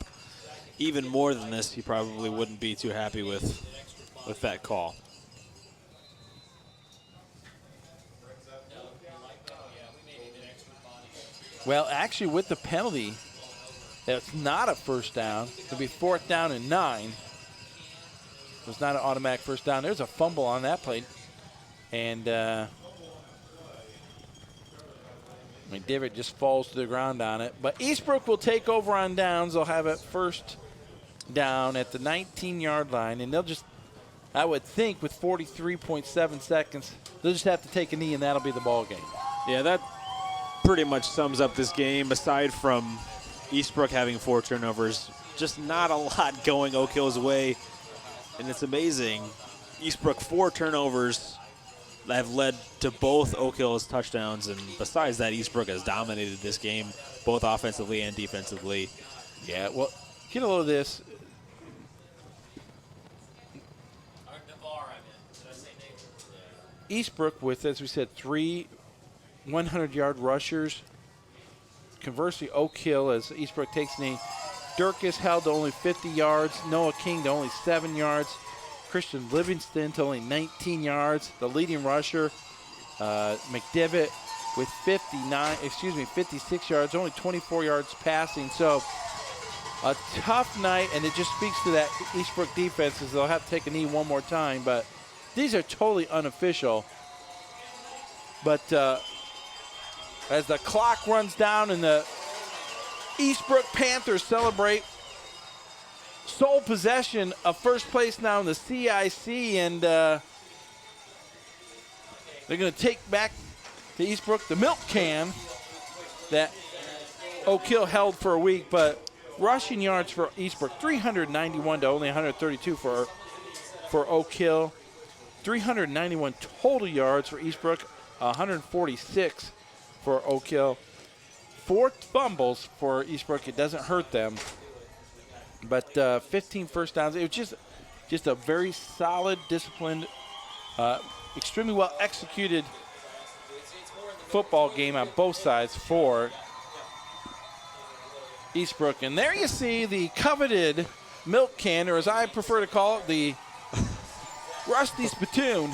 even more than this, he probably wouldn't be too happy with that call. Well, actually, with the penalty, it's not a 1st down. It'll be 4th down and 9. It's not an automatic 1st down. There's a fumble on that play. And McDivitt just falls to the ground on it. But Eastbrook will take over on downs. They'll have it 1st down at the 19-yard line. And they'll just, I would think, with 43.7 seconds, they'll just have to take a knee, and that'll be the ball game. Yeah, that pretty much sums up this game. Aside from Eastbrook having 4 turnovers, just not a lot going Oak Hill's way. And it's amazing. Eastbrook 4 turnovers that have led to both Oak Hill's touchdowns. And besides that, Eastbrook has dominated this game, both offensively and defensively. Yeah, well, get a load of this. Eastbrook with, as we said, 3 100-yard rushers. Conversely, Oak Hill, as Eastbrook takes knee, Durkis held to only 50 yards. Noah King to only 7 yards. Christian Livingston to only 19 yards. The leading rusher, McDivitt, with 56 yards, only 24 yards passing. So a tough night, and it just speaks to that Eastbrook defense, as they'll have to take a knee one more time. But these are totally unofficial. But as the clock runs down and the Eastbrook Panthers celebrate sole possession of 1st place now in the CIC, and they're going to take back to Eastbrook the milk can that Oak Hill held for a week. But rushing yards for Eastbrook, 391 to only 132 for Oak Hill. 391 total yards for Eastbrook, 146 for Oak Hill. 4 fumbles for Eastbrook. It doesn't hurt them. But 15 first downs. It was just a very solid, disciplined, extremely well executed football game on both sides for Eastbrook. And there you see the coveted milk can, or as I prefer to call it, the Rusty Spittoon.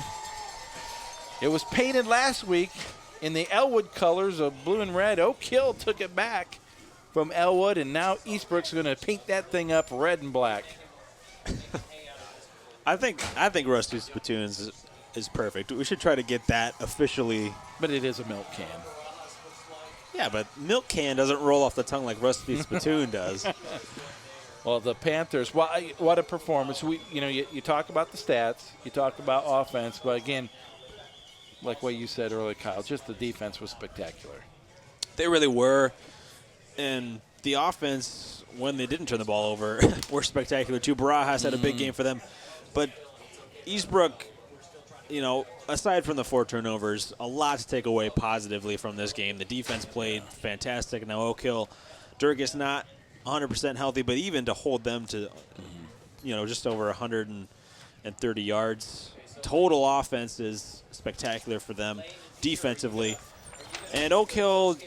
It was painted last week in the Elwood colors of blue and red. Oak Hill took it back from Elwood, and now Eastbrook's going to paint that thing up red and black. I think Rusty Spittoons is perfect. We should try to get that officially. But it is a milk can. Yeah, but milk can doesn't roll off the tongue like Rusty Spittoon does. Well, the Panthers, what a performance. You talk about the stats, you talk about offense, but again, like what you said earlier, Kyle, just the defense was spectacular. They really were. And the offense, when they didn't turn the ball over, were spectacular too. Baras had a big game for them. But Eastbrook, aside from the 4 turnovers, a lot to take away positively from this game. The defense played fantastic. Now Oak Hill, Dirk is not 100% healthy, but even to hold them to, just over 130 yards. Total offense is spectacular for them defensively. And Oak Hill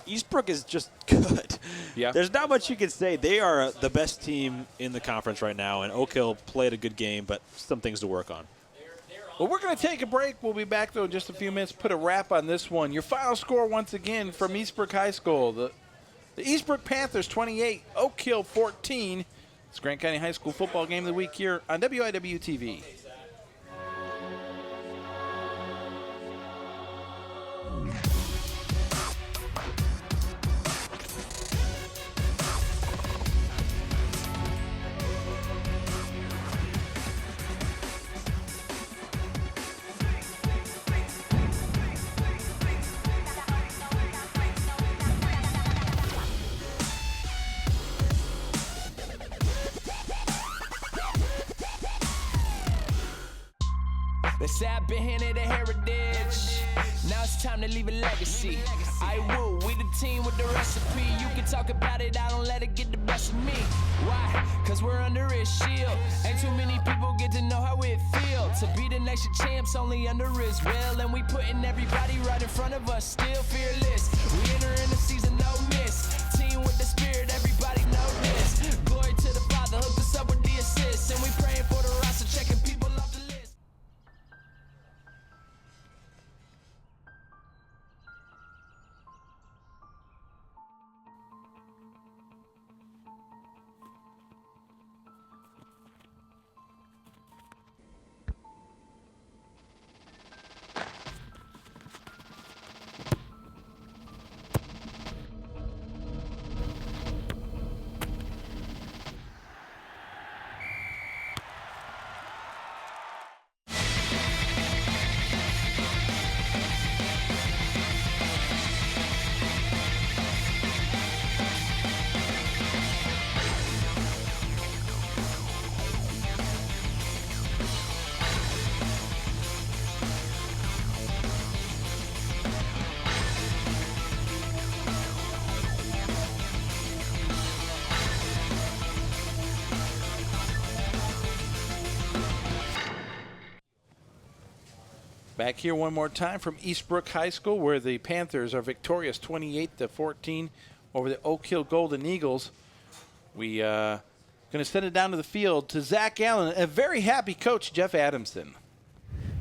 Eastbrook is just good. Yeah. There's not much you can say. They are the best team in the conference right now, and Oak Hill played a good game, but some things to work on. Well, we're going to take a break. We'll be back, though, in just a few minutes. Put a wrap on this one. Your final score, once again, from Eastbrook High School. The Eastbrook Panthers 28, Oak Hill 14. It's Grant County High School football game of the week here on WIW-TV. They say I've been handed a heritage. Now it's time to leave a legacy. I will, we the team with the recipe. You can talk about it, I don't let it get the best of me. Why? Cause we're under his shield. Ain't too many people get to know how it feels to be the next year champs only under his will. And we putting everybody right in front of us, still fearless. We enter in the season, no miss. Team with the spirit, everybody know this. Glory to the Father, hooked us up with the assists. And we praying for the roster, checking people off the list. Back here one more time from Eastbrook High School, where the Panthers are victorious 28-14 over the Oak Hill Golden Eagles. We going to send it down to the field to Zach Allen, a very happy coach, Jeff Adamson.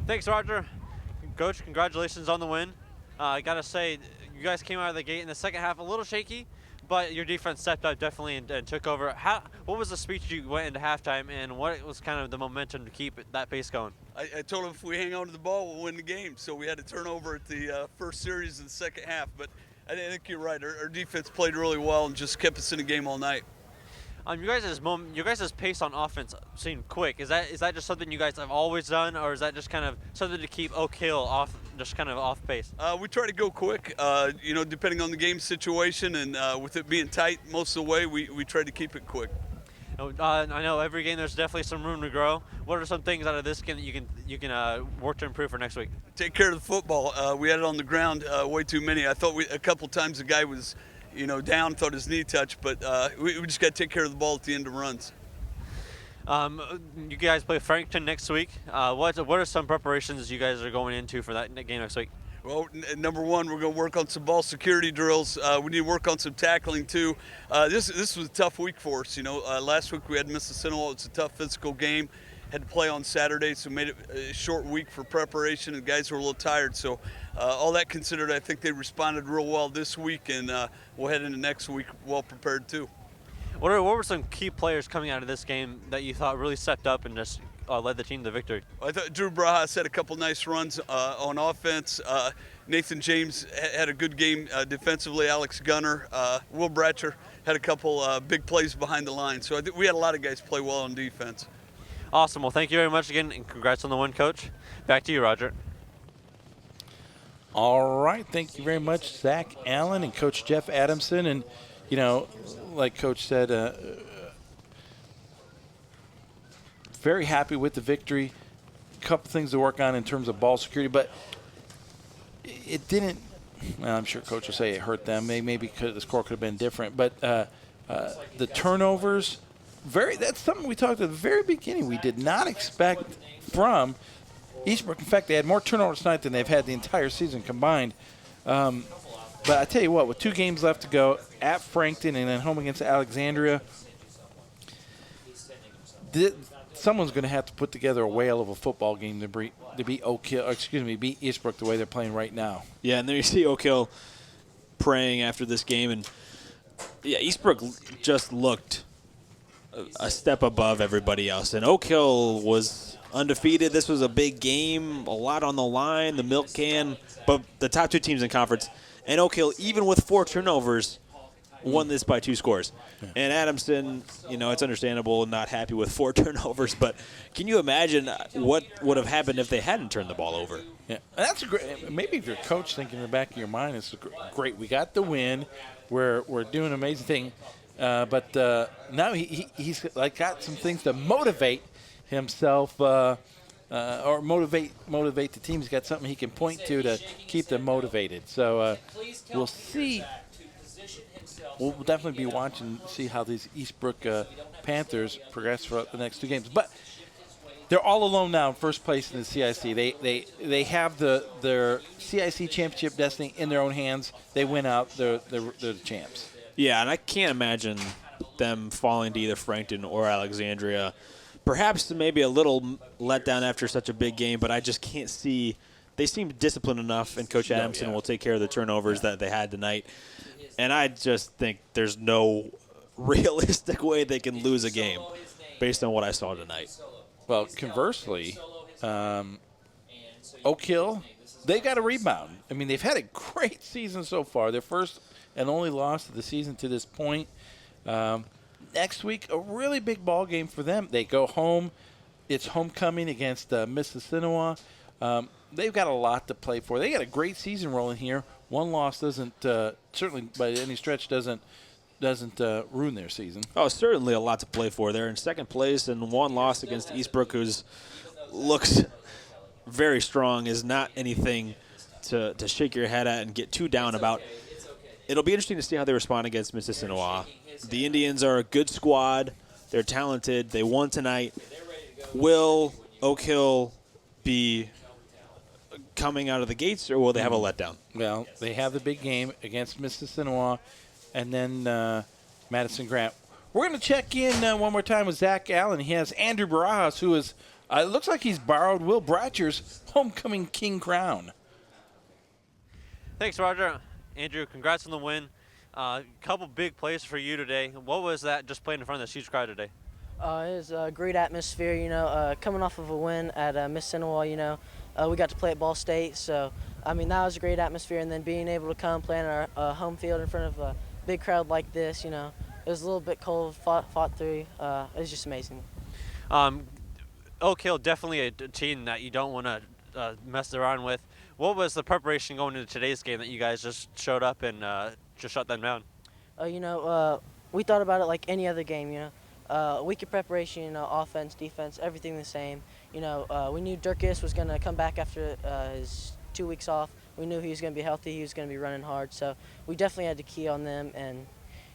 Thanks, Roger. Coach, congratulations on the win. I got to say, you guys came out of the gate in the second half a little shaky, but your defense stepped up definitely and took over. What was the speech you went into halftime, and what was kind of the momentum to keep that pace going? I told him if we hang on to the ball, we'll win the game. So we had a turnover at the first series of the second half. But I think you're right. Our defense played really well and just kept us in the game all night. You guys' pace on offense seemed quick. Is that just something you guys have always done, or is that just kind of something to keep Oak Hill off pace? We try to go quick, depending on the game situation, and with it being tight most of the way, we try to keep it quick. I know every game there's definitely some room to grow. What are some things out of this game that you can work to improve for next week? Take care of the football. We had it on the ground way too many. I thought a couple times the guy was, down, thought his knee touched, but we just got to take care of the ball at the end of runs. You guys play Frankton next week. What are some preparations you guys are going into for that game next week? Well, number one, we're going to work on some ball security drills. We need to work on some tackling too. This was a tough week for us. Last week we had Mississippi. It's a tough physical game. Had to play on Saturday, so made it a short week for preparation, and guys were a little tired. So all that considered, I think they responded real well this week, and we'll head into next week well prepared too. What were some key players coming out of this game that you thought really stepped up and just led the team to victory? I thought Drew Baras had a couple nice runs on offense. Nathan James had a good game defensively. Alex Gunner, Will Bratcher had a couple big plays behind the line. So I think we had a lot of guys play well on defense. Awesome. Well, thank you very much again, and congrats on the win, Coach. Back to you, Roger. All right. Thank you very much, Zach Allen and Coach Jeff Adamson. And, like Coach said, very happy with the victory. A couple things to work on in terms of ball security, but it didn't. Well, I'm sure Coach will say it hurt them. Maybe because the score could have been different, but the turnovers. That's something we talked at the very beginning. We did not expect from Eastbrook. In fact, they had more turnovers tonight than they've had the entire season combined. But I tell you what, with 2 games left to go at Frankton and then home against Alexandria, someone's going to have to put together a whale of a football game to beat beat Eastbrook the way they're playing right now. Yeah, and then you see Oak Hill praying after this game, and Eastbrook just looked a step above everybody else. And Oak Hill was undefeated. This was a big game, a lot on the line, the milk can. But the top 2 teams in conference, and Oak Hill, even with 4 turnovers, won this by 2 scores. Yeah. And Adamson, it's understandable, not happy with 4 turnovers. But can you imagine what would have happened if they hadn't turned the ball over? Yeah, and that's maybe if your coach thinking in the back of your mind, it's great. We got the win. We're doing an amazing thing. But now he's got some things to motivate himself or motivate the team. He's got something he can point to keep them motivated. So we'll see. We'll definitely be watching, see how these Eastbrook Panthers progress throughout the next 2 games. But they're all alone now in first place in the CIC. They have their CIC championship destiny in their own hands. They win out. They're the champs. Yeah, and I can't imagine them falling to either Frankton or Alexandria. Perhaps maybe a little letdown after such a big game, but I just can't see. They seem disciplined enough, and Coach Adamson will take care of the turnovers that they had tonight. And I just think there's no realistic way they can lose a game based on what I saw tonight. Well, conversely, Oak Hill, they got a rebound. I mean, they've had a great season so far. Their first and only loss of the season to this point. Next week, a really big ball game for them. They go home. It's homecoming against Mississinawa. They've got a lot to play for. They got a great season rolling here. 1 loss doesn't certainly by any stretch doesn't ruin their season. Oh, certainly a lot to play for. They're in second place, and 1 loss against Eastbrook, who looks very strong, is not anything to shake your head at and get too down about. It'll be interesting to see how they respond against Mississippi. The Indians are a good squad. They're talented. They won tonight. Will Oak Hill be coming out of the gates, or will they have a letdown? Well, they have the big game against Mississippi and then Madison Grant. We're going to check in one more time with Zach Allen. He has Andrew Baras, who is it looks like he's borrowed Will Bratcher's homecoming king crown. Thanks, Roger. Andrew, congrats on the win. Couple big plays for you today. What was that just playing in front of this huge crowd today? It was a great atmosphere, coming off of a win at Miss Senegal, we got to play at Ball State, so, that was a great atmosphere, and then being able to come play on our home field in front of a big crowd like this, it was a little bit cold, fought through, it was just amazing. Oak Hill, definitely a team that you don't want to mess around with. What was the preparation going into today's game that you guys just showed up and just shut them down? We thought about it like any other game, week of preparation, you know, offense, defense, everything the same. You know, we knew Dirkus was going to come back after his 2 weeks off. We knew he was going to be healthy. He was going to be running hard. So we definitely had to key on them, and,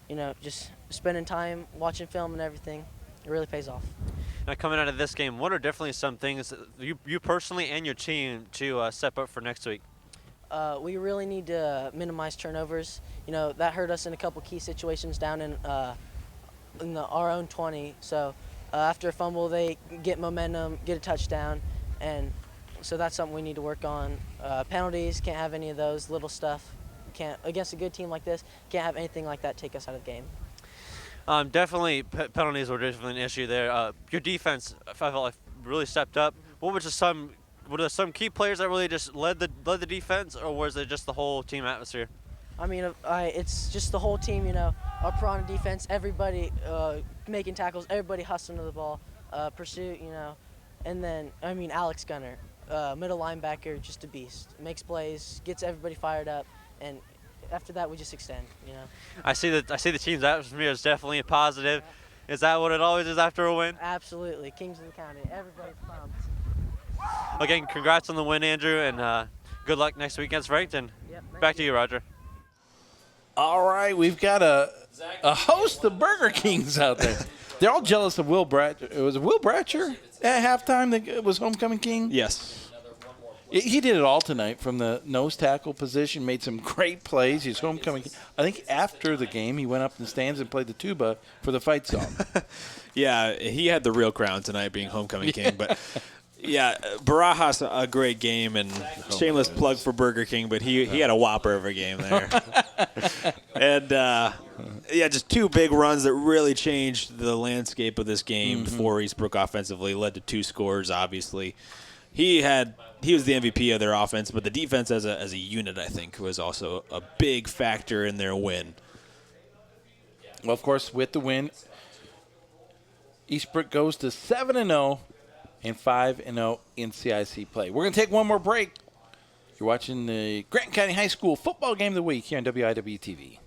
you know, just spending time watching film and everything, it really pays off. Now, coming out of this game, what are definitely some things that you personally and your team to step up for next week? We really need to minimize turnovers. You know, that hurt us in a couple key situations down in our own 20. So after a fumble, they get momentum, get a touchdown, and so that's something we need to work on. Penalties, can't have any of those little stuff. Can't, against a good team like this, can't have anything like that take us out of the game. Definitely, penalties were definitely an issue there. Your defense, I felt like, really stepped up. What were some key players that really just led the defense, or was it just the whole team atmosphere? I mean, it's just the whole team, you know, our Piranha defense, everybody making tackles, everybody hustling to the ball, pursuit, you know. And then, I mean, Alex Gunner, middle linebacker, just a beast. Makes plays, gets everybody fired up, and after that, we just extend, you know. I see the team's atmosphere is definitely a positive. Is that what it always is after a win? Absolutely. Kings of the county. Everybody's pumped. Again, congrats on the win, Andrew, and good luck next week against Frankton. Yep, Back to you, Roger. All right, we've got a host of Burger Kings out there. They're all jealous of Will Bratcher. It was Will Bratcher at halftime that was homecoming king? Yes. He did it all tonight from the nose tackle position, made some great plays. He's homecoming king. I think after the game, he went up in the stands and played the tuba for the fight song. Yeah, he had the real crown tonight being homecoming king. But, yeah, Baras, a great game, and shameless plug for Burger King, but he had a whopper of a game there. And, yeah, just two big runs that really changed the landscape of this game for Eastbrook offensively, led to 2 scores, obviously. He was the MVP of their offense, but the defense as a unit, I think, was also a big factor in their win. Well, of course, with the win, Eastbrook goes to 7-0 and 5-0 in CIC play. We're going to take one more break. You're watching the Grant County High School football game of the week here on WIW-TV.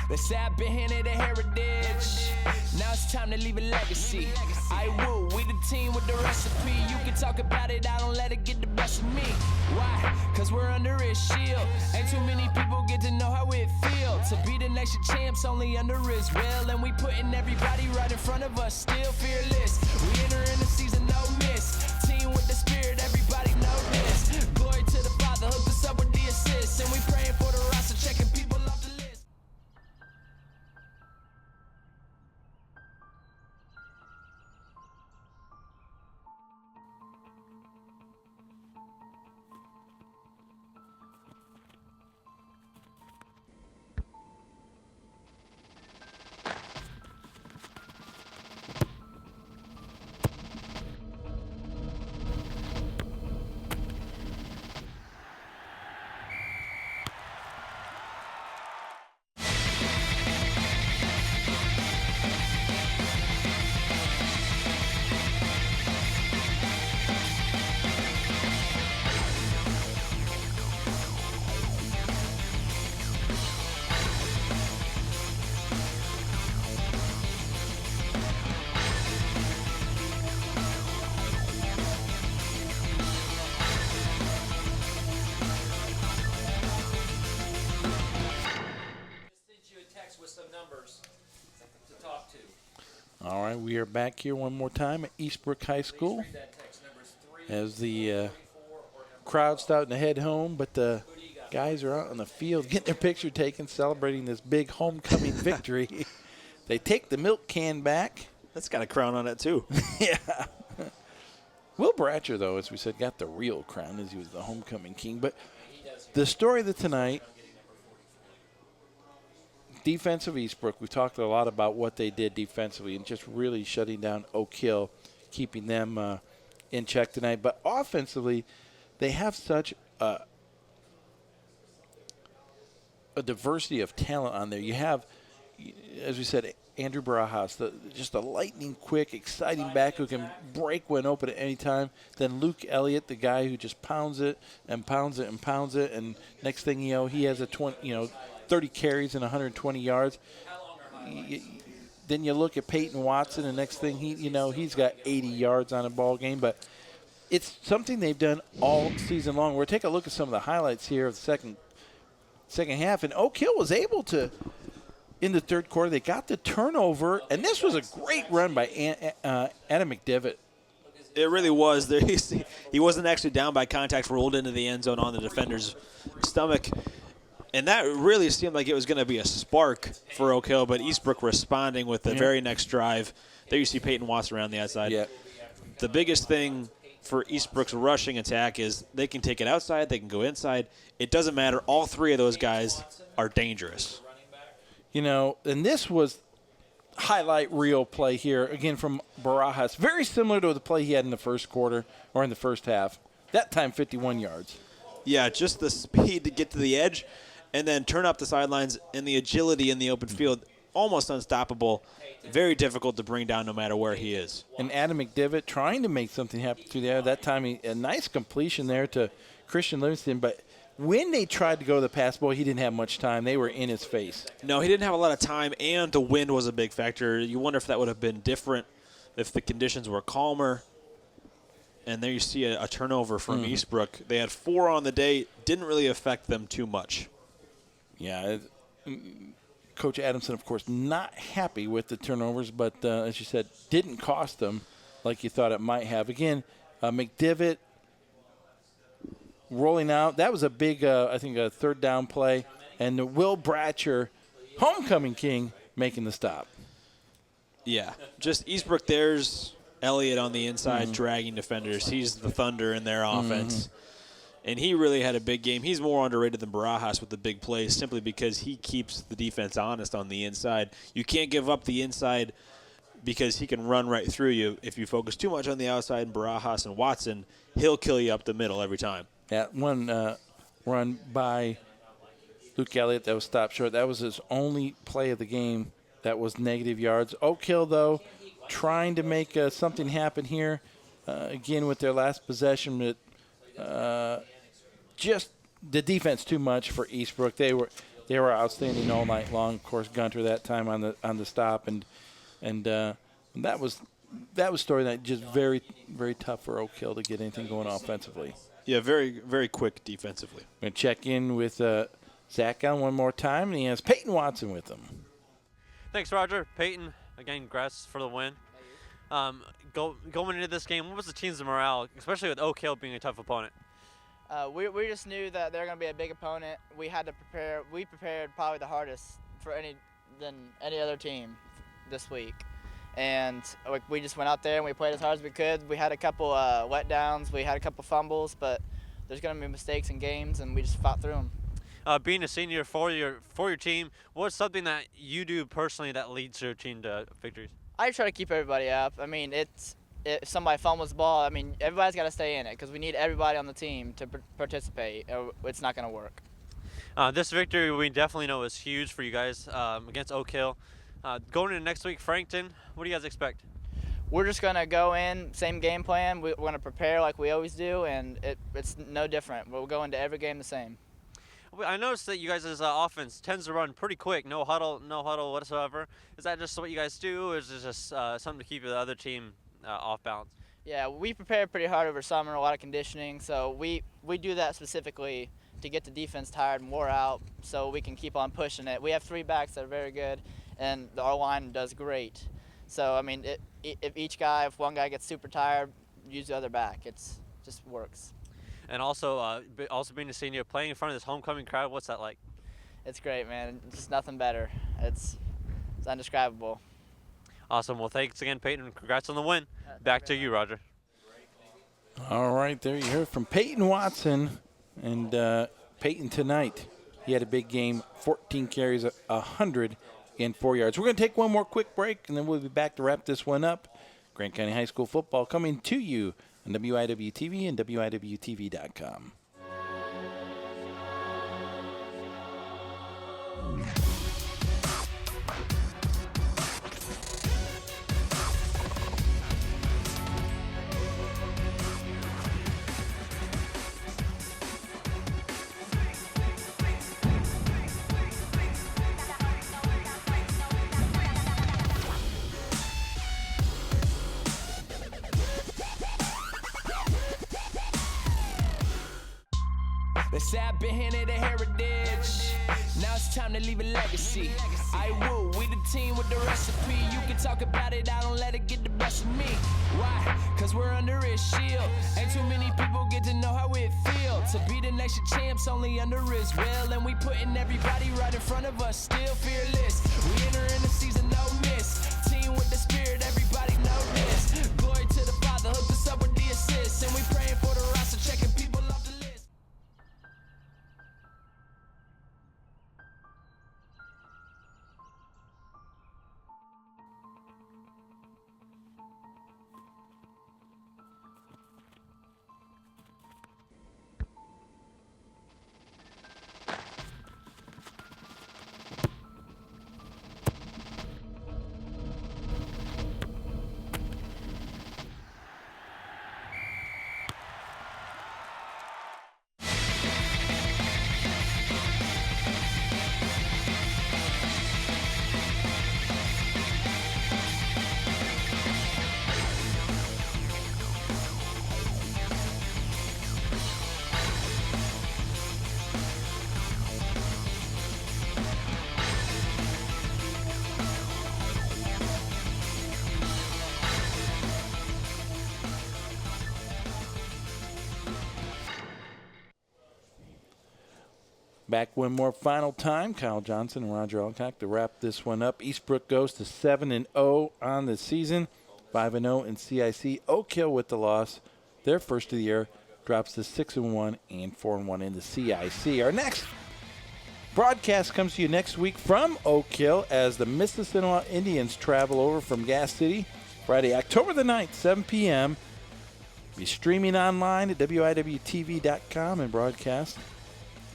They say I've been handed a heritage. Now it's time to leave a legacy. I will, we the team with the recipe. You can talk about it, I don't let it get the best of me. Why? Cause we're under his shield. Ain't too many people get to know how it feels to be the nation champs only under his will. And we putting everybody right in front of us, still fearless. We enter in the season, no miss. Team with the spirit, everybody know this. Glory to the Father, hooked us up with the assists. And we praying for the roster, checking people off the list. All right, we are back here one more time at Eastbrook High School as the crowd's starting to head home, but the guys are out on the field getting their picture taken, celebrating this big homecoming victory. They take the milk can back. That's got a crown on it, too. Yeah. Will Bratcher, though, as we said, got the real crown as he was the homecoming king. But the story of the tonight, defensive Eastbrook, we've talked a lot about what they did defensively and just really shutting down Oak Hill, keeping them in check tonight. But offensively, they have such a diversity of talent on there. You have, as we said, Andrew Baras, just a lightning quick, exciting back who can break one open at any time. Then Luke Elliott, the guy who just pounds it and pounds it and pounds it, and next thing you know, he has 30 carries and 120 yards. Then you look at Peyton Watson, and next thing he's got 80 yards on a ball game. But it's something they've done all season long. We'll take a look at some of the highlights here of the second half, and Oak Hill was able to. In the third quarter, they got the turnover, and this was a great run by Adam McDivitt. It really was. He wasn't actually down by contact, rolled into the end zone on the defender's stomach. And that really seemed like it was going to be a spark for Oak Hill, but Eastbrook responding with the very next drive. There you see Peyton Watson around the outside. Yeah. The biggest thing for Eastbrook's rushing attack is they can take it outside, they can go inside. It doesn't matter. All three of those guys are dangerous. And this was highlight reel play here, again, from Barajas. Very similar to the play he had in the first quarter or in the first half. That time, 51 yards. Yeah, just the speed to get to the edge and then turn up the sidelines and the agility in the open field, almost unstoppable. Very difficult to bring down no matter where he is. And Adam McDivitt trying to make something happen through there. That time, a nice completion there to Christian Livingston, but when they tried to go to the pass, boy, he didn't have much time. They were in his face. No, he didn't have a lot of time, and the wind was a big factor. You wonder if that would have been different if the conditions were calmer. And there you see a turnover from Eastbrook. They had 4 on the day. Didn't really affect them too much. Yeah. Coach Adamson, of course, not happy with the turnovers, but as you said, didn't cost them like you thought it might have. Again, McDivitt rolling out. That was a big, I think, a third down play. And Will Bratcher, homecoming king, making the stop. Yeah. Just Eastbrook, there's Elliott on the inside dragging defenders. He's the thunder in their offense. And he really had a big game. He's more underrated than Barajas with the big plays simply because he keeps the defense honest on the inside. You can't give up the inside because he can run right through you. If you focus too much on the outside, Barajas and Watson, he'll kill you up the middle every time. That one run by Luke Elliott that was stopped short, that was his only play of the game that was negative yards. Oak Hill, though, trying to make something happen here. Again, with their last possession, just the defense too much for Eastbrook. They were outstanding all night long. Of course, Gunter that time on the stop, and that was story night. Just very, very tough for Oak Hill to get anything going offensively. Yeah, very, very quick defensively. We're going to check in with Zach on one more time, and he has Peyton Watson with him. Thanks, Roger. Peyton, again, congrats for the win. Going into this game, what was the team's morale, especially with Oak Hill being a tough opponent? We just knew that they're going to be a big opponent. We had to prepare. We prepared probably the hardest than any other team this week. And we just went out there and we played as hard as we could. We had a couple let downs, we had a couple fumbles, but there's going to be mistakes in games, and we just fought through them. Being a senior for your team, what's something that you do personally that leads your team to victories? I try to keep everybody up. I mean, if somebody fumbles the ball, I mean, everybody's got to stay in it because we need everybody on the team to participate, or it's not going to work. This victory we definitely know is huge for you guys against Oak Hill. Going into next week, Frankton, what do you guys expect? We're just going to go in, same game plan. We're going to prepare like we always do, and it's no different. We'll go into every game the same. I noticed that you guys' offense tends to run pretty quick, no huddle whatsoever. Is that just what you guys do, or is it just something to keep the other team off balance? Yeah, we prepared pretty hard over summer, a lot of conditioning, so we do that specifically to get the defense tired and wore out so we can keep on pushing it. We have 3 backs that are very good, and our line does great. So, I mean, if one guy gets super tired, use the other back. It just works. And also being a senior, playing in front of this homecoming crowd, what's that like? It's great, man. Just nothing better. It's indescribable. Awesome. Well, thanks again, Peyton. Congrats on the win. Back to you, Roger. All right, there you heard from Peyton Watson and Peyton tonight He had a big game, 14 carries, 104 yards. We're going to take one more quick break, and then we'll be back to wrap this one up. Grant County High School football coming to you on WIWTV and WIWTV.com. They say I've been handed a heritage. Now it's time to leave a legacy. I will, we the team with the recipe. You can talk about it, I don't let it get the best of me. Why? Cause we're under his shield. Ain't too many people get to know how it feels to be the nation champs only under his will. And we putting everybody right in front of us, still fearless. We enter in the season, no miss. Team with the spirit, everybody know this. Glory to the Father, hooked us up with the assists. And we praying for the roster, checking people off the list. Back one more final time. Kyle Johnson and Roger Alcock to wrap this one up. Eastbrook goes to 7-0 on the season, 5-0 in CIC. Oak Hill with the loss. Their first of the year drops to 6-1 and 4-1 in the CIC. Our next broadcast comes to you next week from Oak Hill as the Mississinawa Indians travel over from Gas City Friday, October the 9th, 7 p.m. Be streaming online at WIWTV.com and broadcast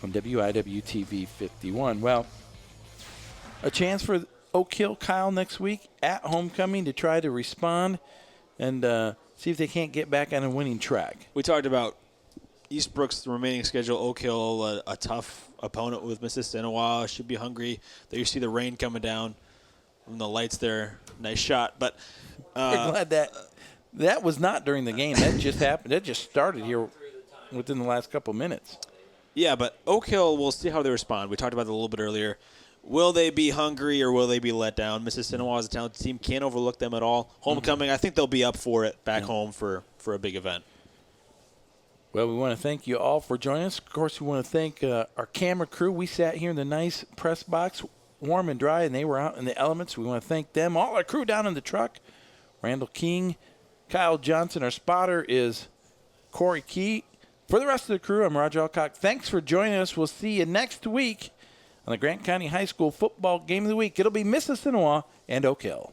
on WIWTV 51. Well, a chance for Oak Hill, Kyle, next week at homecoming to try to respond and see if they can't get back on a winning track. We talked about Eastbrook's remaining schedule. Oak Hill, a tough opponent with Mississinawa. Should be hungry. There you see the rain coming down from the lights there. Nice shot. But we're glad that was not during the game. That just happened. That just started here within the last couple minutes. Yeah, but Oak Hill, we'll see how they respond. We talked about it a little bit earlier. Will they be hungry or will they be let down? Mississinawa is a talented team. Can't overlook them at all. Homecoming, I think they'll be up for it back home for a big event. Well, we want to thank you all for joining us. Of course, we want to thank our camera crew. We sat here in the nice press box, warm and dry, and they were out in the elements. We want to thank them. All our crew down in the truck, Randall King, Kyle Johnson. Our spotter is Corey Key. For the rest of the crew, I'm Roger Alcock. Thanks for joining us. We'll see you next week on the Grant County High School Football Game of the Week. It'll be Mississinawa and Oak Hill.